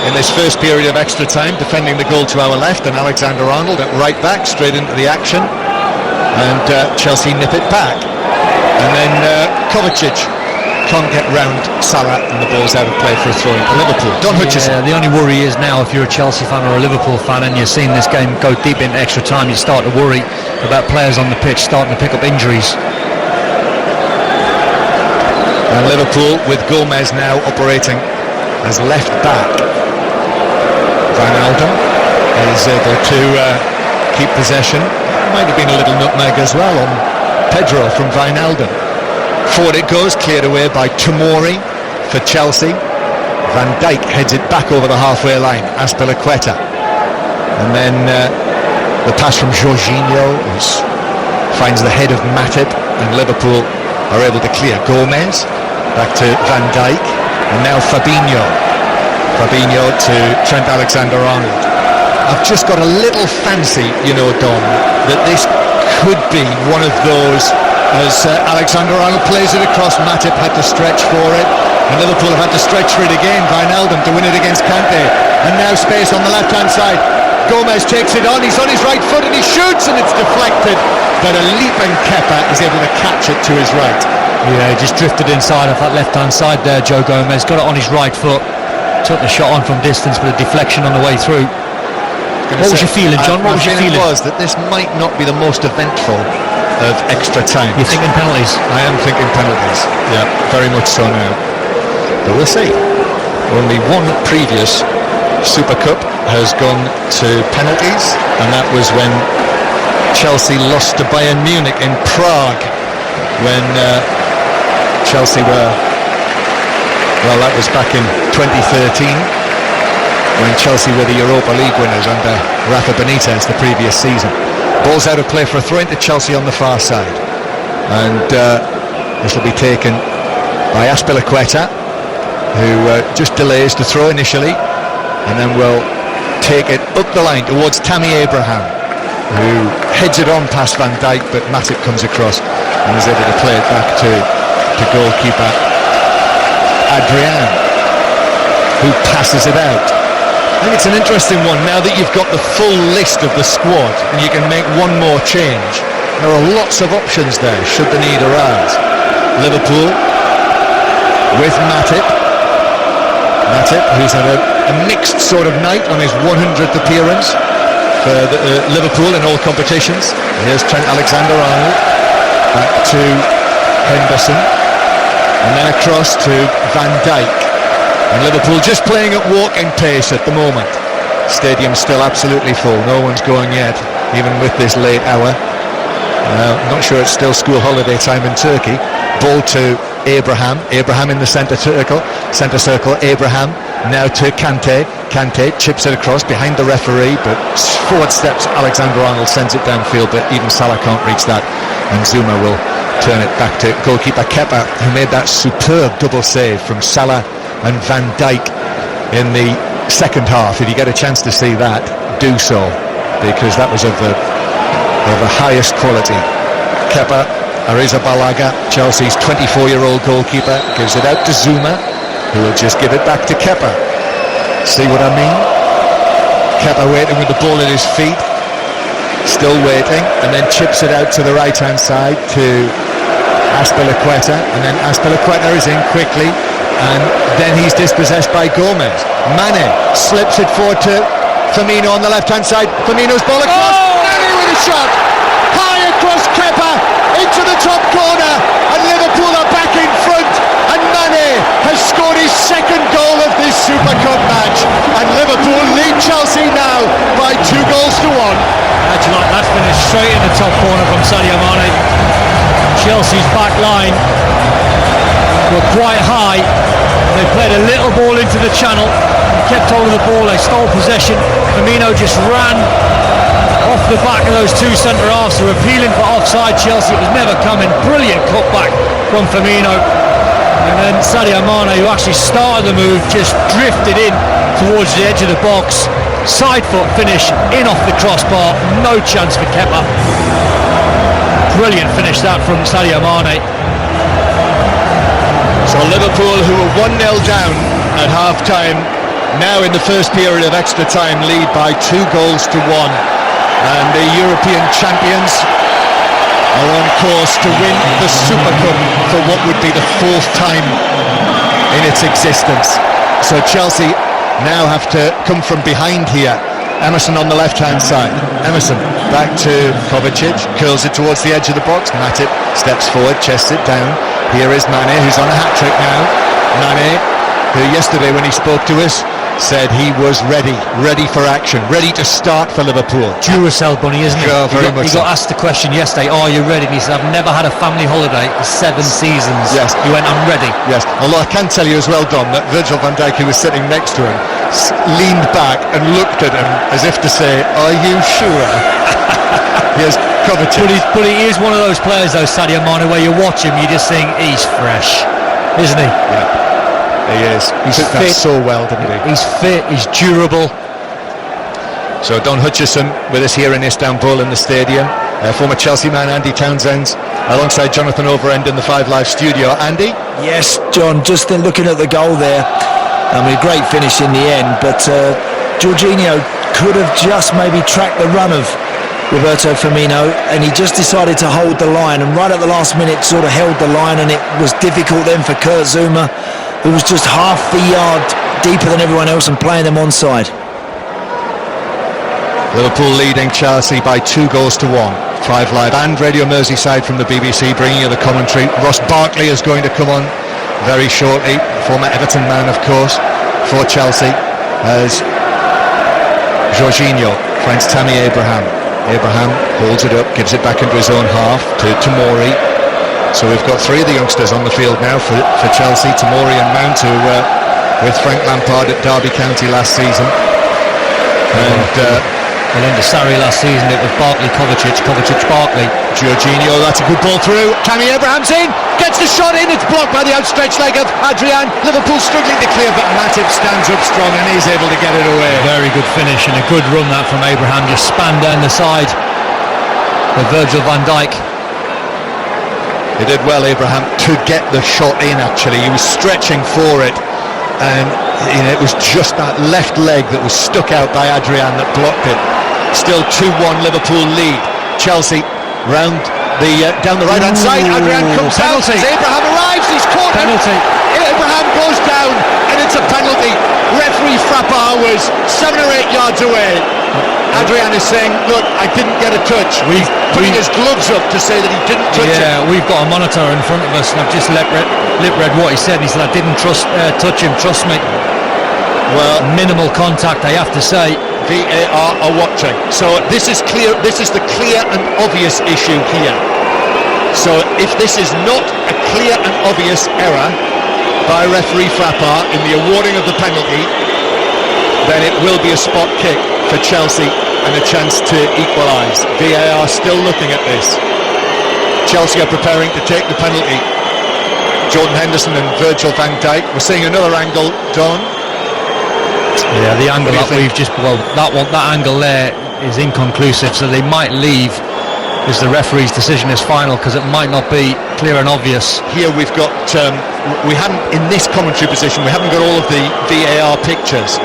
in this first period of extra time, defending the goal to our left, and Alexander-Arnold at right back, straight into the action, and Chelsea nip it back, and then Kovacic can't get round Salah, and the ball's out of play for a throw into Liverpool. Don Hutchison. The only worry is now, if you're a Chelsea fan or a Liverpool fan and you're seeing this game go deep into extra time, you start to worry about players on the pitch starting to pick up injuries. And Liverpool with Gomez now operating as left back. Wijnaldum is able to keep possession. Might have been a little nutmeg as well on Pedro from Wijnaldum. Forward it goes, cleared away by Tomori for Chelsea. Van Dijk heads it back over the halfway line. Azpilicueta, and then the pass from Jorginho finds the head of Matip, and Liverpool are able to clear. Gomez back to Van Dijk, and now Fabinho to Trent Alexander-Arnold. I've just got a little fancy, Dom, that this could be one of those, as Alexander-Arnold plays it across. Matip had to stretch for it, and Liverpool have had to stretch for it again. Wijnaldum to win it against Kante, and now space on the left-hand side. Gomez takes it on, he's on his right foot and he shoots, and it's deflected, but a leaping Kepa is able to catch it to his right. Yeah, he just drifted inside off that left-hand side there, Joe Gomez. Got it on his right foot, took the shot on from distance, but a deflection on the way through. What was your feeling, John? What was your feeling? Was that this might not be the most eventful of extra time. You're thinking penalties? I am thinking penalties. Yeah, very much so now. But we'll see. Only one previous Super Cup has gone to penalties, and that was when Chelsea lost to Bayern Munich in Prague, when Chelsea were, well, that was back in 2013, when Chelsea were the Europa League winners under Rafa Benitez the previous season. Ball's out of play for a throw into Chelsea on the far side, and this will be taken by Azpilicueta, who just delays the throw initially, and then will take it up the line towards Tammy Abraham, who heads it on past Van Dijk, but Matip comes across and is able to play it back to goalkeeper Adrian, who passes it out. I think it's an interesting one now that you've got the full list of the squad and you can make one more change. There are lots of options there should the need arise. Liverpool with Matip, who's had a mixed sort of night on his 100th appearance for Liverpool in all competitions. Here's Trent Alexander-Arnold, back to Henderson, and then across to Van Dijk. And Liverpool just playing at walking pace at the moment. Stadium's still absolutely full, no one's going yet, even with this late hour. I'm not sure it's still school holiday time in Turkey. Ball to Abraham in the centre circle, Abraham now to Kante chips it across behind the referee, but forward steps Alexander-Arnold, sends it downfield, but even Salah can't reach that, and Zuma will turn it back to goalkeeper Kepa, who made that superb double save from Salah and Van Dijk in the second half. If you get a chance to see that, do so, because that was of the highest quality. Kepa Arrizabalaga, Chelsea's 24-year-old goalkeeper, gives it out to Zuma, who will just give it back to Kepa. See what I mean? Kepa waiting with the ball at his feet, still waiting, and then chips it out to the right-hand side to Azpilicueta, and then Azpilicueta is in quickly, and then he's dispossessed by Gomez. Mane slips it forward to Firmino on the left-hand side. Firmino's ball across, Mane with a shot, high across Kepa, into the top corner, and Liverpool are back in front, and Mane has scored his second goal of this Super Cup match, and Liverpool lead Chelsea now by 2-1. How'd you like that finish? Straight in the top corner from Sadio Mane. Chelsea's back line were quite high. They played a little ball into the channel, kept hold of the ball, they stole possession. Firmino just ran off the back of those two centre-halves, who were appealing for offside. Chelsea, it was never coming. Brilliant cutback from Firmino, and then Sadio Mane, who actually started the move, just drifted in towards the edge of the box. Side foot finish in off the crossbar, no chance for Kepa. Brilliant finish that from Sadio Mane. So Liverpool, who were 1-0 down at half-time, now in the first period of extra time lead by 2-1, and the European champions are on course to win the Super Cup for what would be the fourth time in its existence. So Chelsea now have to come from behind here. Emerson on the left-hand side. Emerson back to Kovacic, curls it towards the edge of the box. Matip steps forward, chests it down. Here is Mane, who's on a hat-trick now. Mane, who yesterday when he spoke to us said he was ready for action, ready to start for Liverpool. Duracell bunny, isn't he? Yeah, very much. He got asked the question yesterday, are you ready? And he said, I've never had a family holiday for 7 seasons. Yes. He went, I'm ready. Yes, although I can tell you as well, Dom, that Virgil van Dijk, who was sitting next to him, leaned back and looked at him as if to say, are you sure? Here's Kovacic. But he is one of those players though, Sadio Mane, where you watch him, you just think, he's fresh, isn't he? Yeah. He is. He took that so well, didn't he? He's fit, he's durable. So Don Hutchison with us here in Istanbul in the stadium. Former Chelsea man Andy Townsend alongside Jonathan Overend in the 5 Live studio. Andy? Yes, John, just looking at the goal there. I mean, a great finish in the end, but Jorginho could have just maybe tracked the run of Roberto Firmino, and he just decided to hold the line, and right at the last minute sort of held the line, and it was difficult then for Kurt Zouma, who was just half a yard deeper than everyone else and playing them onside. Liverpool leading Chelsea by 2-1. 5 Live and Radio Merseyside from the BBC bringing you the commentary. Ross Barkley is going to come on very shortly, former Everton man of course, for Chelsea, as Jorginho finds Tammy Abraham. Abraham holds it up, gives it back into his own half to Tomori. So we've got 3 of the youngsters on the field now for Chelsea, Tomori and Mount, who were with Frank Lampard at Derby County last season. And under Sarri last season it was Barkley, Kovacic, Barkley. Jorginho, that's a good ball through. Tammy Abraham's in, gets the shot in, it's blocked by the outstretched leg of Adrian. Liverpool struggling to clear, but Matip stands up strong and he's able to get it away. Very good finish and a good run that from Abraham, just span down the side with Virgil van Dijk. He did well, Abraham, to get the shot in actually. He was stretching for it, and it was just that left leg that was stuck out by Adrian that blocked it. Still 2-1 Liverpool lead. Chelsea round the down the right hand side. Adrian comes out as Abraham arrives. He's caught. Penalty. Abraham goes down and it's a penalty. Referee Frappard was 7 or 8 yards away. Adrian is saying, look, I didn't get a touch. He's putting his gloves up to say that he didn't touch it. Yeah, we've got a monitor in front of us and I've just lip read what he said. He said, I didn't touch him, trust me. Well, minimal contact, I have to say. VAR are watching. So this is clear. This is the clear and obvious issue here. So if this is not a clear and obvious error by referee Frappard in the awarding of the penalty, then it will be a spot kick for Chelsea and a chance to equalise. VAR still looking at this. Chelsea are preparing to take the penalty. Jordan Henderson and Virgil van Dijk. We're seeing another angle, Don. Yeah, the angle that we've just, that angle there is inconclusive, so they might leave as the referee's decision is final, because it might not be clear and obvious. Here we've got, we haven't, in this commentary position, we haven't got all of the VAR pictures,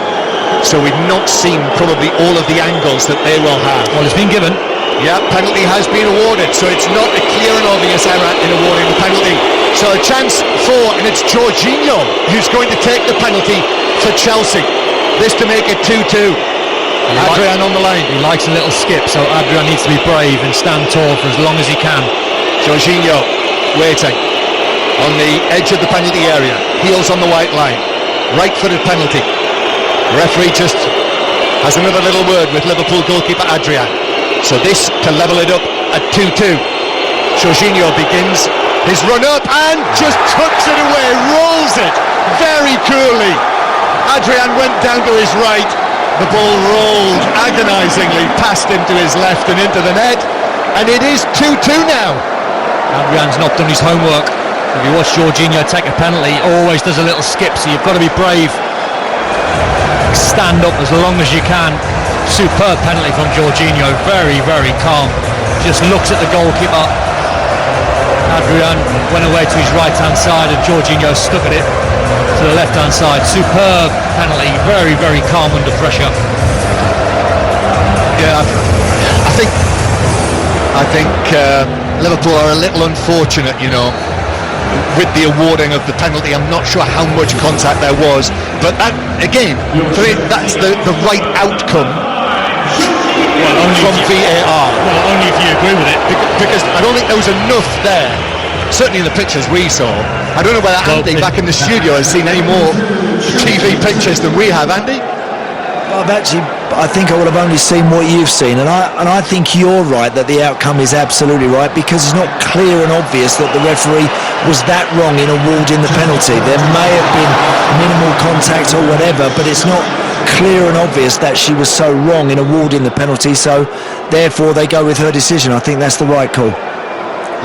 so we've not seen probably all of the angles that they will have. Well, it's been given. Yeah, penalty has been awarded, so it's not a clear and obvious error in awarding the penalty. So a chance for, and it's Jorginho who's going to take the penalty for Chelsea. This to make it 2-2. Adrian on the line. He likes a little skip, so Adrian needs to be brave and stand tall for as long as he can. Jorginho waiting on the edge of the penalty area. Heels on the white line. Right-footed penalty. The referee just has another little word with Liverpool goalkeeper Adrian. So this to level it up at 2-2. Jorginho begins his run up and just tucks it away, rolls it very coolly. Adrian went down to his right, the ball rolled agonisingly past him to his left and into the net, and it is 2-2 now. Adrian's not done his homework. If you watch Jorginho take a penalty, he always does a little skip, so you've got to be brave. Stand up as long as you can. Superb penalty from Jorginho, very, very calm. Just looks at the goalkeeper. Adrian went away to his right-hand side and Jorginho stuck at it to the left-hand side. Superb penalty, very, very calm under pressure. Yeah, I think Liverpool are a little unfortunate, with the awarding of the penalty. I'm not sure how much contact there was, but that, again, for me, that's the right outcome from VAR. Well, only if you agree with it. Because I don't think there was enough there. Certainly in the pictures we saw. I don't know whether Andy back in the studio has seen any more TV pictures than we have. Andy? I think I would have only seen what you've seen, and I think you're right that the outcome is absolutely right, because it's not clear and obvious that the referee was that wrong in awarding the penalty. There may have been minimal contact or whatever, but it's not clear and obvious that she was so wrong in awarding the penalty, so therefore they go with her decision. I think that's the right call.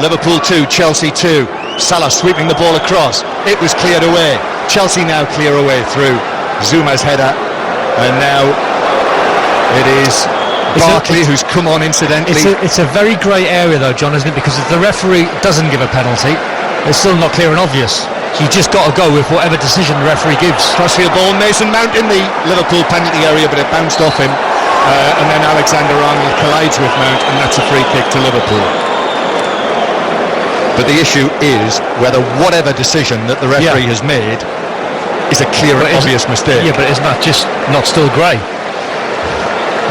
Liverpool 2, Chelsea 2. Salah sweeping the ball across. It was cleared away. Chelsea now clear away through Zuma's header, and now It is Barkley who's come on incidentally. It's a very grey area though, John, isn't it? Because if the referee doesn't give a penalty, it's still not clear and obvious. So you just got to go with whatever decision the referee gives. Crossfield ball, Mason Mount in the Liverpool penalty area, but it bounced off him. And then Alexander-Arnold collides with Mount, and that's a free kick to Liverpool. But the issue is whether whatever decision that the referee has made is a clear and obvious mistake. Yeah, but isn't that just not still grey?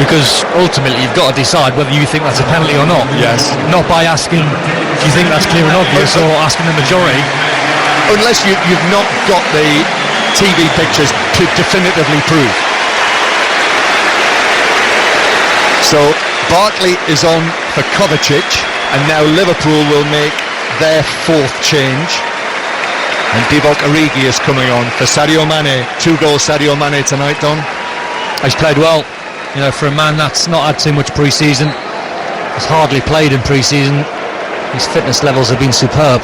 Because ultimately you've got to decide whether you think that's a penalty or not. Yes. Not by asking if you think that's clear and obvious or asking the majority. Unless you've not got the TV pictures to definitively prove. So Barkley is on for Kovacic, and now Liverpool will make their fourth change. And Divock Origi is coming on for Sadio Mane. 2 goals Sadio Mane tonight, Don. He's played well. You know, for a man that's not had too much pre-season, has hardly played in pre-season, his fitness levels have been superb.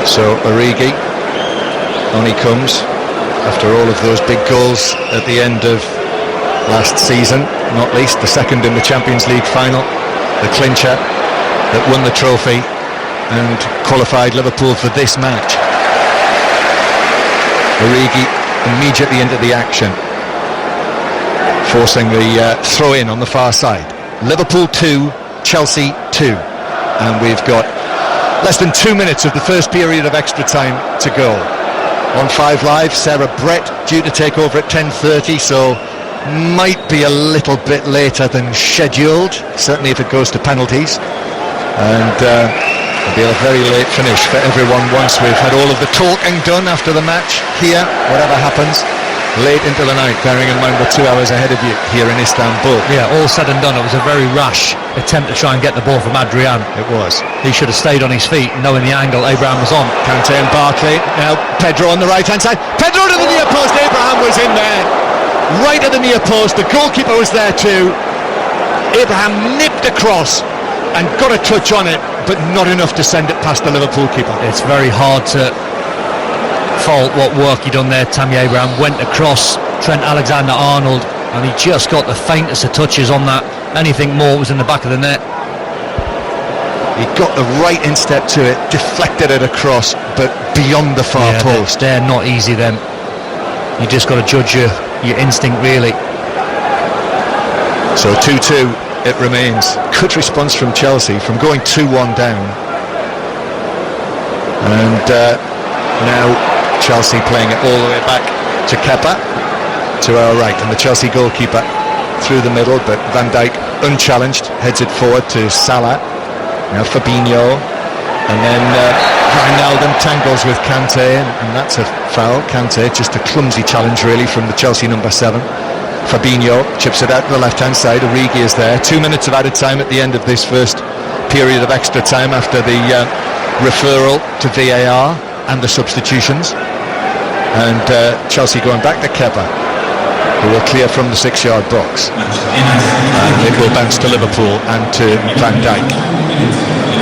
So Origi, on he comes after all of those big goals at the end of last season, not least the second in the Champions League final, the clincher that won the trophy and qualified Liverpool for this match. Origi immediately into the action, forcing the throw-in on the far side. Liverpool 2, Chelsea 2, and we've got less than 2 minutes of the first period of extra time to go. On 5 Live, Sarah Brett due to take over at 10:30, so might be a little bit later than scheduled, certainly if it goes to penalties. And it'll be a very late finish for everyone once we've had all of the talking done after the match here, whatever happens, late into the night, bearing in mind we're 2 hours ahead of you here in Istanbul. Yeah, all said and done, it was a very rash attempt to try and get the ball from Adrian. It was. He should have stayed on his feet, knowing the angle Abraham was on. Kante and Barkley, now Pedro on the right-hand side. Pedro to the near post, Abraham was in there. Right at the near post, the goalkeeper was there too. Abraham nipped across and got a touch on it, but not enough to send it past the Liverpool keeper. It's very hard to fault what work he done there. Tammy Abraham went across Trent Alexander-Arnold and he just got the faintest of touches on that. Anything more was in the back of the net. He got the right instep to it, deflected it across, but beyond the far post. They're not easy then. You just got to judge your instinct really. So 2-2 it remains. Good response from Chelsea from going 2-1 down. And now Chelsea playing it all the way back to Kepa, to our right, and the Chelsea goalkeeper through the middle, but Van Dijk unchallenged heads it forward to Salah. Now Fabinho, and then Wijnaldum tangles with Kante, and that's a foul. Kante, just a clumsy challenge really from the Chelsea number 7. Fabinho chips it out to the left-hand side. Origi is there. 2 minutes of added time at the end of this first period of extra time after the referral to VAR and the substitutions. And Chelsea going back to Kepa, who will clear from the 6-yard box. And it will bounce to Liverpool and to Van Dijk.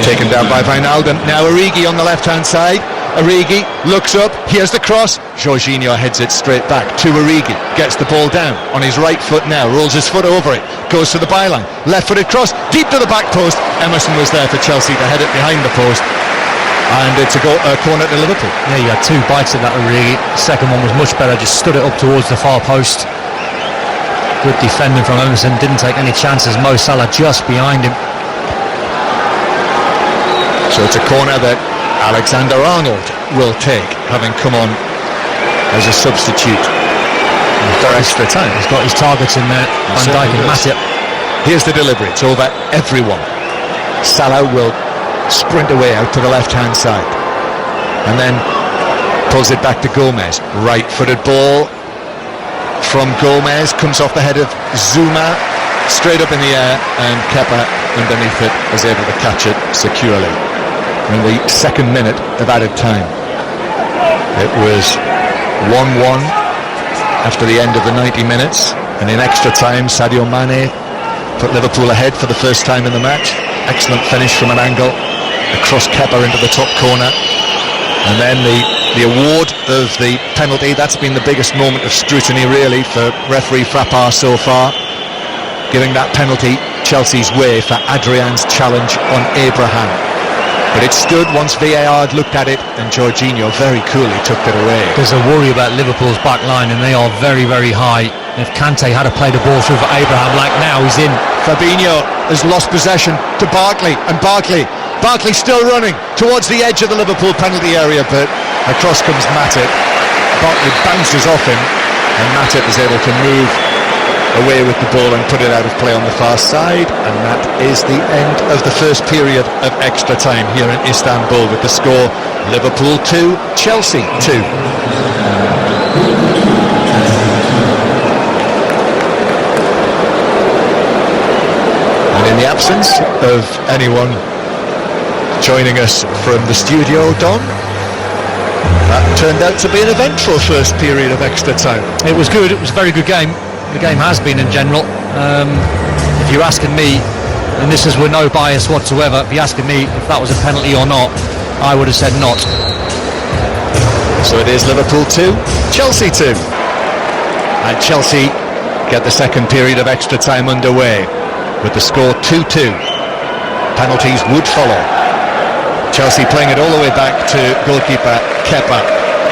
Taken down by Wijnaldum. Now Origi on the left-hand side. Origi looks up, here's the cross. Jorginho heads it straight back to Origi. Gets the ball down on his right foot now, rolls his foot over it, goes to the byline. Left-footed cross, deep to the back post. Emerson was there for Chelsea to head it behind the post. And it's a corner to Liverpool. Yeah, you had 2 bites of that Origi. The second one was much better, just stood it up towards the far post. Good defending from Emerson, didn't take any chances. Mo Salah just behind him. So it's a corner that Alexander-Arnold will take, having come on as a substitute for extra time. He's got his targets in there, Van Dijk and Matip. Here's the delivery, it's over everyone. Salah will sprint away out to the left-hand side and then pulls it back to Gomez. Right-footed ball from Gomez, comes off the head of Zuma, straight up in the air, and Kepa underneath it is able to catch it securely. In the second minute of added time. It was 1-1 after the end of the 90 minutes, and in extra time Sadio Mane put Liverpool ahead for the first time in the match. Excellent finish from an angle across Kepa into the top corner, and then the the award of the penalty. That's been the biggest moment of scrutiny really for referee Frappard so far, giving that penalty Chelsea's way for Adrian's challenge on Abraham. But it stood once VAR had looked at it, and Jorginho very coolly took it away. There's a worry about Liverpool's back line, and they are very, very high. If Kante had to play the ball through for Abraham, like now, he's in. Fabinho has lost possession to Barkley, and Barkley still running towards the edge of the Liverpool penalty area, but across comes Matip. Barkley bounces off him, and Matip is able to move away with the ball and put it out of play on the far side, and that is the end of the first period of extra time here in Istanbul, with the score Liverpool 2, Chelsea 2. And in the absence of anyone joining us from the studio, Don, that turned out to be an eventful first period of extra time. It was good. It was a very good game. The game has been in general. If you're asking me, and this is with no bias whatsoever, if you're asking me if that was a penalty or not, I would have said not. So it is Liverpool 2, Chelsea 2. And Chelsea get the second period of extra time underway with the score 2-2. Penalties would follow. Chelsea playing it all the way back to goalkeeper Kepa.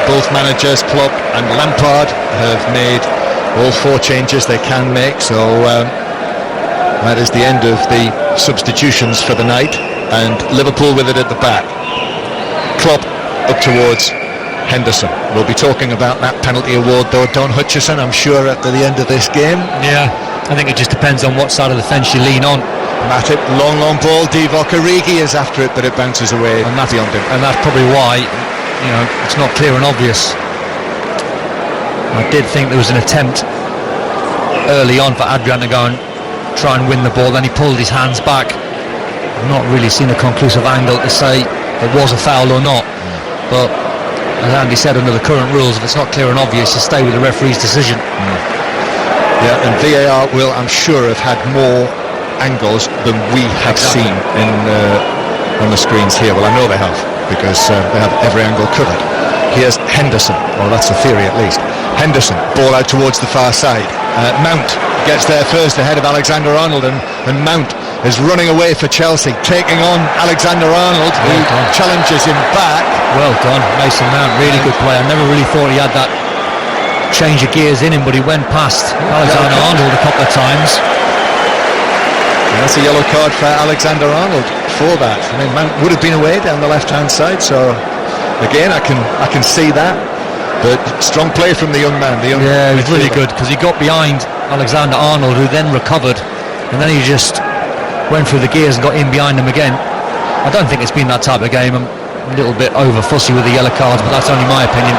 Both managers, Klopp and Lampard, have made all 4 changes they can make, so that is the end of the substitutions for the night, and Liverpool with it at the back. Klopp up towards Henderson. We'll be talking about that penalty award though, Don Hutchison, I'm sure at the end of this game. Yeah, I think it just depends on what side of the fence you lean on. Matip, long ball, Divock Origi is after it, but it bounces away and that's beyond him. And that's probably why, it's not clear and obvious. I did think there was an attempt early on for Adrian to go and try and win the ball, then he pulled his hands back. I've not really seen a conclusive angle to say it was a foul or not, but as Andy said, under the current rules, if it's not clear and obvious, you stay with the referee's decision. Yeah, and VAR will, I'm sure, have had more angles than we have seen on the screens here. Well, I know they have, because they have every angle covered. Here's Henderson, well, that's a theory at least. Henderson, ball out towards the far side. Mount gets there first ahead of Alexander-Arnold, and Mount is running away for Chelsea, taking on Alexander-Arnold, who challenges him back. Well done, Mason Mount, really good play. I never really thought he had that change of gears in him, but he went past Alexander-Arnold a couple of times. And that's a yellow card for Alexander-Arnold for that. I mean, Mount would have been away down the left-hand side, so again, I can see that. But strong play from the young man. Yeah, it was really good, because he got behind Alexander-Arnold, who then recovered, and then he just went through the gears and got in behind him again. I don't think it's been that type of game. I'm a little bit over fussy with the yellow cards, but that's only my opinion.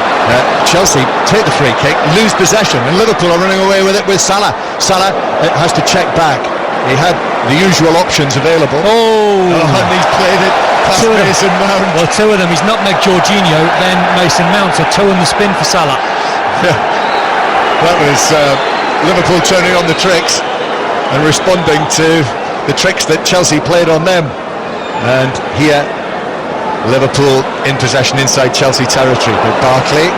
Chelsea take the free kick, lose possession, and Liverpool are running away with it with Salah. Salah has to check back. He had the usual options available. And he's played it past Mason Mount. Well, 2 of them. He's nutmegged Jorginho, then Mason Mount, so 2 in the spin for Salah. Yeah, that was Liverpool turning on the tricks and responding to the tricks that Chelsea played on them. And here, Liverpool in possession inside Chelsea territory, but Barkley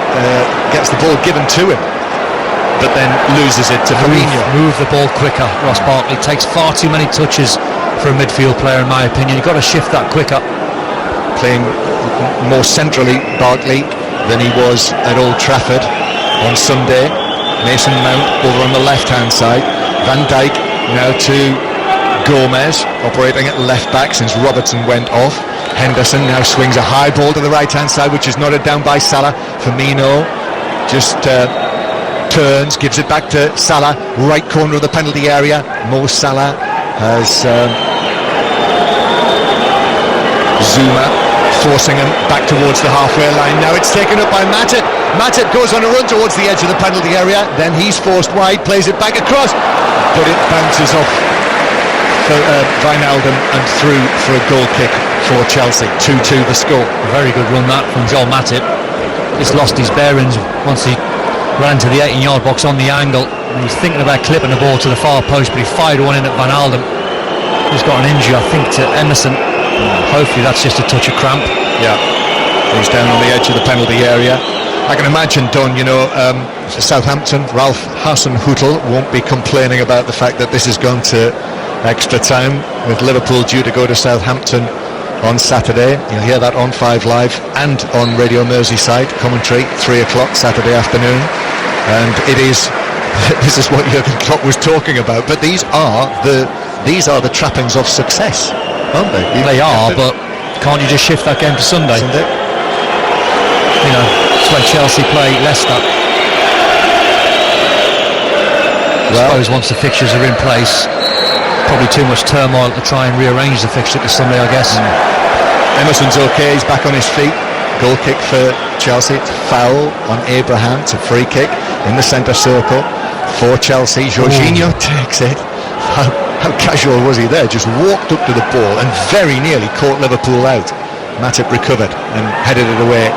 gets the ball given to him, but then loses it to Fabinho. Move the ball quicker. Ross Barkley takes far too many touches for a midfield player, in my opinion. You've got to shift that quicker. Playing more centrally, Barkley, than he was at Old Trafford on Sunday. Mason Mount over on the left-hand side. Van Dijk now to Gomez, operating at left-back since Robertson went off. Henderson now swings a high ball to the right-hand side, which is nodded down by Salah. Firmino just turns, gives it back to Salah, right corner of the penalty area. Mo Salah has Zuma forcing him back towards the halfway line. Now it's taken up by Matip. Matip goes on a run towards the edge of the penalty area, then he's forced wide, plays it back across, but it bounces off for Wijnaldum and through for a goal kick for Chelsea. 2-2 the score. A very good run that from Joel Matip. Just lost his bearings once he ran to the 18-yard box on the angle. And he was thinking about clipping the ball to the far post, but he fired one in at Wijnaldum. He's got an injury, I think, to Emerson. Hopefully that's just a touch of cramp. Yeah. He's down on the edge of the penalty area. I can imagine, Don, Southampton, Ralph Hasenhüttl won't be complaining about the fact that this has gone to extra time, with Liverpool due to go to Southampton on Saturday. You'll hear that on 5 Live and on Radio Merseyside commentary, 3 o'clock Saturday afternoon. And this is what Jurgen Klopp was talking about. But these are the trappings of success, aren't they? They are, but can't you just shift that game to Sunday? It's when Chelsea play Leicester. I suppose once the fixtures are in place, probably too much turmoil to try and rearrange the fixture to Sunday, I guess. Emerson's okay, he's back on his feet. Goal kick for Chelsea. It's foul on Abraham. It's a free kick in the centre circle for Chelsea. Jorginho takes it. How casual was he there? Just walked up to the ball and very nearly caught Liverpool out. Matip recovered and headed it away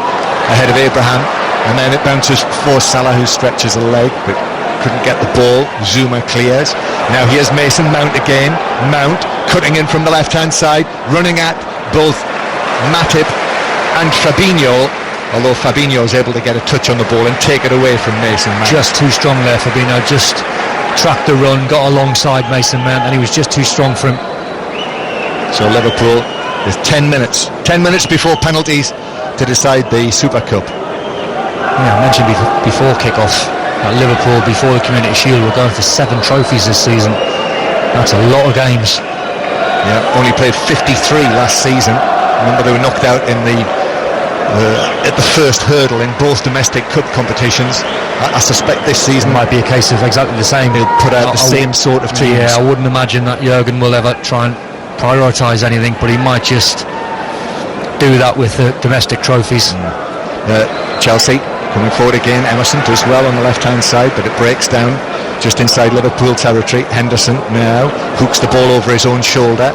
ahead of Abraham, and then it bounces for Salah, who stretches a leg but couldn't get the ball. Zuma clears. Now here's Mason Mount again. Mount cutting in from the left hand side, running at both Matip and Fabinho, although Fabinho is able to get a touch on the ball and take it away from Mason Mount. Just too strong there, Fabinho. Just tracked the run, got alongside Mason Mount, and he was just too strong for him. So Liverpool, there's 10 minutes before penalties to decide the Super Cup. Yeah, I mentioned before kick-off that Liverpool, before the Community Shield, were going for 7 trophies this season. That's a lot of games. Yeah, only played 53 last season. Remember, they were knocked out in at the first hurdle in both domestic cup competitions. I suspect this season might be a case of exactly the same. They'll put out the same sort of teams. Yeah, I wouldn't imagine that Jurgen will ever try and prioritise anything, but he might just do that with the domestic trophies. Chelsea coming forward again. Emerson does well on the left hand side, but it breaks down just inside Liverpool territory. Henderson now hooks the ball over his own shoulder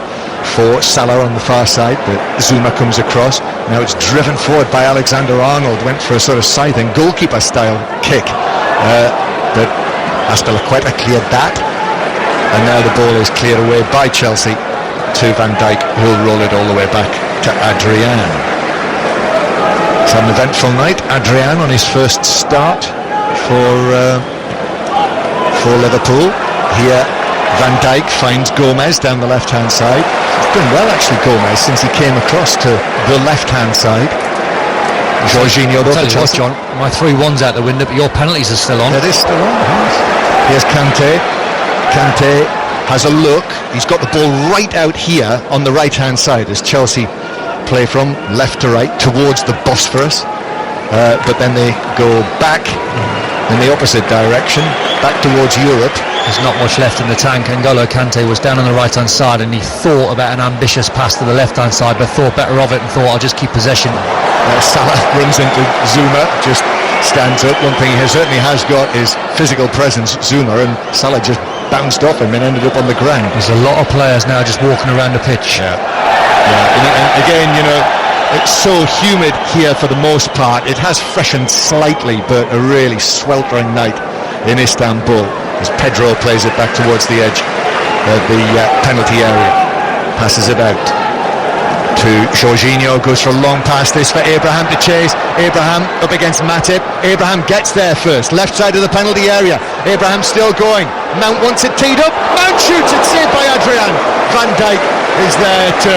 for Salah on the far side, but Zuma comes across. Now it's driven forward by Alexander-Arnold, went for a sort of scything goalkeeper style kick, but Azpilicueta cleared that, and now the ball is cleared away by Chelsea to Van Dijk, who'll roll it all the way back to Adrian. It's an eventful night. Adrian on his first start for Liverpool. Here Van Dijk finds Gomez down the left hand side. He's done well actually, Gomez, since he came across to the left hand side. Jorginho, tell you what, John, my 3-1's out the window, but your penalties are still on. It is still on, yes. Here's Kante has a look. He's got the ball right out here on the right hand side as Chelsea play from left to right towards the Bosphorus, but then they go back in the opposite direction, back towards Europe. There's not much left in the tank. N'Golo Kante was down on the right hand side, and he thought about an ambitious pass to the left hand side, but thought better of it and thought, I'll just keep possession. Salah runs into Zuma, just stands up. One thing he certainly has got is physical presence, Zuma, and Salah just bounced off him and ended up on the ground. There's a lot of players now just walking around the pitch. Yeah. And again, it's so humid here for the most part. It has freshened slightly, but a really sweltering night in Istanbul as Pedro plays it back towards the edge of the penalty area. Passes it out to Jorginho, goes for a long pass. This for Abraham to chase. Abraham up against Matip. Abraham gets there first, left side of the penalty area. Abraham still going. Mount wants it teed up. Mount shoots it, saved by Adrian. Van Dijk is there to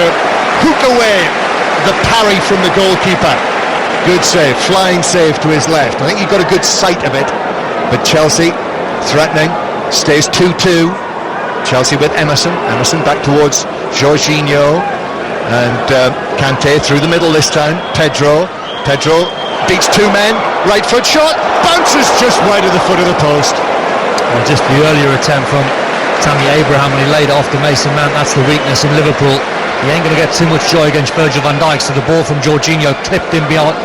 hook away the parry from the goalkeeper. Good save, flying save to his left. I think he got a good sight of it, but Chelsea threatening, stays 2-2. Chelsea with Emerson back towards Jorginho, and Kante through the middle this time. Pedro beats 2 men, right foot shot, bounces just wide of the foot of the post. And just the earlier attempt from Tammy Abraham when he laid it off to Mason Mount, that's the weakness in Liverpool. He ain't going to get too much joy against Virgil van Dijk, so the ball from Jorginho clipped in beyond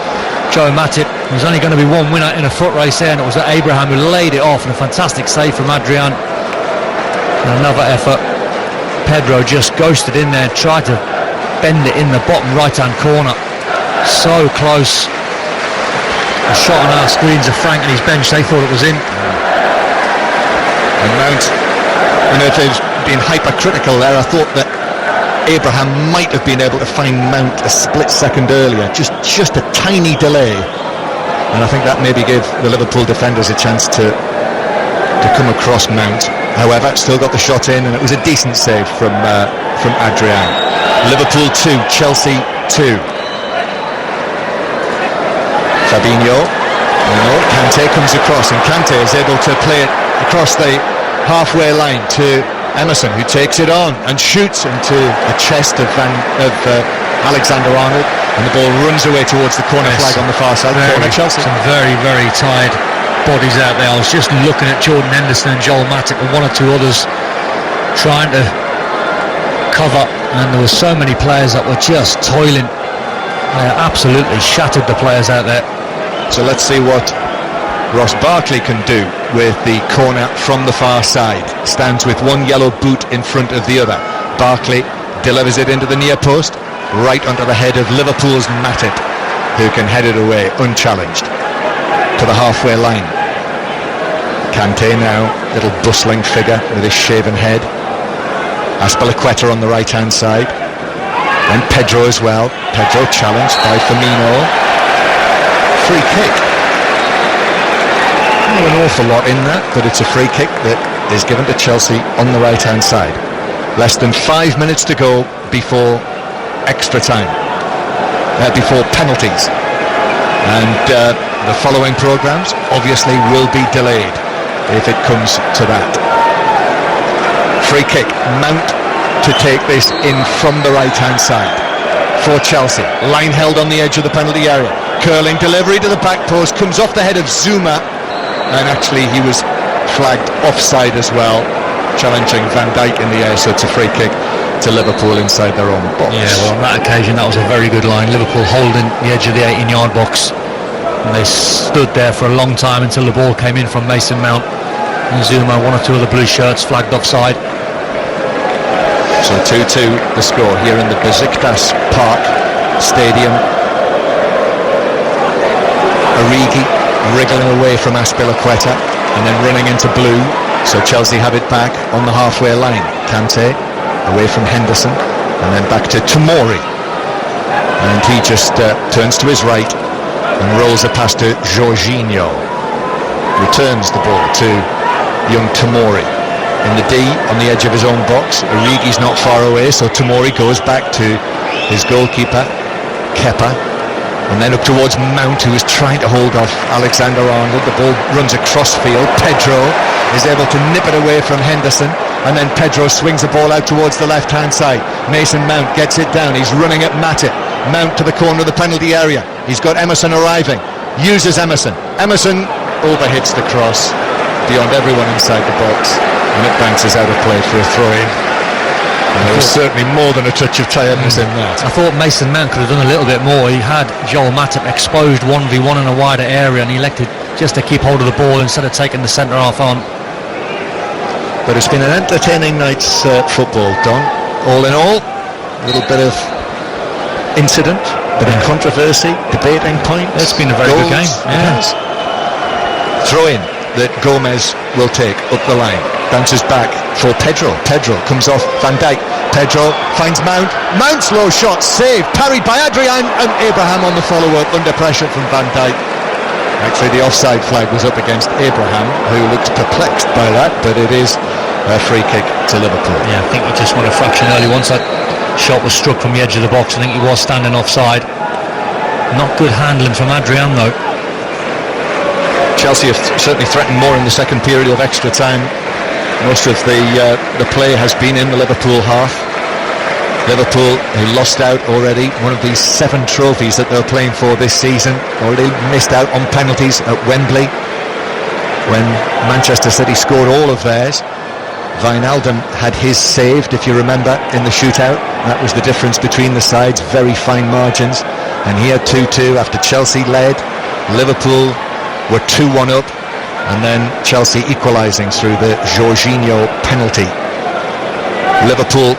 Joe Matip. There's only going to be one winner in a foot race there, and it was Abraham who laid it off, and a fantastic save from Adrian. And another effort. Pedro just ghosted in there, tried to bend it in the bottom right hand corner. So close. A shot on our screens of Frank and his bench, they thought it was in. And Mount, if they've been hypercritical there, I thought that Abraham might have been able to find Mount a split second earlier, just a tiny delay, and I think that maybe gave the Liverpool defenders a chance to come across Mount. However, still got the shot in, and it was a decent save from Adrian. Liverpool 2, Chelsea 2. Fabinho, Kante comes across, and Kante is able to play it across the halfway line to Emerson, who takes it on and shoots into the chest of Alexander-Arnold, and the ball runs away towards the corner flag on the far side. Corner Chelsea. Some very, very tired bodies out there. I was just looking at Jordan Henderson and Joel Matip and one or two others trying to cover, and there were so many players that were just toiling. They absolutely shattered the players out there. So let's see what Ross Barkley can do with the corner from the far side. Stands with one yellow boot in front of the other. Barkley delivers it into the near post, right onto the head of Liverpool's Matip, who can head it away unchallenged to the halfway line. Kante now, little bustling figure with his shaven head. Azpilicueta on the right hand side, and Pedro as well. Pedro challenged by Firmino. Free kick. Not an awful lot in that, but it's a free kick that is given to Chelsea on the right hand side. Less than 5 minutes to go before extra time, before penalties, and the following programmes obviously will be delayed if it comes to that. Free kick, Mount to take this in from the right hand side for Chelsea. Line held on the edge of the penalty area. Curling delivery to the back post, comes off the head of Zuma, and actually he was flagged offside as well, challenging Van Dijk in the air. So it's a free kick to Liverpool inside their own box. Yeah, well, on that occasion that was a very good line. Liverpool holding the edge of the 18-yard box, and they stood there for a long time until the ball came in from Mason Mount and Zuma. One or two of the blue shirts flagged offside. So 2-2 the score here in the Besiktas Park Stadium. Origi wriggling away from Azpilicueta and then running into blue. So Chelsea have it back on the halfway line. Kante away from Henderson and then back to Tomori, and he just turns to his right and rolls a pass to Jorginho. Returns the ball to young Tomori in the D on the edge of his own box. Origi's not far away, so Tomori goes back to his goalkeeper Kepa, and then up towards Mount, who is trying to hold off Alexander-Arnold. The ball runs across field. Pedro is able to nip it away from Henderson, and then Pedro swings the ball out towards the left hand side. Mason Mount gets it down. He's running at Matip. Mount to the corner of the penalty area. He's got Emerson arriving. Uses Emerson. Emerson overhits the cross beyond everyone inside the box, and it bounces out of play for a throw-in. And there was certainly more than a touch of tiredness in that. I thought Mason Mount could have done a little bit more. He had Joel Matip exposed 1v1 in a wider area, and he elected just to keep hold of the ball instead of taking the centre half on. But it's been an entertaining night's football, Don. All in all, a little bit of incident, bit of controversy, debating points. It's been a very good game. Yes. Throw-in that Gomez will take up the line. Bounces back for Pedro. Pedro comes off Van Dijk. Pedro finds Mount. Mount's low shot saved, parried by Adrian, and Abraham on the follow-up under pressure from Van Dijk. Actually, the offside flag was up against Abraham, who looked perplexed by that, but it is a free kick to Liverpool. Yeah, I think he just went a fraction early. Once that shot was struck from the edge of the box, I think he was standing offside. Not good handling from Adrian, though. Chelsea have certainly threatened more in the second period of extra time. Most of the play has been in the Liverpool half. Liverpool, who lost out already, one of these 7 trophies that they're playing for this season, already missed out on penalties at Wembley when Manchester City scored all of theirs. Wijnaldum had his saved, if you remember, in the shootout. That was the difference between the sides, very fine margins. And he had 2-2 after Chelsea led. Liverpool were 2-1 up, and then Chelsea equalising through the Jorginho penalty. Liverpool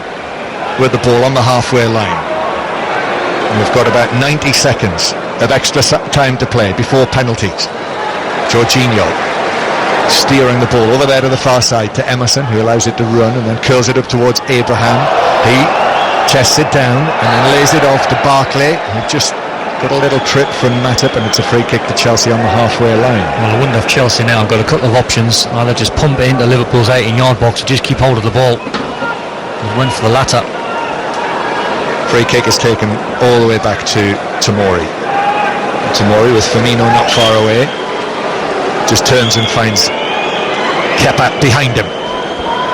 with the ball on the halfway line. We've got about 90 seconds of extra time to play before penalties. Jorginho steering the ball over there to the far side to Emerson, who allows it to run and then curls it up towards Abraham. He Chests it down and then lays it off to Barkley, who just got a little trip from Matip, and it's a free kick to Chelsea on the halfway line. Well, I wouldn't have Chelsea now. I've got a couple of options. Either just pump it into Liverpool's 18-yard box or just keep hold of the ball. He went for the latter. Free kick is taken all the way back to Tomori. Tomori with Firmino not far away. Just turns and finds Kepa behind him.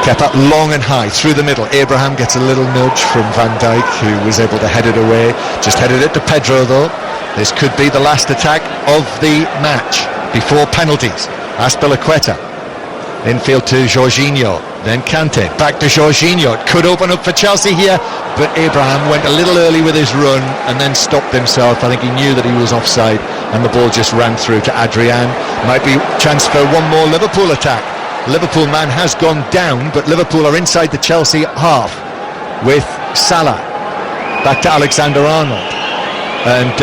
Kepa long and high through the middle. Abraham gets a little nudge from Van Dijk, who was able to head it away. Just headed it to Pedro though. This could be the last attack of the match before penalties. Azpilicueta infield to Jorginho, then Kante, back to Jorginho. It could open up for Chelsea here, but Abraham went a little early with his run and then stopped himself. I think he knew that he was offside, and the ball just ran through to Adrian. Might be chance for one more Liverpool attack. Liverpool man has gone down, but Liverpool are inside the Chelsea half with Salah. Back to Alexander-Arnold, and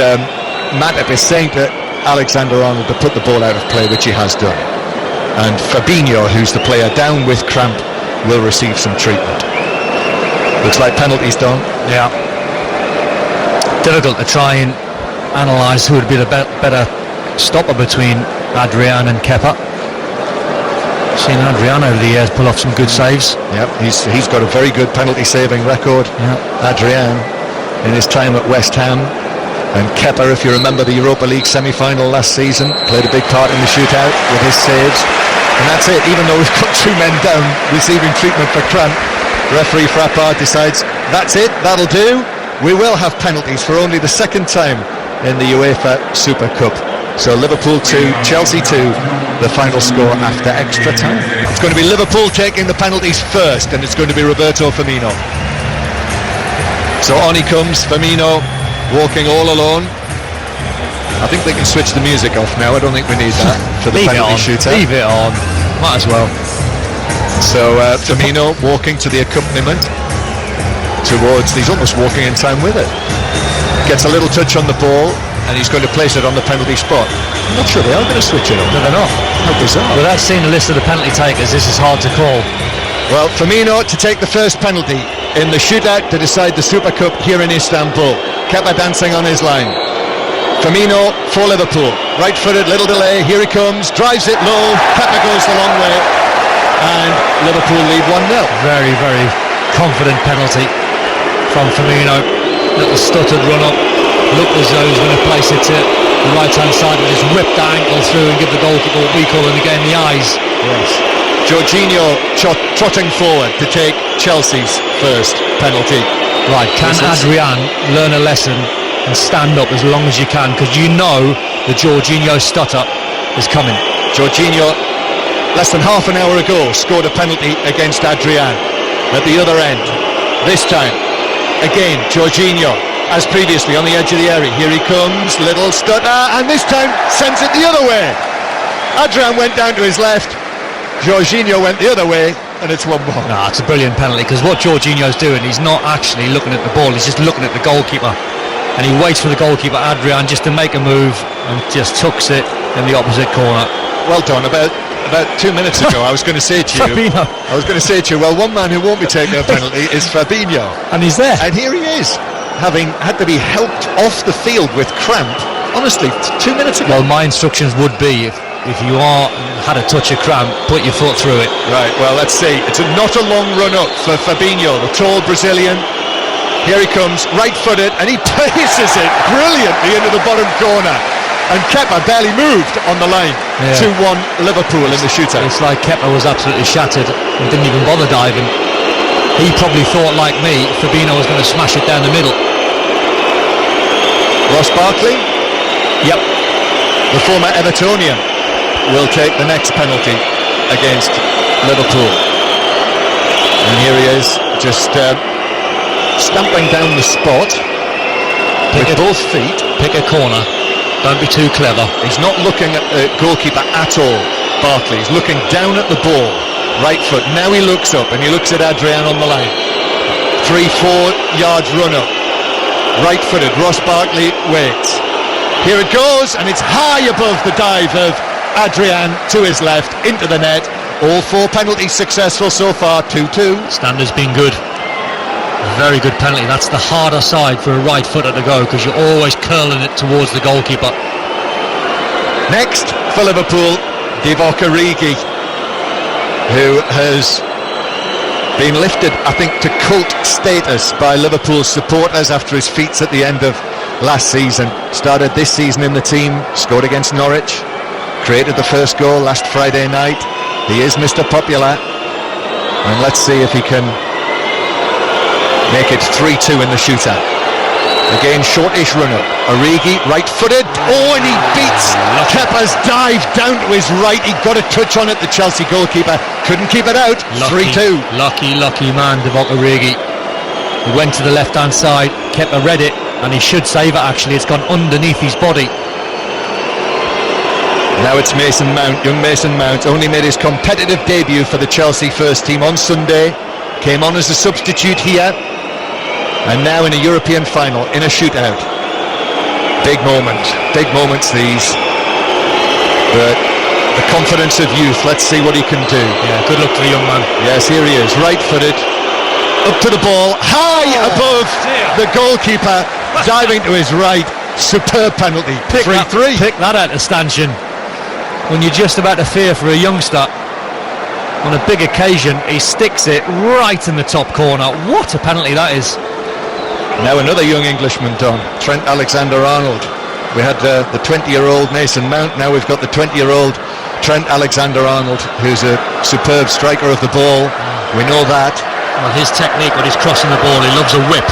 Matip is saying to Alexander-Arnold to put the ball out of play, which he has done. And Fabinho, who's the player down with cramp, will receive some treatment. Looks like penalties, Don. Yeah. Difficult to try and analyse who would be the better stopper between Adrian and Kepa. Seen Adrian over the years pull off some good saves. Yep, he's got a very good penalty saving record. Yeah. Adrian in his time at West Ham, and Kepa, if you remember the Europa League semi-final last season, played a big part in the shootout with his saves. And that's it. Even though we've got two men down receiving treatment for cramp, referee Frappard decides that's it, that'll do. We will have penalties for only the second time in the UEFA Super Cup. So Liverpool 2, Chelsea 2, the final score after extra time. It's going to be Liverpool taking the penalties first, and it's going to be Roberto Firmino. So on he comes, Firmino, walking all alone. I think they can switch the music off now. I don't think we need that for the penalty shootout. Leave it on, might as well. So Firmino walking to the accompaniment towards, he's almost walking in time with it. Gets a little touch on the ball, and he's going to place it on the penalty spot. I'm not sure they are going to switch it on. No, they're not. How bizarre. Without seeing the list of the penalty takers, this is hard to call. Well, Firmino to take the first penalty in the shootout to decide the Super Cup here in Istanbul. Kepa dancing on his line. Firmino for Liverpool. Right-footed, little delay, here he comes, drives it low, Kepa goes the long way, and Liverpool lead 1-0. Very, very confident penalty from Firmino. Little stuttered run up. Looked as though he was going to place it to the right-hand side and just whip the ankle through and give the goalkeeper what we call in the game the eyes. Yes. Jorginho trotting forward to take Chelsea's first penalty. Right, can Adrian learn a lesson and stand up as long as you can, because you know the Jorginho stutter is coming. Jorginho, less than half an hour ago, scored a penalty against Adrian at the other end. This time, again, Jorginho, as previously, on the edge of the area. Here he comes, little stutter, and this time sends it the other way. Adrian went down to his left, Jorginho went the other way, and it's 1-1. No, it's a brilliant penalty, because what Jorginho's doing, he's not actually looking at the ball, he's just looking at the goalkeeper. And he waits for the goalkeeper, Adrian, just to make a move, and just tucks it in the opposite corner. Well done. About 2 minutes ago, I was going to say to you, well, one man who won't be taking a penalty is Fabinho. And he's there. And here he is, having had to be helped off the field with cramp, honestly, 2 minutes ago. Well, my instructions would be, if you had a touch of cramp, put your foot through it. Right, well, let's see. It's not a long run up for Fabinho, the tall Brazilian. Here he comes, right-footed, and he places it brilliantly into the bottom corner. And Kepa barely moved on the line. 2-1 Liverpool in the shootout. It's like Kepa was absolutely shattered and didn't even bother diving. He probably thought, like me, Fabinho was going to smash it down the middle. Ross Barkley? Yep. The former Evertonian will take the next penalty against Liverpool. And here he is, just stamping down the spot with both feet. Pick a corner. Don't be too clever. He's not looking at the goalkeeper at all, Barkley. He's looking down at the ball. Right foot. Now he looks up and he looks at Adrian on the line. 3-4 yards run up. Right footed. Ross Barkley waits. Here it goes, and it's high above the dive of Adrian to his left into the net. All 4 penalties successful so far. 2-2. Standard's been good. Very good penalty. That's the harder side for a right footer to go, because you're always curling it towards the goalkeeper. Next for Liverpool, Divock Origi, who has been lifted, I think, to cult status by Liverpool supporters after his feats at the end of last season. Started this season in the team, scored against Norwich, created the first goal last Friday night. He is Mr. Popular, and let's see if he can make it 3-2 in the shootout. Again, shortish run-up. Origi, right-footed. Oh, and he beats Kepa's dive down to his right. He got a touch on it, the Chelsea goalkeeper. Couldn't keep it out. 3-2. Lucky man, Divock Origi. He went to the left-hand side. Kepa read it, and he should save it, actually. It's gone underneath his body. Now it's Mason Mount. Young Mason Mount only made his competitive debut for the Chelsea first team on Sunday. Came on as a substitute here. And now in a European final, in a shootout. Big moments these. But the confidence of youth, let's see what he can do. Yeah, good luck to the young man. Yes, here he is, right-footed, up to the ball, high above the goalkeeper, diving to his right. Superb penalty, 3-3. Pick that out of stanchion. When you're just about to fear for a youngster, on a big occasion, he sticks it right in the top corner. What a penalty that is. Now another young Englishman, Don, Trent Alexander-Arnold. We had the 20-year-old Mason Mount, now we've got the 20-year-old Trent Alexander-Arnold, who's a superb striker of the ball. We know that. Well, his technique when he's crossing the ball, he loves a whip.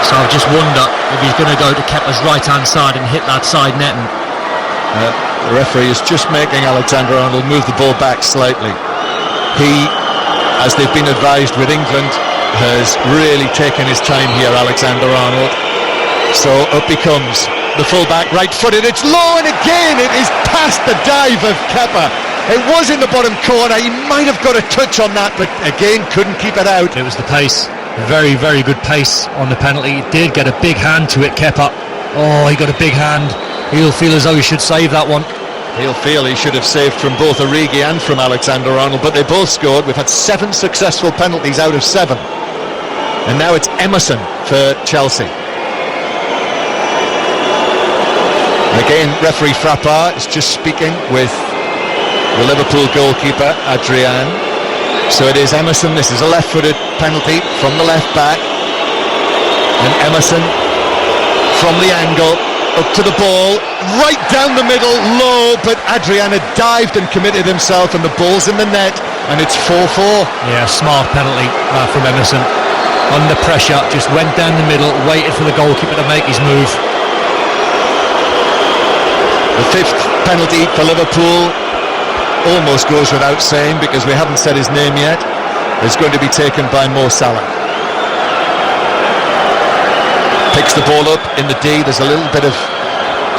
So I just wonder if he's going to go to Kepa's right-hand side and hit that side netting. The referee is just making Alexander-Arnold move the ball back slightly. He, as they've been advised with England, has really taken his time here, Alexander-Arnold. So up he comes, the fullback, right-footed, it's low, and again it is past the dive of Kepa. It was in the bottom corner, he might have got a touch on that, but again couldn't keep it out. It was the pace, very good pace on the penalty. He did get a big hand to it, Kepa. Oh, he got a big hand. He'll feel as though he should save that one. He'll feel he should have saved from both Origi and from Alexander-Arnold, but they both scored. We've had 7 successful penalties out of 7. And now it's Emerson for Chelsea. Again, referee Frappard is just speaking with the Liverpool goalkeeper, Adrian. So it is Emerson. This is a left-footed penalty from the left back. And Emerson from the angle, up to the ball, right down the middle, low, but Adrian had dived and committed himself, and the ball's in the net, and it's 4-4. Yeah, smart penalty from Emerson. Under pressure, just went down the middle, waited for the goalkeeper to make his move. The 5th penalty for Liverpool almost goes without saying, because we haven't said his name yet. It's going to be taken by Mo Salah. Picks the ball up in the D. There's a little bit of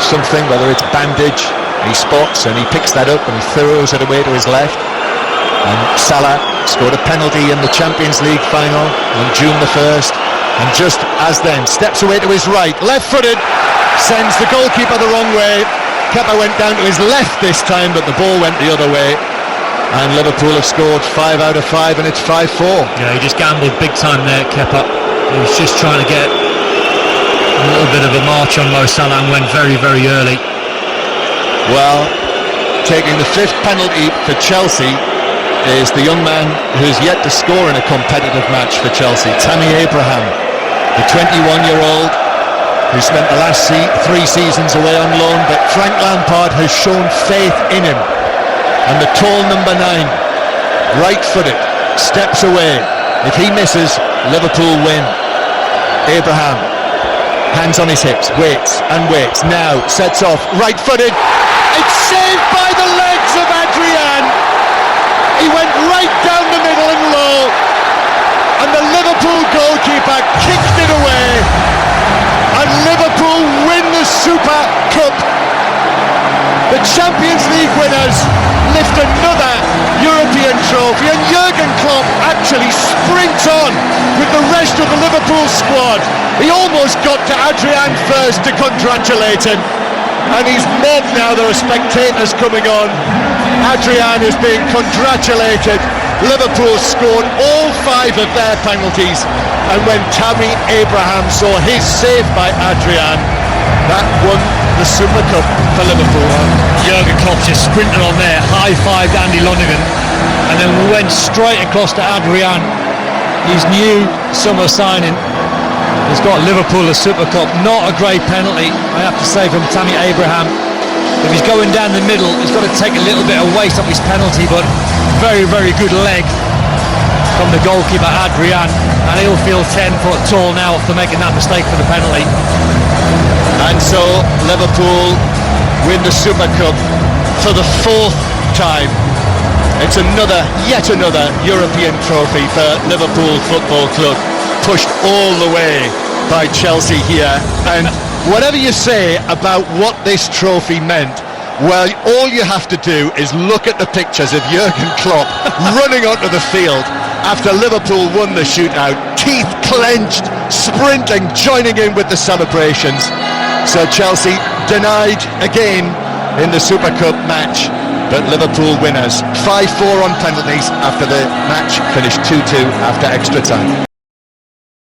something, whether it's bandage, he spots and he picks that up and he throws it away to his left. And Salah scored a penalty in the Champions League final on June the 1st, and just as then steps away to his right, left-footed, sends the goalkeeper the wrong way. Kepa went down to his left this time, but the ball went the other way, and Liverpool have scored 5 out of 5, and it's 5-4. Yeah, he just gambled big time there, Kepa. He was just trying to get a little bit of a march on Mo Salah and went very early. Well, taking the 5th penalty for Chelsea is the young man who's yet to score in a competitive match for Chelsea, Tammy Abraham, the 21-year-old who spent the last 3 seasons away on loan, but Frank Lampard has shown faith in him. And the tall number 9, right-footed, steps away. If he misses, Liverpool win. Abraham, hands on his hips, waits and waits, now sets off, right-footed, it's saved by the legs of Adrian. He went right down the middle and low, and the Liverpool goalkeeper kicked it away, and Liverpool win the Super Cup. The Champions League winners lift another European trophy, and Jurgen Klopp actually sprints on with the rest of the Liverpool squad. He almost got to Adrian first to congratulate him, and he's mobbed now. There are spectators coming on. Adrian is being congratulated Liverpool scored all 5 of their penalties, and when Tammy Abraham saw his save by Adrian, that won the Super Cup for Liverpool. Jurgen Klopp just sprinted on there, high-fived Andy Lonergan, and then went straight across to Adrian, his new summer signing. He's got Liverpool a Super Cup. Not a great penalty, I have to say, from Tammy Abraham. If he's going down the middle, he's got to take a little bit of weight off his penalty, but very, very good leg from the goalkeeper Adrian, and he'll feel 10 foot tall now after making that mistake for the penalty. And so Liverpool win the Super Cup for the 4th time. It's yet another European trophy for Liverpool Football Club, pushed all the way by Chelsea here. And whatever you say about what this trophy meant, well, all you have to do is look at the pictures of Jurgen Klopp running onto the field after Liverpool won the shootout, teeth clenched, sprinting, joining in with the celebrations. So Chelsea denied again in the Super Cup match, but Liverpool winners. 5-4 on penalties after the match finished 2-2 after extra time.